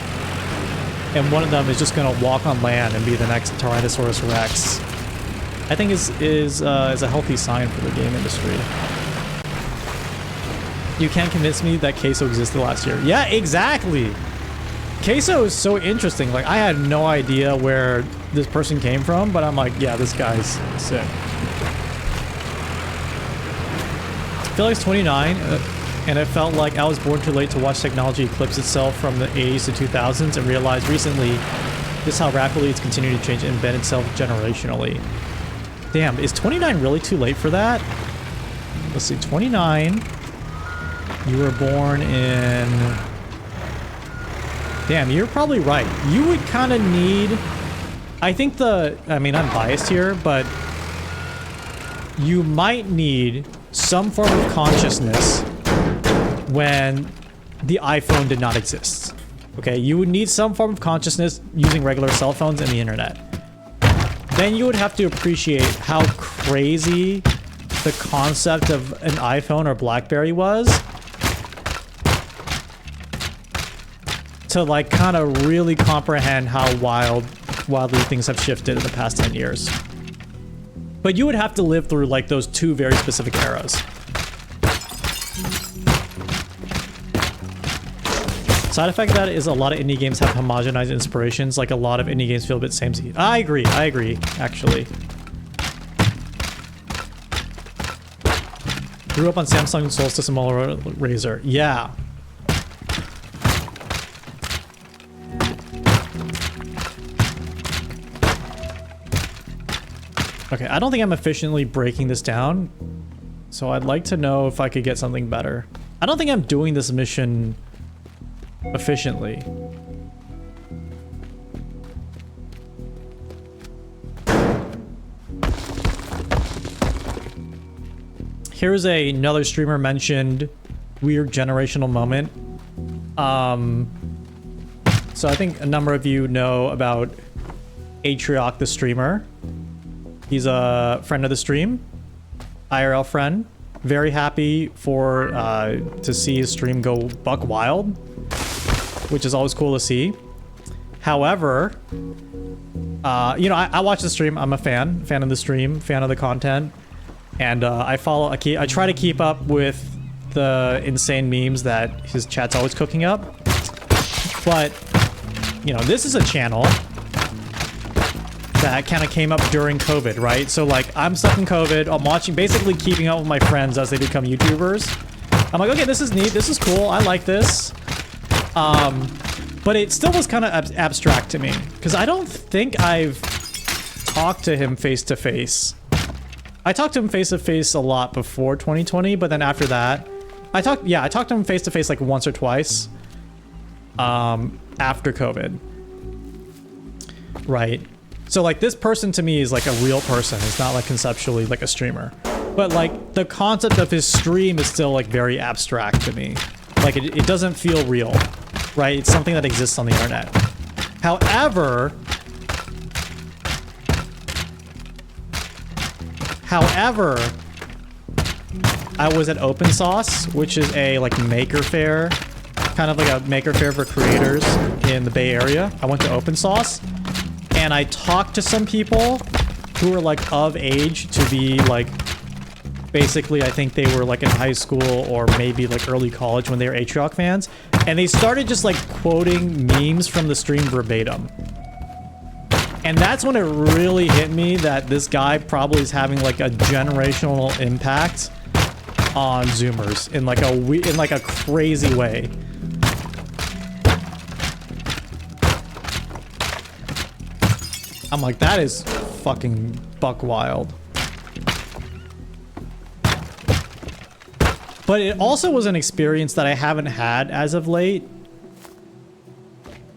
and one of them is just gonna walk on land and be the next Tyrannosaurus Rex. I think is a healthy sign for the game industry. You can't convince me that queso existed last year. Yeah, exactly. Queso is so interesting. Like, I had no idea where this person came from, but I'm like, yeah, this guy's sick. I feel like it's 29, and it felt like I was born too late to watch technology eclipse itself from the 80s to 2000s and realized recently just how rapidly it's continuing to change and embed itself generationally. Damn, is 29 really too late for that? Let's see, 29. You were born in... Damn, you're probably right. You would kind of need... I think I mean, I'm biased here, but you might need some form of consciousness when the iPhone did not exist. Okay, you would need some form of consciousness using regular cell phones and the internet. Then you would have to appreciate how crazy the concept of an iPhone or BlackBerry was to like kind of really comprehend how wildly things have shifted in the past 10 years. But you would have to live through like those two very specific eras. Side effect of that is a lot of indie games have homogenized inspirations, like a lot of indie games feel a bit samey. I agree, actually. Grew up on Samsung Solstice and Motorola Razr. Yeah. Okay, I don't think I'm efficiently breaking this down, so I'd like to know if I could get something better. I don't think I'm doing this mission efficiently. Here's another streamer mentioned weird generational moment. So I think a number of you know about Atrioc the streamer. He's a friend of the stream, IRL friend. Very happy to see his stream go buck wild, which is always cool to see. However, you know, I watch the stream. I'm a fan of the stream, fan of the content, and I try to keep up with the insane memes that his chat's always cooking up. But you know, this is a channel that kind of came up during COVID, right? So like, I'm stuck in COVID. I'm watching, basically keeping up with my friends as they become YouTubers. I'm like, okay, this is neat. This is cool. I like this. But it still was kind of abstract to me because I don't think I've talked to him face to face. I talked to him face to face a lot before 2020, but then after that, I talked to him face to face like once or twice. After COVID, right? So like this person to me is like a real person. It's not like conceptually like a streamer, but like the concept of his stream is still like very abstract to me. Like it doesn't feel real, right? It's something that exists on the internet. However, I was at Open Sauce, which is a like maker fair, kind of like a maker fair for creators in the Bay Area. I went to Open Sauce and I talked to some people who were like of age to be like, basically I think they were like in high school or maybe like early college when they were Atrioc fans. And they started just like quoting memes from the stream verbatim. And that's when it really hit me that this guy probably is having like a generational impact on Zoomers in like a crazy way. I'm like, that is fucking buck wild. But it also was an experience that I haven't had as of late,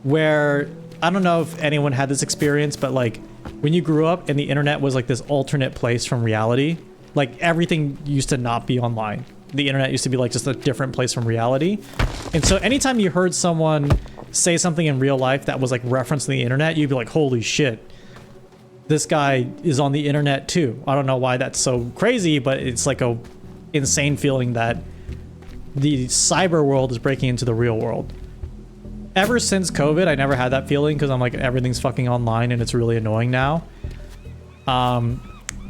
where I don't know if anyone had this experience, but like when you grew up and the internet was like this alternate place from reality, like everything used to not be online. The internet used to be like just a different place from reality. And so anytime you heard someone say something in real life that was like referencing the internet, you'd be like, holy shit, this guy is on the internet too. I don't know why that's so crazy, but it's like a insane feeling that the cyber world is breaking into the real world. Ever since COVID, I never had that feeling because I'm like, everything's fucking online and it's really annoying now.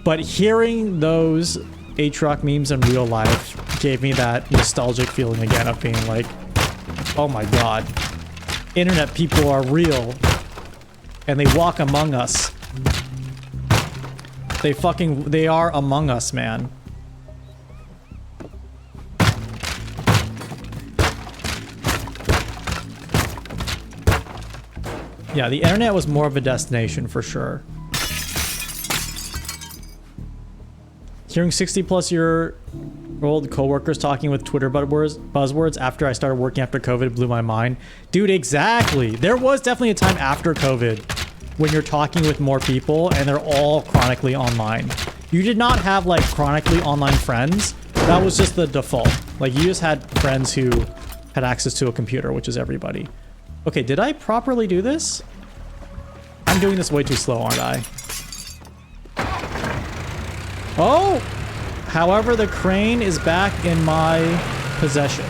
But hearing those Aatrox memes in real life gave me that nostalgic feeling again of being like, oh my god, internet people are real and they walk among us. They are among us, man. Yeah, the internet was more of a destination for sure. Hearing 60-plus-year-old coworkers talking with Twitter buzzwords after I started working after COVID blew my mind. Dude, exactly. There was definitely a time after COVID when you're talking with more people and they're all chronically online. You did not have like chronically online friends. That was just the default. Like you just had friends who had access to a computer, which is everybody. Okay, did I properly do this? I'm doing this way too slow, aren't I? Oh! However, the crane is back in my possession.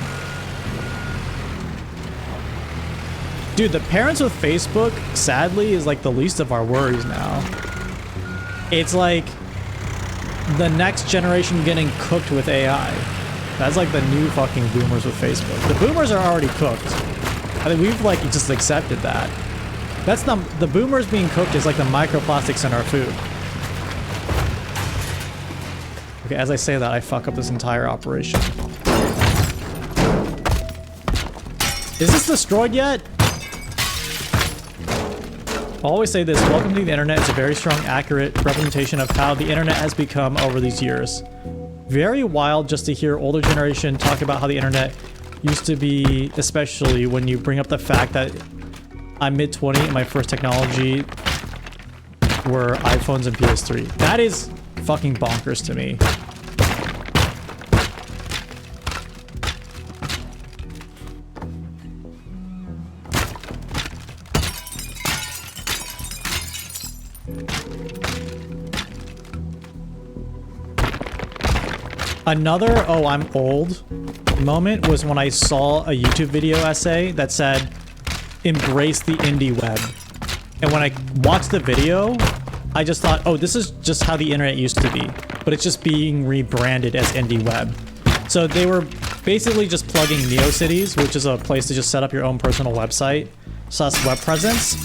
Dude, the parents with Facebook, sadly, is like the least of our worries now. It's like the next generation getting cooked with AI. That's like the new fucking boomers with Facebook. The boomers are already cooked. I think we've like just accepted that. That's the boomers being cooked is like the microplastics in our food. Okay, as I say that, I fuck up this entire operation. Is this destroyed yet? I'll always say this, welcome to the internet. It's a very strong, accurate representation of how the internet has become over these years. Very wild just to hear older generation talk about how the internet used to be, especially when you bring up the fact that I'm mid-20 and my first technology were iPhones and PS3. That is fucking bonkers to me. Another, oh, I'm old moment was when I saw a YouTube video essay that said, embrace the indie web. And when I watched the video, I just thought, oh, this is just how the internet used to be, but it's just being rebranded as indie web. So they were basically just plugging NeoCities, which is a place to just set up your own personal website, / web presence.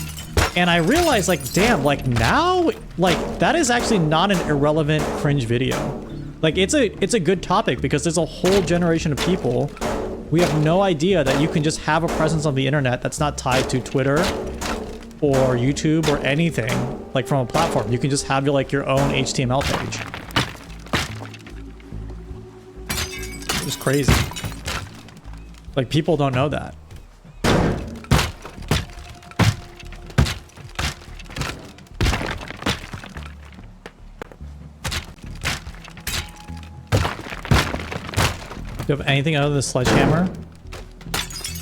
And I realized, like, damn, like now, like that is actually not an irrelevant cringe video. Like it's a good topic because there's a whole generation of people. We have no idea that you can just have a presence on the internet that's not tied to Twitter or YouTube or anything like from a platform. You can just have your own HTML page. It's crazy. Like people don't know that. Do you have anything other than the sledgehammer?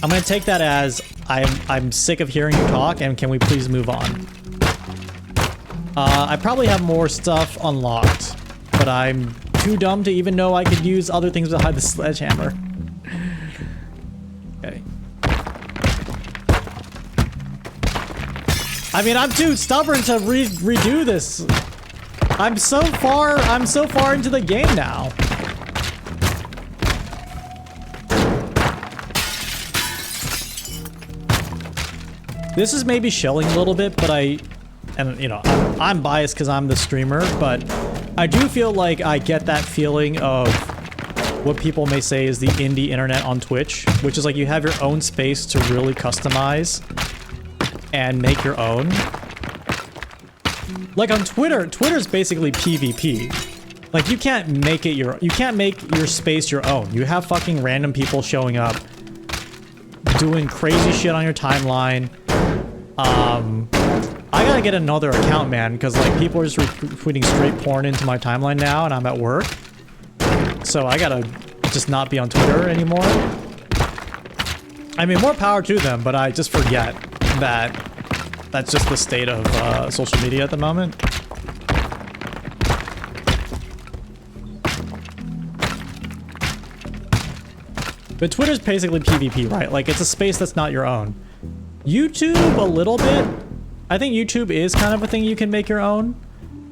I'm gonna take that as I'm sick of hearing you talk, and can we please move on? I probably have more stuff unlocked, but I'm too dumb to even know I could use other things behind the sledgehammer. Okay. I mean, I'm too stubborn to redo this. I'm so far into the game now. This is maybe shelling a little bit, but I'm biased because I'm the streamer, but I do feel like I get that feeling of what people may say is the indie internet on Twitch, which is like you have your own space to really customize and make your own. Like on Twitter, Twitter's basically PvP. Like you can't make your space your own. You have fucking random people showing up, doing crazy shit on your timeline. I gotta get another account, man, because like people are just retweeting straight porn into my timeline now, and I'm at work, so I gotta just not be on Twitter anymore. I mean, more power to them, but I just forget that that's just the state of social media at the moment. But Twitter's basically PvP, right? Like it's a space that's not your own. YouTube, a little bit. I think YouTube is kind of a thing you can make your own.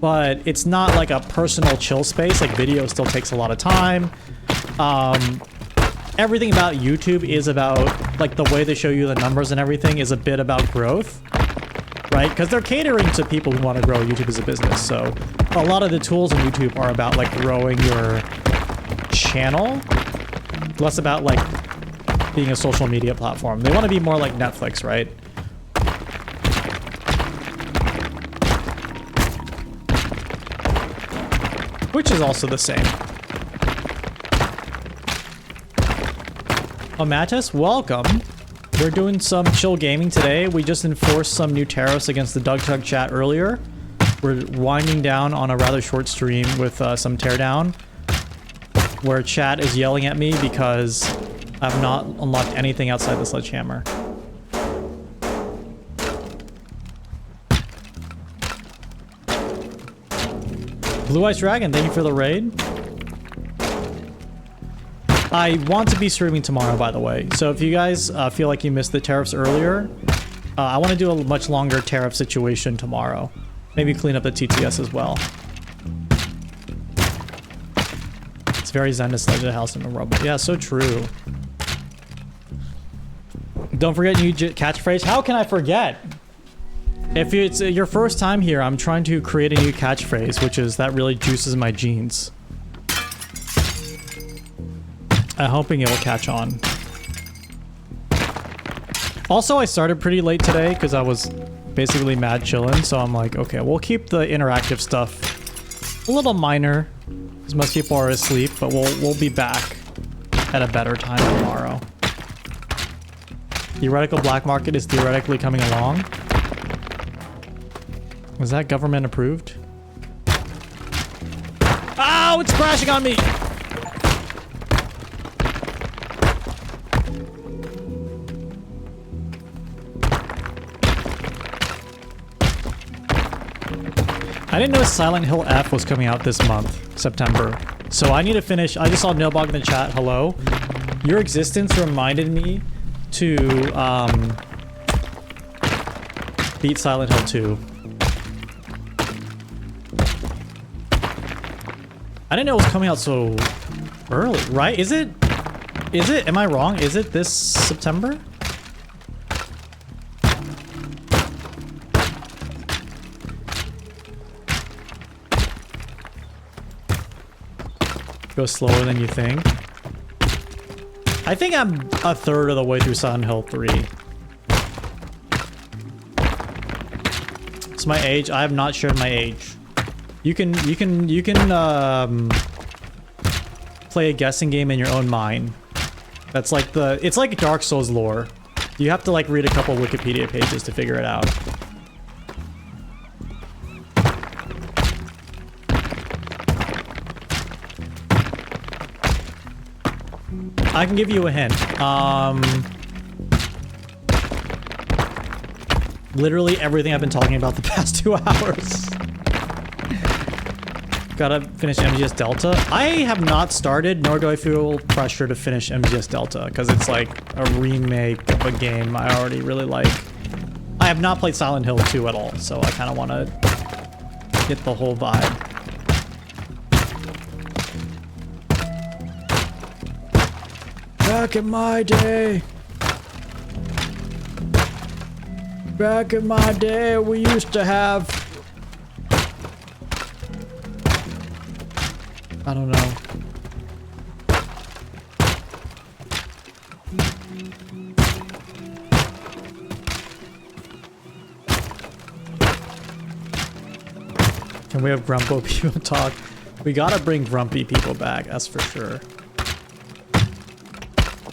but it's not like a personal chill space. Like video still takes a lot of time. Everything about YouTube is about, like, the way they show you the numbers and everything is a bit about growth, right? Because they're catering to people who want to grow YouTube as a business. So a lot of the tools on YouTube are about, like, growing your channel, less about, like, being a social media platform. They want to be more like Netflix, right? Which is also the same. Oh, Mattis, welcome. We're doing some chill gaming today. We just enforced some new tariffs against the Doug Tug chat earlier. We're winding down on a rather short stream with some teardown, where chat is yelling at me because I've not unlocked anything outside the sledgehammer. Blue Ice Dragon, thank you for the raid. I want to be streaming tomorrow, by the way. So if you guys feel like you missed the tariffs earlier, I want to do a much longer tariff situation tomorrow. Maybe clean up the TTS as well. It's very zen to sledge a house in a rubble. Yeah, so true. Don't forget new catchphrase. How can I forget? If it's your first time here, I'm trying to create a new catchphrase, which is that really juices my jeans. I'm hoping it will catch on. Also, I started pretty late today because I was basically mad chilling, so I'm like, okay, we'll keep the interactive stuff a little minor because most people are asleep, but we'll be back at a better time tomorrow. Theoretical black market is theoretically coming along. Was that government approved? Ow, it's crashing on me! I didn't know Silent Hill F was coming out this month, September. So I need to finish. I just saw Nilbog in the chat. Hello. Your existence reminded me to beat Silent Hill 2. I didn't know it was coming out so early, right? Is it? Am I wrong? Is it this September? Go slower than you think. I think I'm a third of the way through Silent Hill 3. It's my age. I have not shared my age. You can play a guessing game in your own mind. That's like it's like Dark Souls lore. You have to like read a couple Wikipedia pages to figure it out. I can give you a hint. Literally everything I've been talking about the past 2 hours. Gotta finish MGS Delta. I have not started, nor do I feel pressure to finish MGS Delta, because it's like a remake of a game I already really like. I have not played Silent Hill 2 at all, so I kind of want to get the whole vibe. Back in my day. Back in my day, we used to have... I don't know. Can we have grumpo people talk? We gotta bring grumpy people back, that's for sure.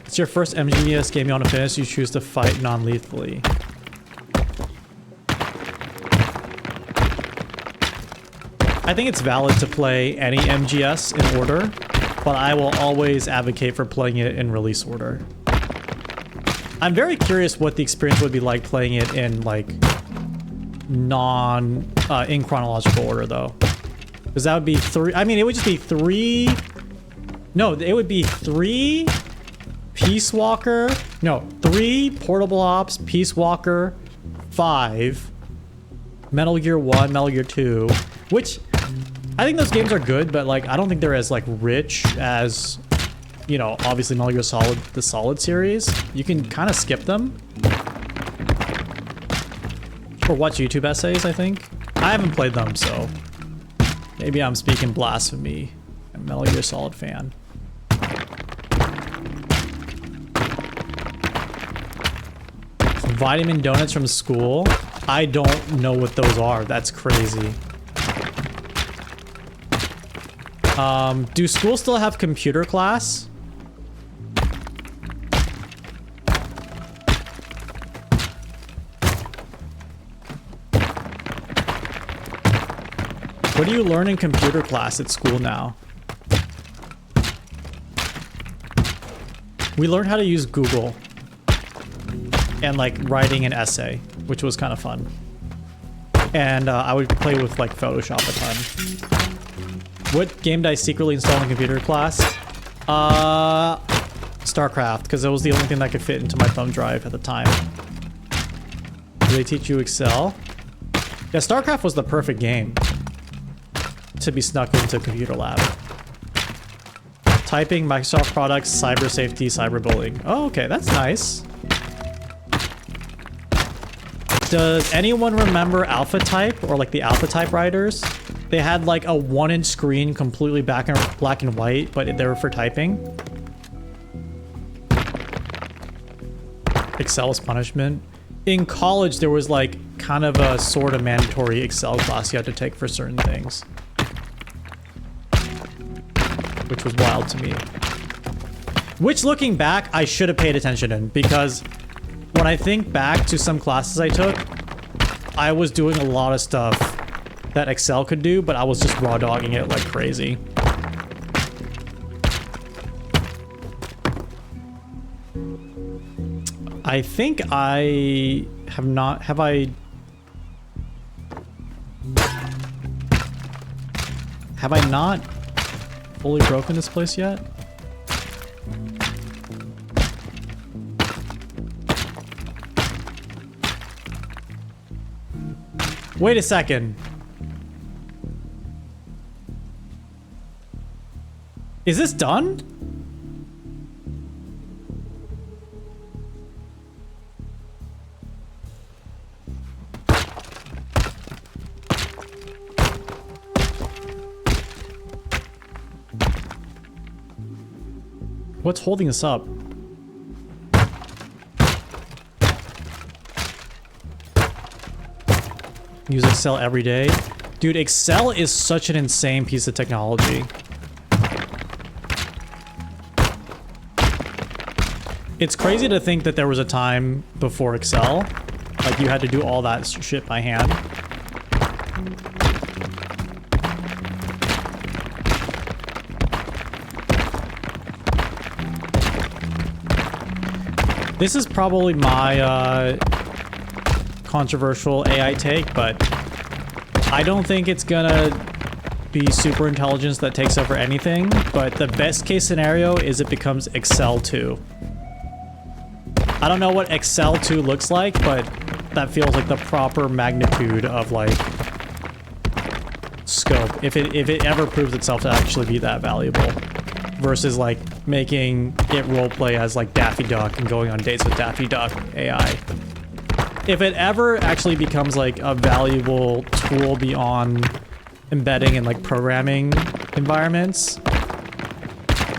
It's your first MGS game you want to finish, you choose to fight non-lethally. I think it's valid to play any MGS in order, but I will always advocate for playing it in release order. I'm very curious what the experience would be like playing it in like in chronological order though. Because that would be three, I mean it would just be three, no, it would be 3 Peace Walker, no, 3 Portable Ops, Peace Walker, 5 Metal Gear 1, Metal Gear 2, Which, I think those games are good, but like, I don't think they're as like rich as, you know, obviously Metal Gear Solid, the Solid series. You can kind of skip them. Or watch YouTube essays, I think. I haven't played them, so maybe I'm speaking blasphemy. I'm a Metal Gear Solid fan. Vitamin donuts from school? I don't know what those are. That's crazy. Do schools still have computer class? What do you learn in computer class at school now? We learned how to use Google and like writing an essay, which was kind of fun. And I would play with like Photoshop a ton. What game did I secretly install in computer class? StarCraft, because it was the only thing that could fit into my thumb drive at the time. Do they teach you Excel? Yeah, StarCraft was the perfect game to be snuck into computer lab. Typing, Microsoft products, cyber safety, cyberbullying. Oh, okay, that's nice. Does anyone remember Alpha Type or like the Alpha typewriters? They had like a 1-inch screen completely black and white, but they were for typing. Excel is punishment. In college, there was like kind of a sort of mandatory Excel class you had to take for certain things. Which was wild to me. Which, looking back, I should have paid attention in, because when I think back to some classes I took, I was doing a lot of stuff that Excel could do, but I was just raw dogging it like crazy. I think I have not... Have I not fully broken this place yet? Wait a second. Is this done? What's holding us up? Use Excel every day. Dude, Excel is such an insane piece of technology. It's crazy to think that there was a time before Excel. Like, you had to do all that shit by hand. This is probably my controversial AI take, but I don't think it's gonna be super intelligence that takes over anything, but the best case scenario is it becomes Excel 2. I don't know what Excel 2 looks like, but that feels like the proper magnitude of like scope. If it ever proves itself to actually be that valuable, versus like making it roleplay as like Daffy Duck and going on dates with Daffy Duck AI. If it ever actually becomes like a valuable tool beyond embedding in like programming environments,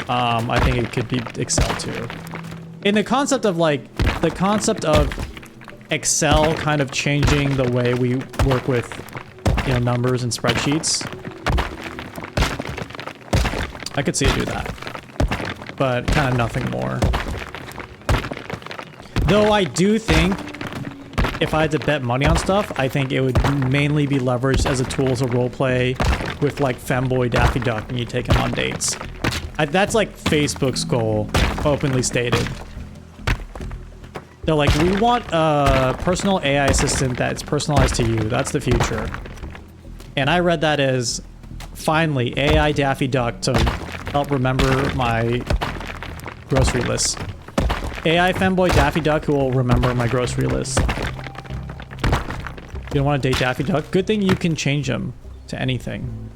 I think it could be Excel 2. In the concept of like, the concept of Excel kind of changing the way we work with, you know, numbers and spreadsheets, I could see it do that, but kind of nothing more. Though I do think if I had to bet money on stuff, I think it would mainly be leveraged as a tool to roleplay with like femboy Daffy Duck and you take him on dates. That's like Facebook's goal, openly stated. They're like, we want a personal AI assistant that's personalized to you. That's the future. And I read that as, finally, AI Daffy Duck to help remember my grocery list. AI femboy Daffy Duck who will remember my grocery list. You don't want to date Daffy Duck? Good thing you can change him to anything.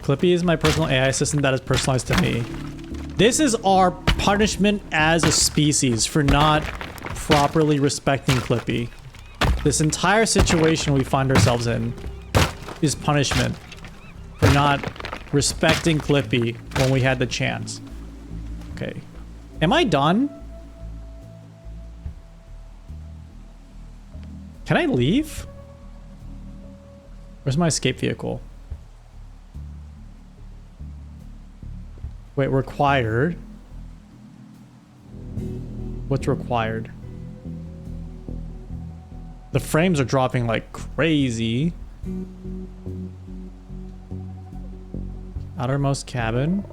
Clippy is my personal AI assistant that is personalized to me. This is our punishment as a species for not properly respecting Clippy. This entire situation we find ourselves in is punishment for not respecting Clippy when we had the chance. Okay. Am I done? Can I leave? Where's my escape vehicle? Wait, required. What's required? The frames are dropping like crazy. Outermost cabin.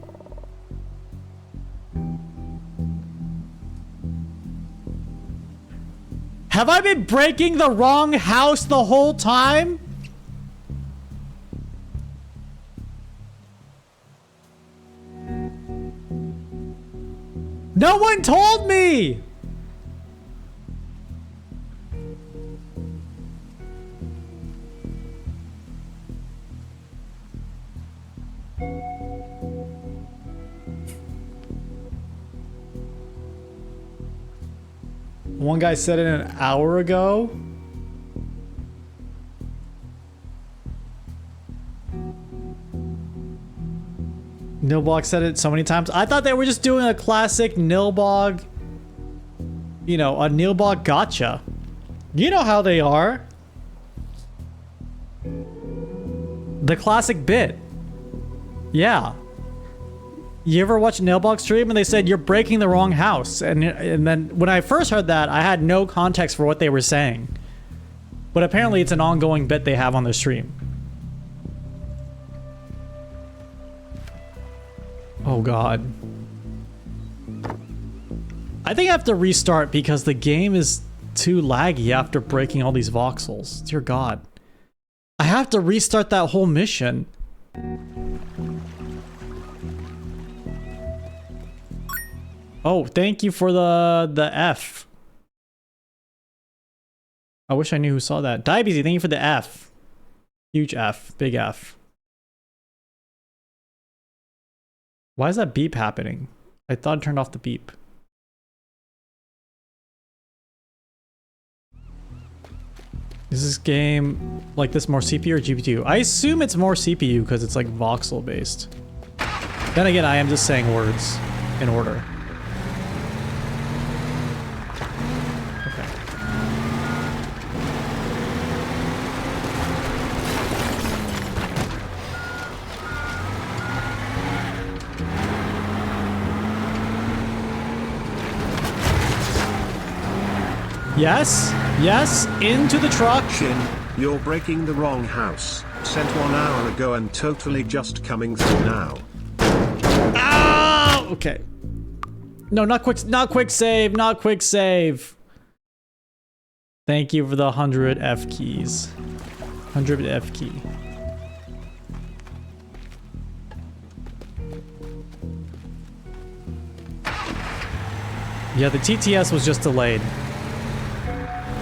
Have I been breaking the wrong house the whole time? No one told me! One guy said it an hour ago. Nilbog said it so many times. I thought they were just doing a classic Nilbog, you know, a Nilbog gotcha. You know how they are. The classic bit. Yeah. You ever watch Nilbog stream and they said, you're breaking the wrong house? And then when I first heard that, I had no context for what they were saying. But apparently it's an ongoing bit they have on the stream. Oh god. I think I have to restart because the game is too laggy after breaking all these voxels. Dear god. I have to restart that whole mission. Oh, thank you for the F. I wish I knew who saw that. Diabetes, thank you for the F. Huge F. Big F. Why is that beep happening? I thought I turned off the beep. Is this game like this more CPU or GPU? I assume it's more CPU because it's like voxel based. Then again, I am just saying words in order. Okay. Yes, yes, into the truck. Shin, you're breaking the wrong house. Sent 1 hour ago and totally just coming through now. Ah! Okay. No, not quick save, not quick save. Thank you for the 100 F keys. 100 F key. Yeah, the TTS was just delayed.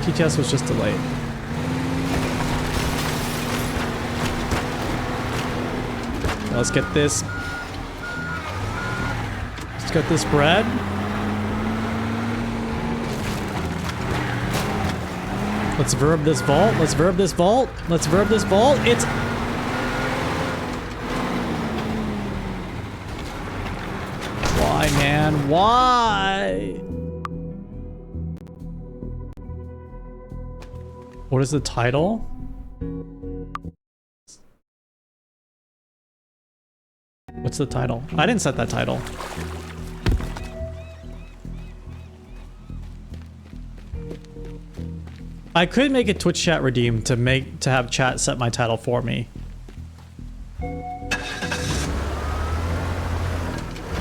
TTS was just delayed. Let's get this. Let's get this bread. Let's verb this vault. Let's verb this vault. Let's verb this vault. It's... Why, man? Why? What is the title? What's the title? I didn't set that title. I could make a Twitch chat redeem to have chat set my title for me.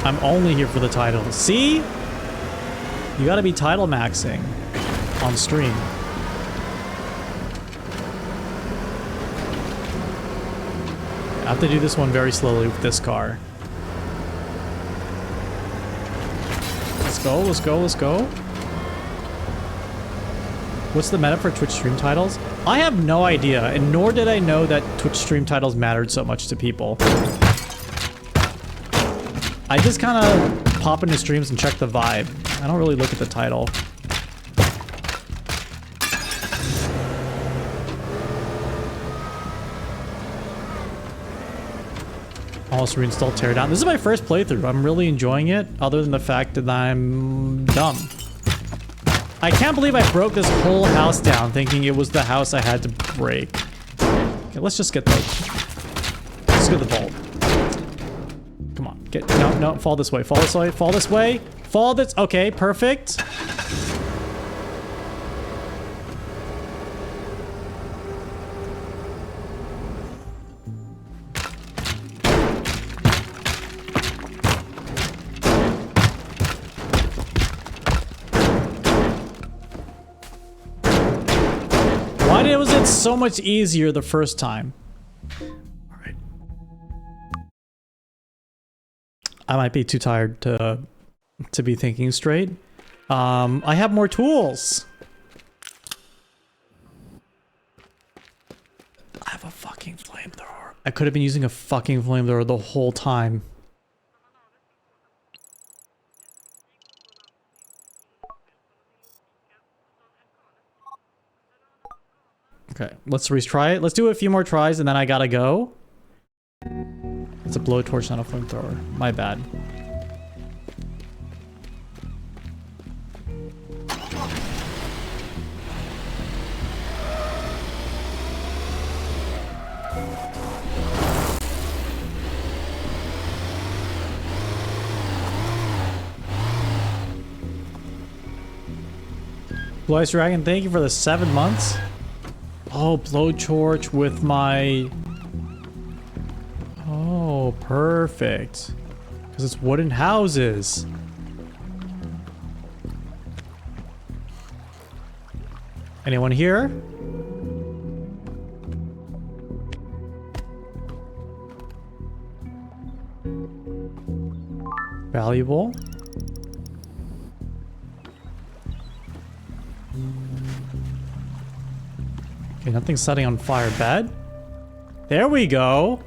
I'm only here for the title. See? You gotta be title maxing on stream. I have to do this one very slowly with this car. go, let's go, let's go. What's the meta for Twitch stream titles? I have no idea, and nor did I know that Twitch stream titles mattered so much to people. I just kind of pop into streams and check the vibe. I don't really look at the title. Also reinstall Teardown. This is my first playthrough. I'm really enjoying it, other than the fact that I'm dumb. I can't believe I broke this whole house down thinking it was the house I had to break. Okay, let's just get the... Let's get the vault. Come on, get... No, fall this way, fall this way, fall this way. Fall this... Okay, perfect. Why was it so much easier the first time? All right. I might be too tired to be thinking straight. I have more tools. I have a fucking flamethrower. I could have been using a fucking flamethrower the whole time. Okay, let's retry it. Let's do a few more tries and then I gotta go. It's a blowtorch, not a flamethrower. My bad. Blue Ice Dragon, thank you for the 7 months. Oh, blowtorch with my... Oh, perfect. Because it's wooden houses. Anyone here? Valuable. Okay, nothing's setting on fire. Bed. There we go.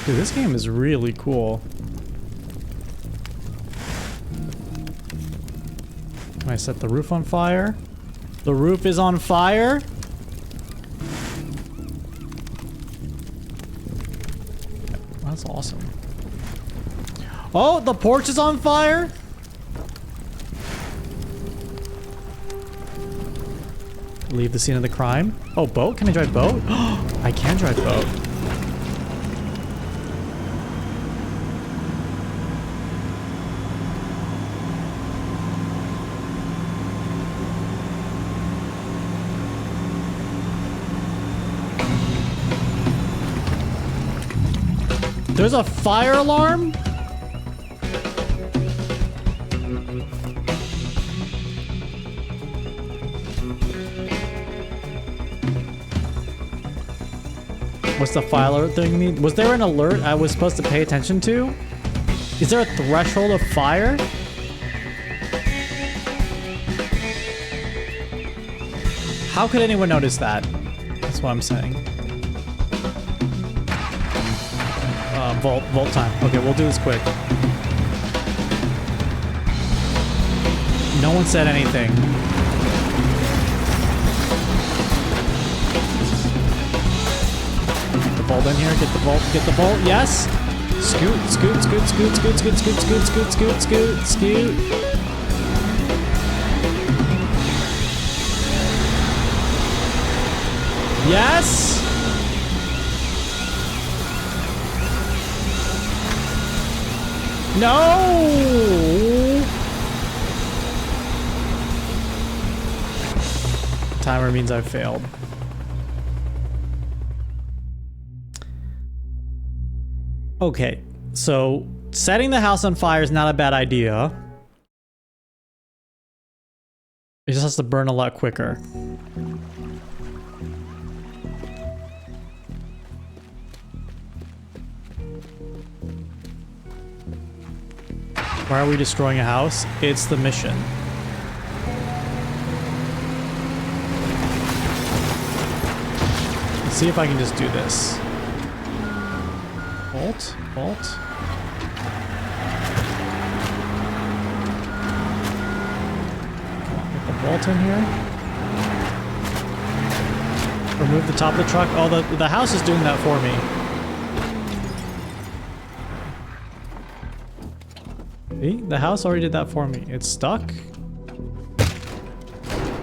Dude, this game is really cool. Can I set the roof on fire? The roof is on fire. That's awesome. Oh, the porch is on fire. Leave the scene of the crime. Oh, boat? Can I drive boat? I can drive boat. There's a fire alarm? What's the fire alert thing mean? Was there an alert I was supposed to pay attention to? Is there a threshold of fire? How could anyone notice that? That's what I'm saying. Vault time. Okay, we'll do this quick. No one said anything. Get the vault in here. Get the vault. Get the vault. Yes. Scoot, scoot, scoot, scoot, scoot, scoot, scoot, scoot, scoot, scoot, scoot, scoot. Yes. No! Timer means I've failed. Okay, so setting the house on fire is not a bad idea. It just has to burn a lot quicker. Why are we destroying a house? It's the mission. Let's see if I can just do this. Bolt, bolt. Get the bolt in here. Remove the top of the truck. Oh, the house is doing that for me. See? The house already did that for me. It's stuck.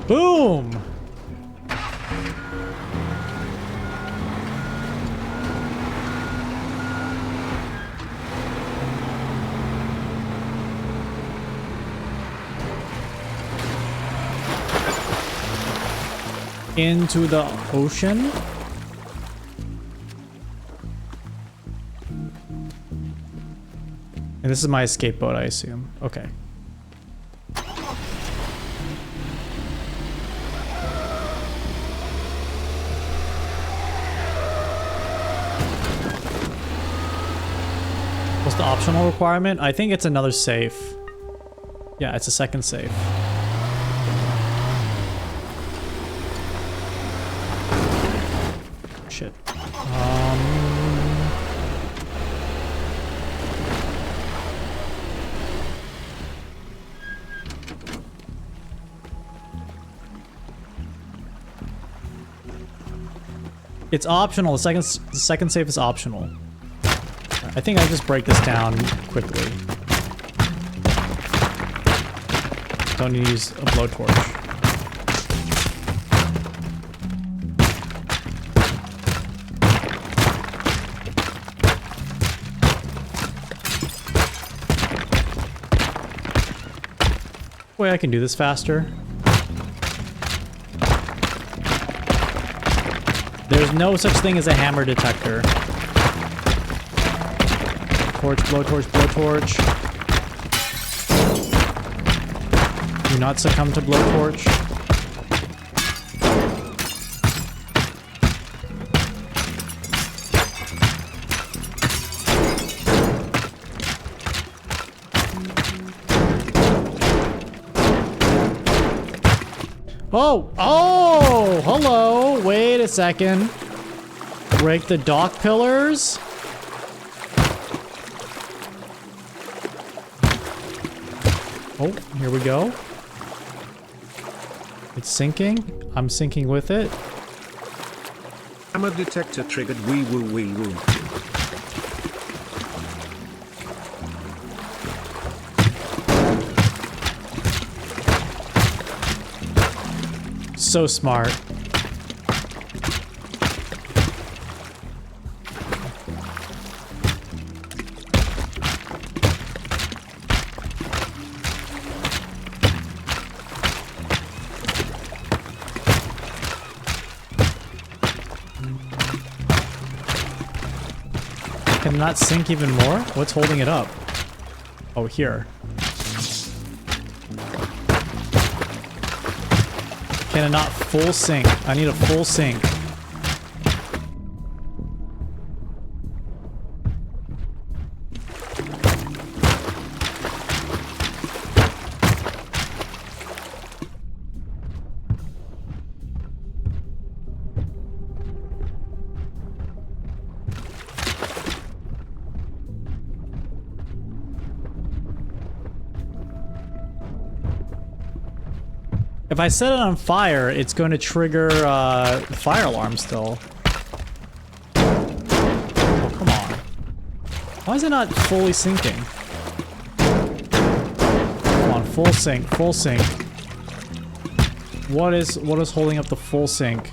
Boom! Into the ocean. And this is my escape boat, I assume. Okay. What's the optional requirement? I think it's another safe. Yeah, it's a second safe. Shit. It's optional. The second save is optional. I think I just break this down quickly. Don't need to use a blowtorch. Way I can do this faster. There's no such thing as a hammer detector. Torch, blowtorch, blowtorch. Do not succumb to blowtorch. Oh! Oh! Hello! Wait a second. Break the dock pillars? Oh, here we go. It's sinking. I'm sinking with it. Hammer detector triggered. Wee woo wee woo. So smart. Can it not sink even more? What's holding it up? Oh, here. Can it not full sink? I need a full sink. If I set it on fire, it's going to trigger the fire alarm still. Oh, come on. Why is it not fully sinking? Come on, full sink, full sink. What is holding up the full sink?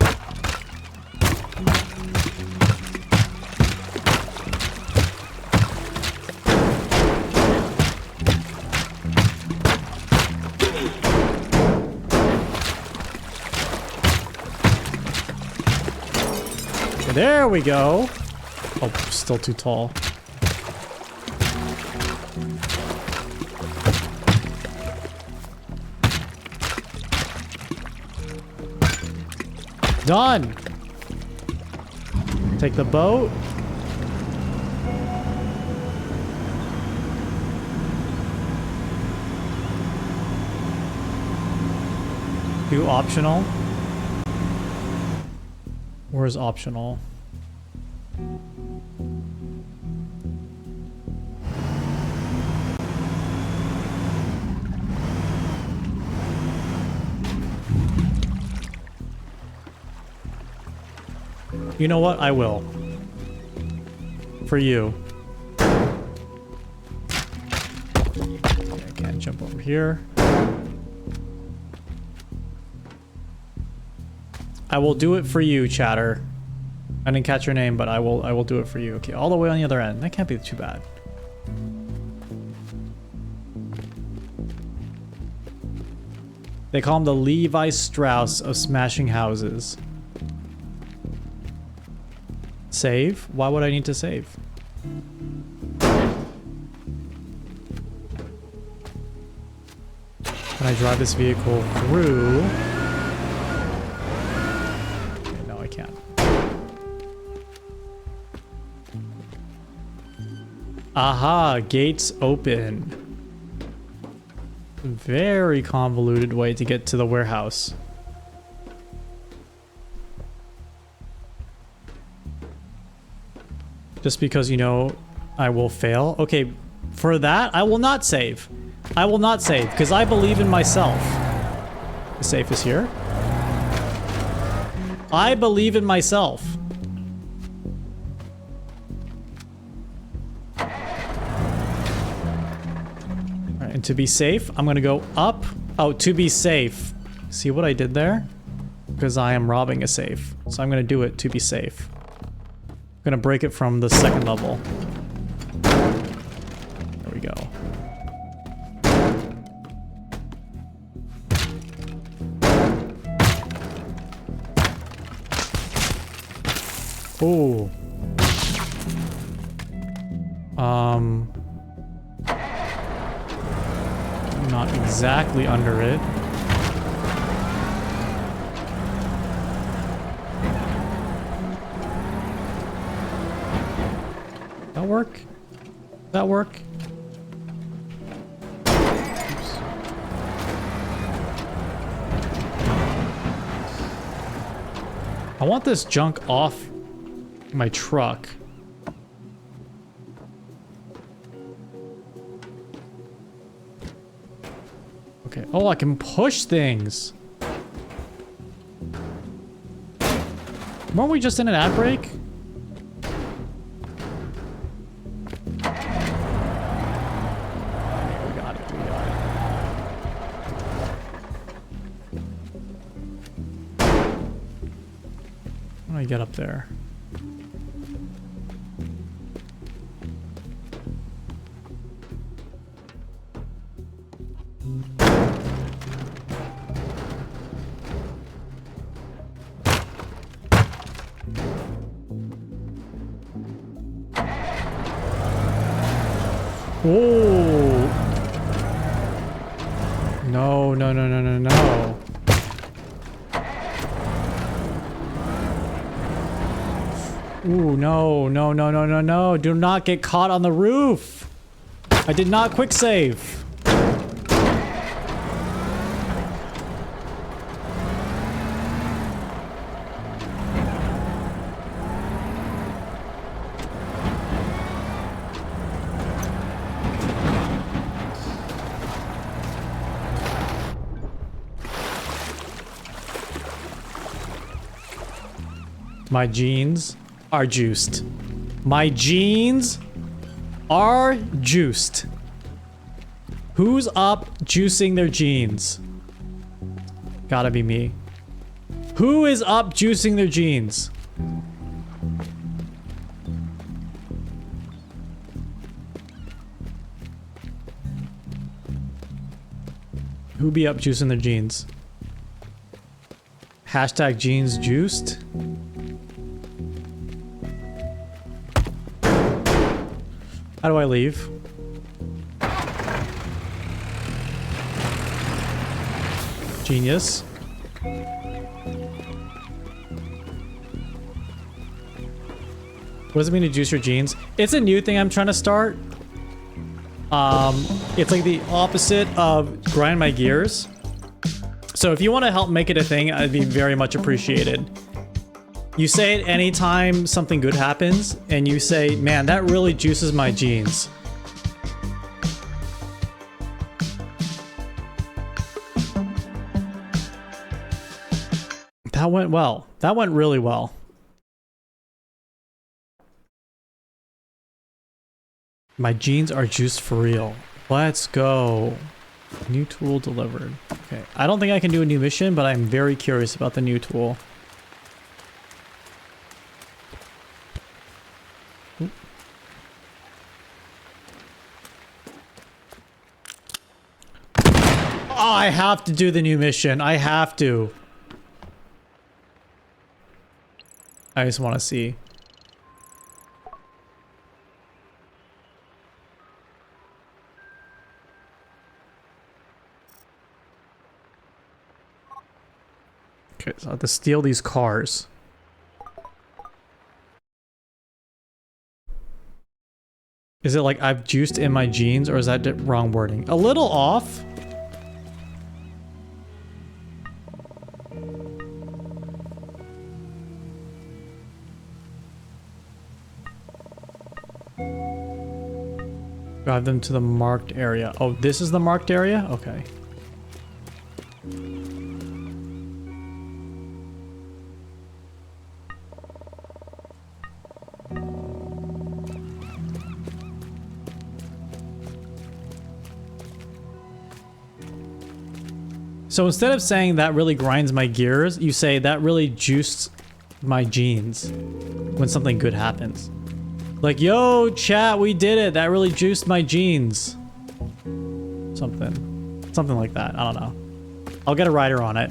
There we go. Oh, still too tall. Done. Take the boat. Do optional. Where's optional? You know what? I will. For you. Okay, I can't jump over here. I will do it for you, chatter. I didn't catch your name, but I will do it for you. Okay, all the way on the other end. That can't be too bad. They call him the Levi Strauss of smashing houses. Save? Why would I need to save? Can I drive this vehicle through? Okay, no, I can't. Aha, gates open. Very convoluted way to get to the warehouse. Just because, you know, I will fail. Okay, for that, I will not save. I will not save, because I believe in myself. The safe is here. I believe in myself. Alright, and to be safe, I'm gonna go up. Oh, to be safe. See what I did there? Because I am robbing a safe. So I'm gonna do it to be safe. I'm gonna break it from the second level. There we go. Ooh. Not exactly under it. That work? That work? Oops. I want this junk off my truck. Okay. Oh, I can push things. Weren't we just in an ad break? Get up there. Whoa. No, no, no, no, no, no. Ooh, no, no, no, no, no, no. Do not get caught on the roof. I did not quick save. My jeans are juiced. My jeans are juiced. Who's up juicing their jeans? Gotta be me. Who is up juicing their jeans? Who be up juicing their jeans? Hashtag jeans juiced. How do I leave? Genius. What does it mean to juice your jeans? It's a new thing I'm trying to start. It's like the opposite of grind my gears. So if you want to help make it a thing, I'd be very much appreciated. You say it anytime something good happens, and you say, man, that really juices my jeans. That went well. That went really well. My jeans are juiced for real. Let's go. New tool delivered. Okay. I don't think I can do a new mission, but I'm very curious about the new tool. Oop. Oh, I have to do the new mission. I have to. I just want to see. Okay, so I have to steal these cars. Is it like I've juiced in my jeans, or is that the wrong wording? A little off. Drive them to the marked area. Oh, this is the marked area? Okay. So instead of saying that really grinds my gears, you say that really juiced my jeans when something good happens. Like, yo, chat, we did it. That really juiced my jeans. Something like that. I don't know. I'll get a rider on it.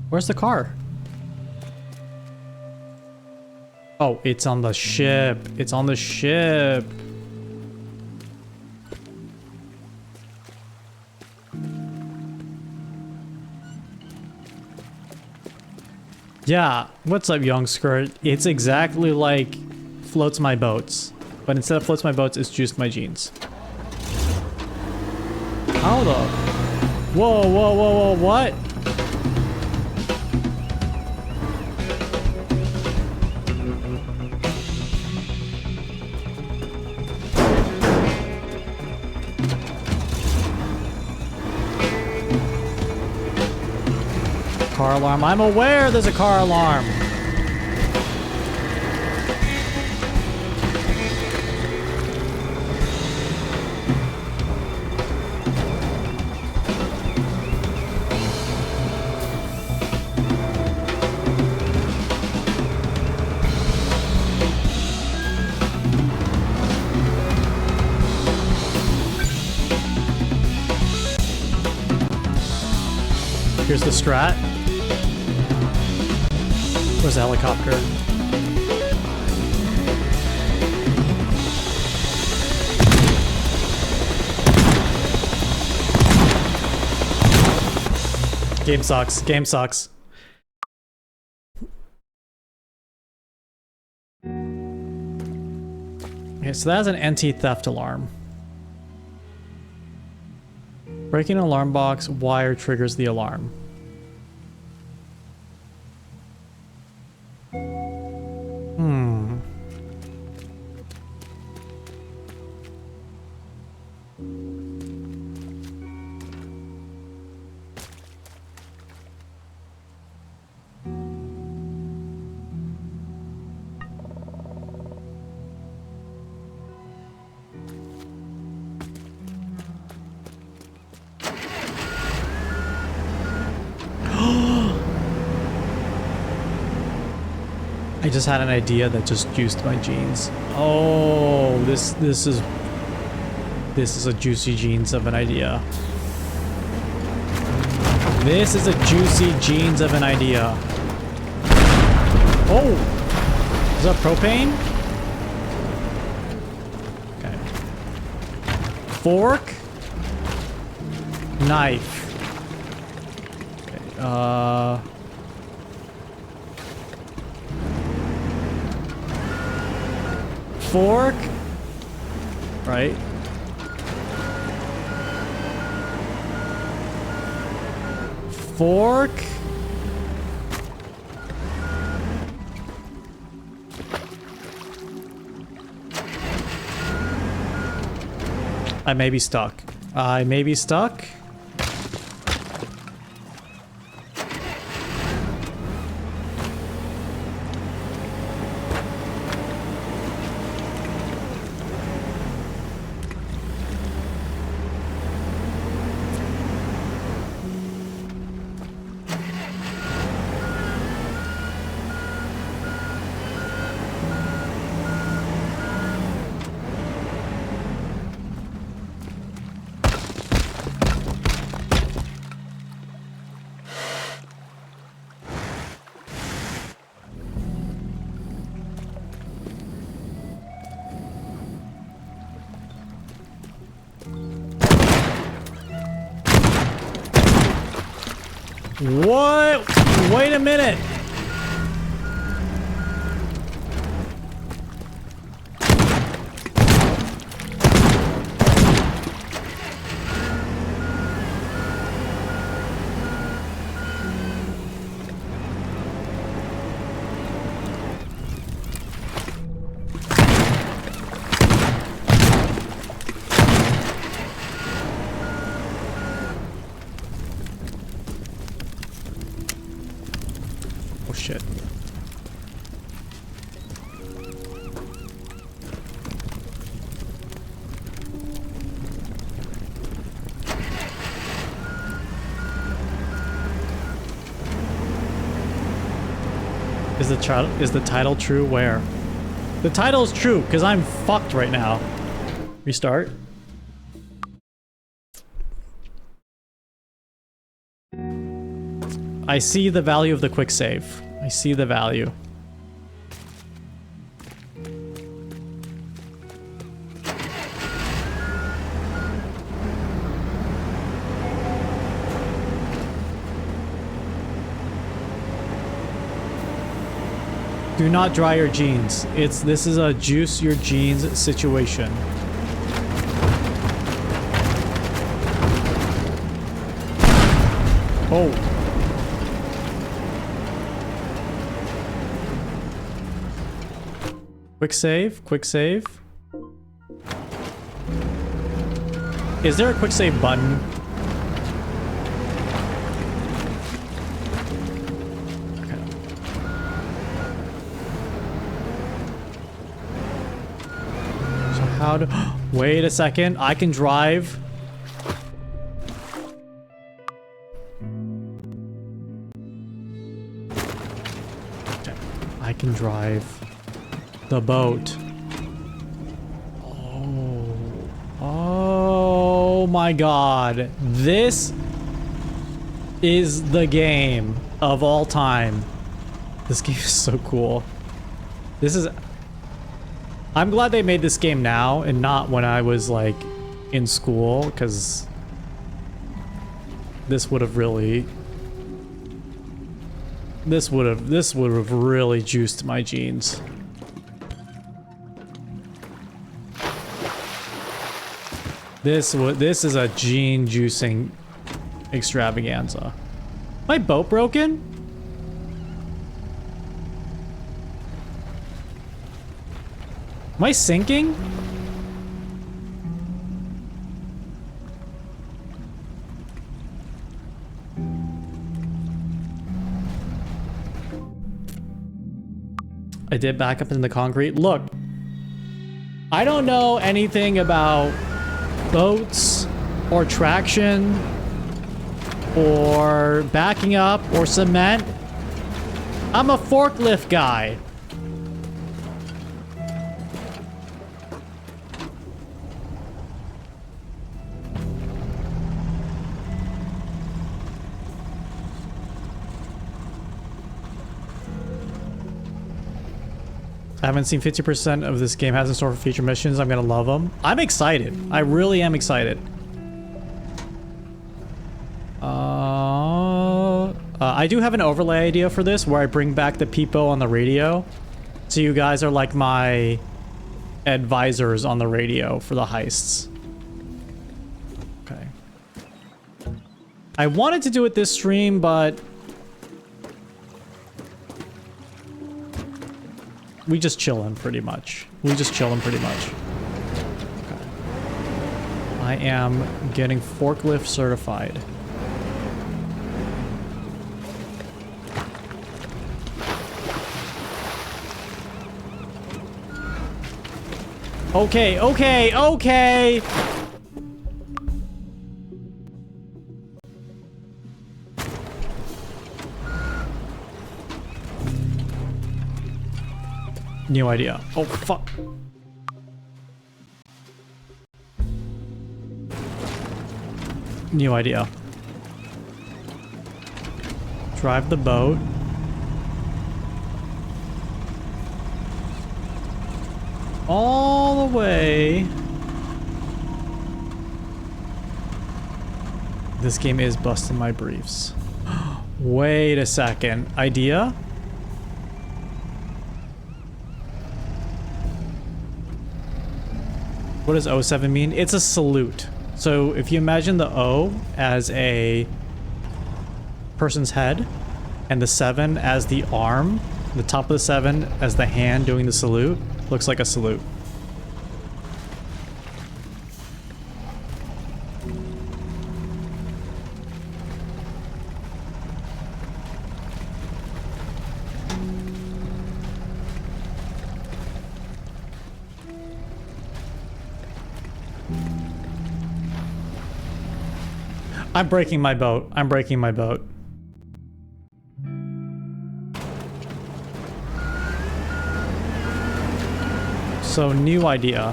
Where's the car? Oh, it's on the ship. It's on the ship. Yeah, what's up, young skirt? It's exactly like floats my boats, but instead of floats my boats, it's juiced my jeans. How the? Whoa, whoa, whoa, whoa, what? Car alarm. I'm aware there's a car alarm. Here's the strat. Where's the helicopter? Game sucks. Game sucks. Okay, so that's an anti-theft alarm. Breaking an alarm box, wire triggers the alarm. I just had an idea that just juiced my jeans. Oh, this is a juicy jeans of an idea. This is a juicy jeans of an idea. Oh, is that propane? Okay. Fork, knife. Okay. Fork, right? fork. I may be stuck. I may be stuck. What? Wait a minute. Oh shit. Is the title true? Where? The title is true because I'm fucked right now. Restart. I see the value of the quick save. I see the value. Do not dry your jeans. This is a juice your jeans situation. Oh. Quick save, quick save. Is there a quick save button? Okay. So how do... Wait a second, I can drive. Okay. I can drive the boat. Oh my god. This is the game of all time. This game is so cool. This is... I'm glad they made this game now and not when I was like in school, because this would have really... This would have really juiced my jeans. This is a gene juicing extravaganza. My boat broken? Am I sinking? I did back up in the concrete. Look, I don't know anything about boats or traction or backing up or cement. I'm a forklift guy. I haven't seen 50% of this game has in store for future missions. I'm gonna love them. I'm excited. I really am excited. I do have an overlay idea for this where I bring back the people on the radio. So you guys are like my advisors on the radio for the heists. Okay. I wanted to do it this stream, but we just chillin' pretty much. We just chillin' pretty much. Okay. I am getting forklift certified. Okay, okay, okay! New idea. Oh, fuck. New idea. Drive the boat. All the way. This game is busting my briefs. Wait a second. Idea? What does O7 mean? It's a salute. So if you imagine the O as a person's head and the 7 as the arm, the top of the 7 as the hand doing the salute, looks like a salute. I'm breaking my boat. I'm breaking my boat. So, new idea.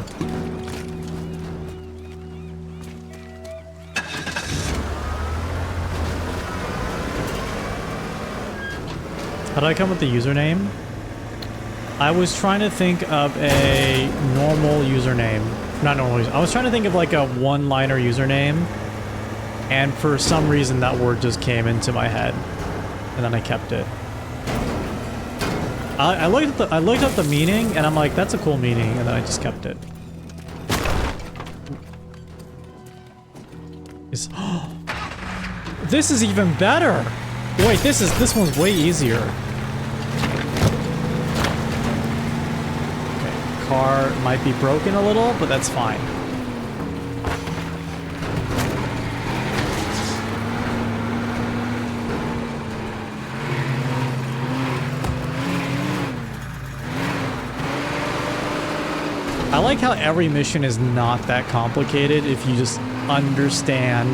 How did I come with the username? I was trying to think of a normal username. Not normal. I was trying to think of like a one-liner username. And for some reason that word just came into my head. And then I kept it. I looked up the meaning and I'm like, that's a cool meaning, and then I just kept it. This is even better! Wait, this one's way easier. Okay, car might be broken a little, but that's fine. I like how every mission is not that complicated if you just understand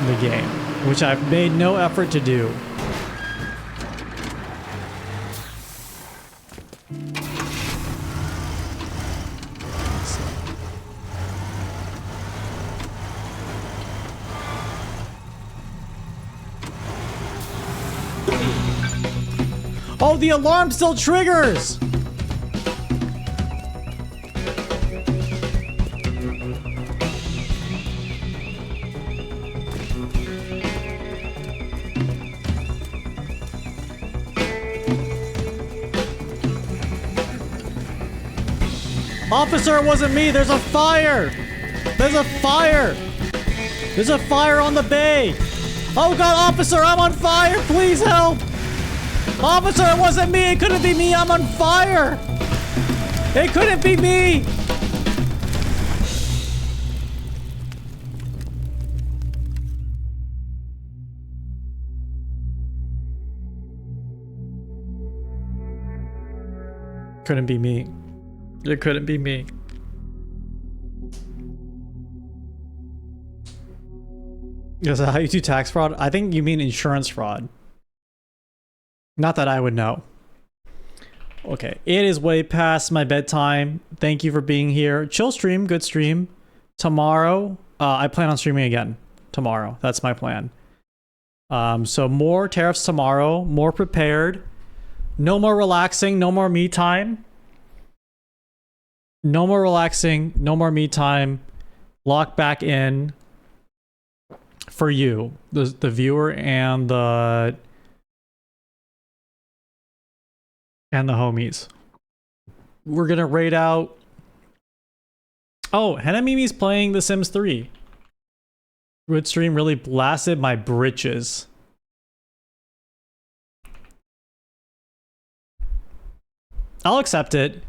the game, which I've made no effort to do. Oh, the alarm still triggers! Officer, it wasn't me! There's a fire! There's a fire! There's a fire on the bay! Oh god, officer, I'm on fire! Please help! Officer, it wasn't me! It couldn't be me! I'm on fire! It couldn't be me! Couldn't be me. It couldn't be me. Is that how you do tax fraud? I think you mean insurance fraud. Not that I would know. Okay, it is way past my bedtime. Thank you for being here. Chill stream, good stream. Tomorrow, I plan on streaming again. Tomorrow, that's my plan. So more tariffs tomorrow, more prepared. No more relaxing, no more me time. No more relaxing, no more me time. Lock back in for you, the viewer and the homies. We're gonna raid out. Oh, Henna Mimi's playing The Sims 3. Root stream really blasted my britches. I'll accept it.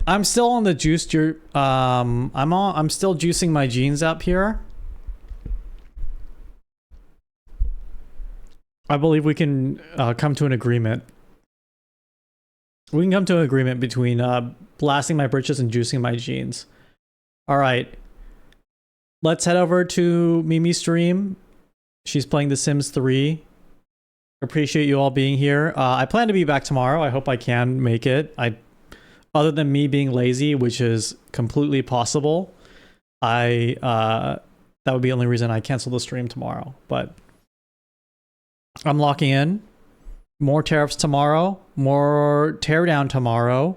I'm still on the juice. I'm still juicing my jeans up here. I believe we can come to an agreement. We can come to an agreement between blasting my britches and juicing my jeans. All right. Let's head over to Mimi's stream. She's playing The Sims 3. Appreciate you all being here. I plan to be back tomorrow. I hope I can make it. Other than me being lazy, which is completely possible, that would be the only reason I cancel the stream tomorrow. But I'm locking in. More tariffs tomorrow. More teardown tomorrow.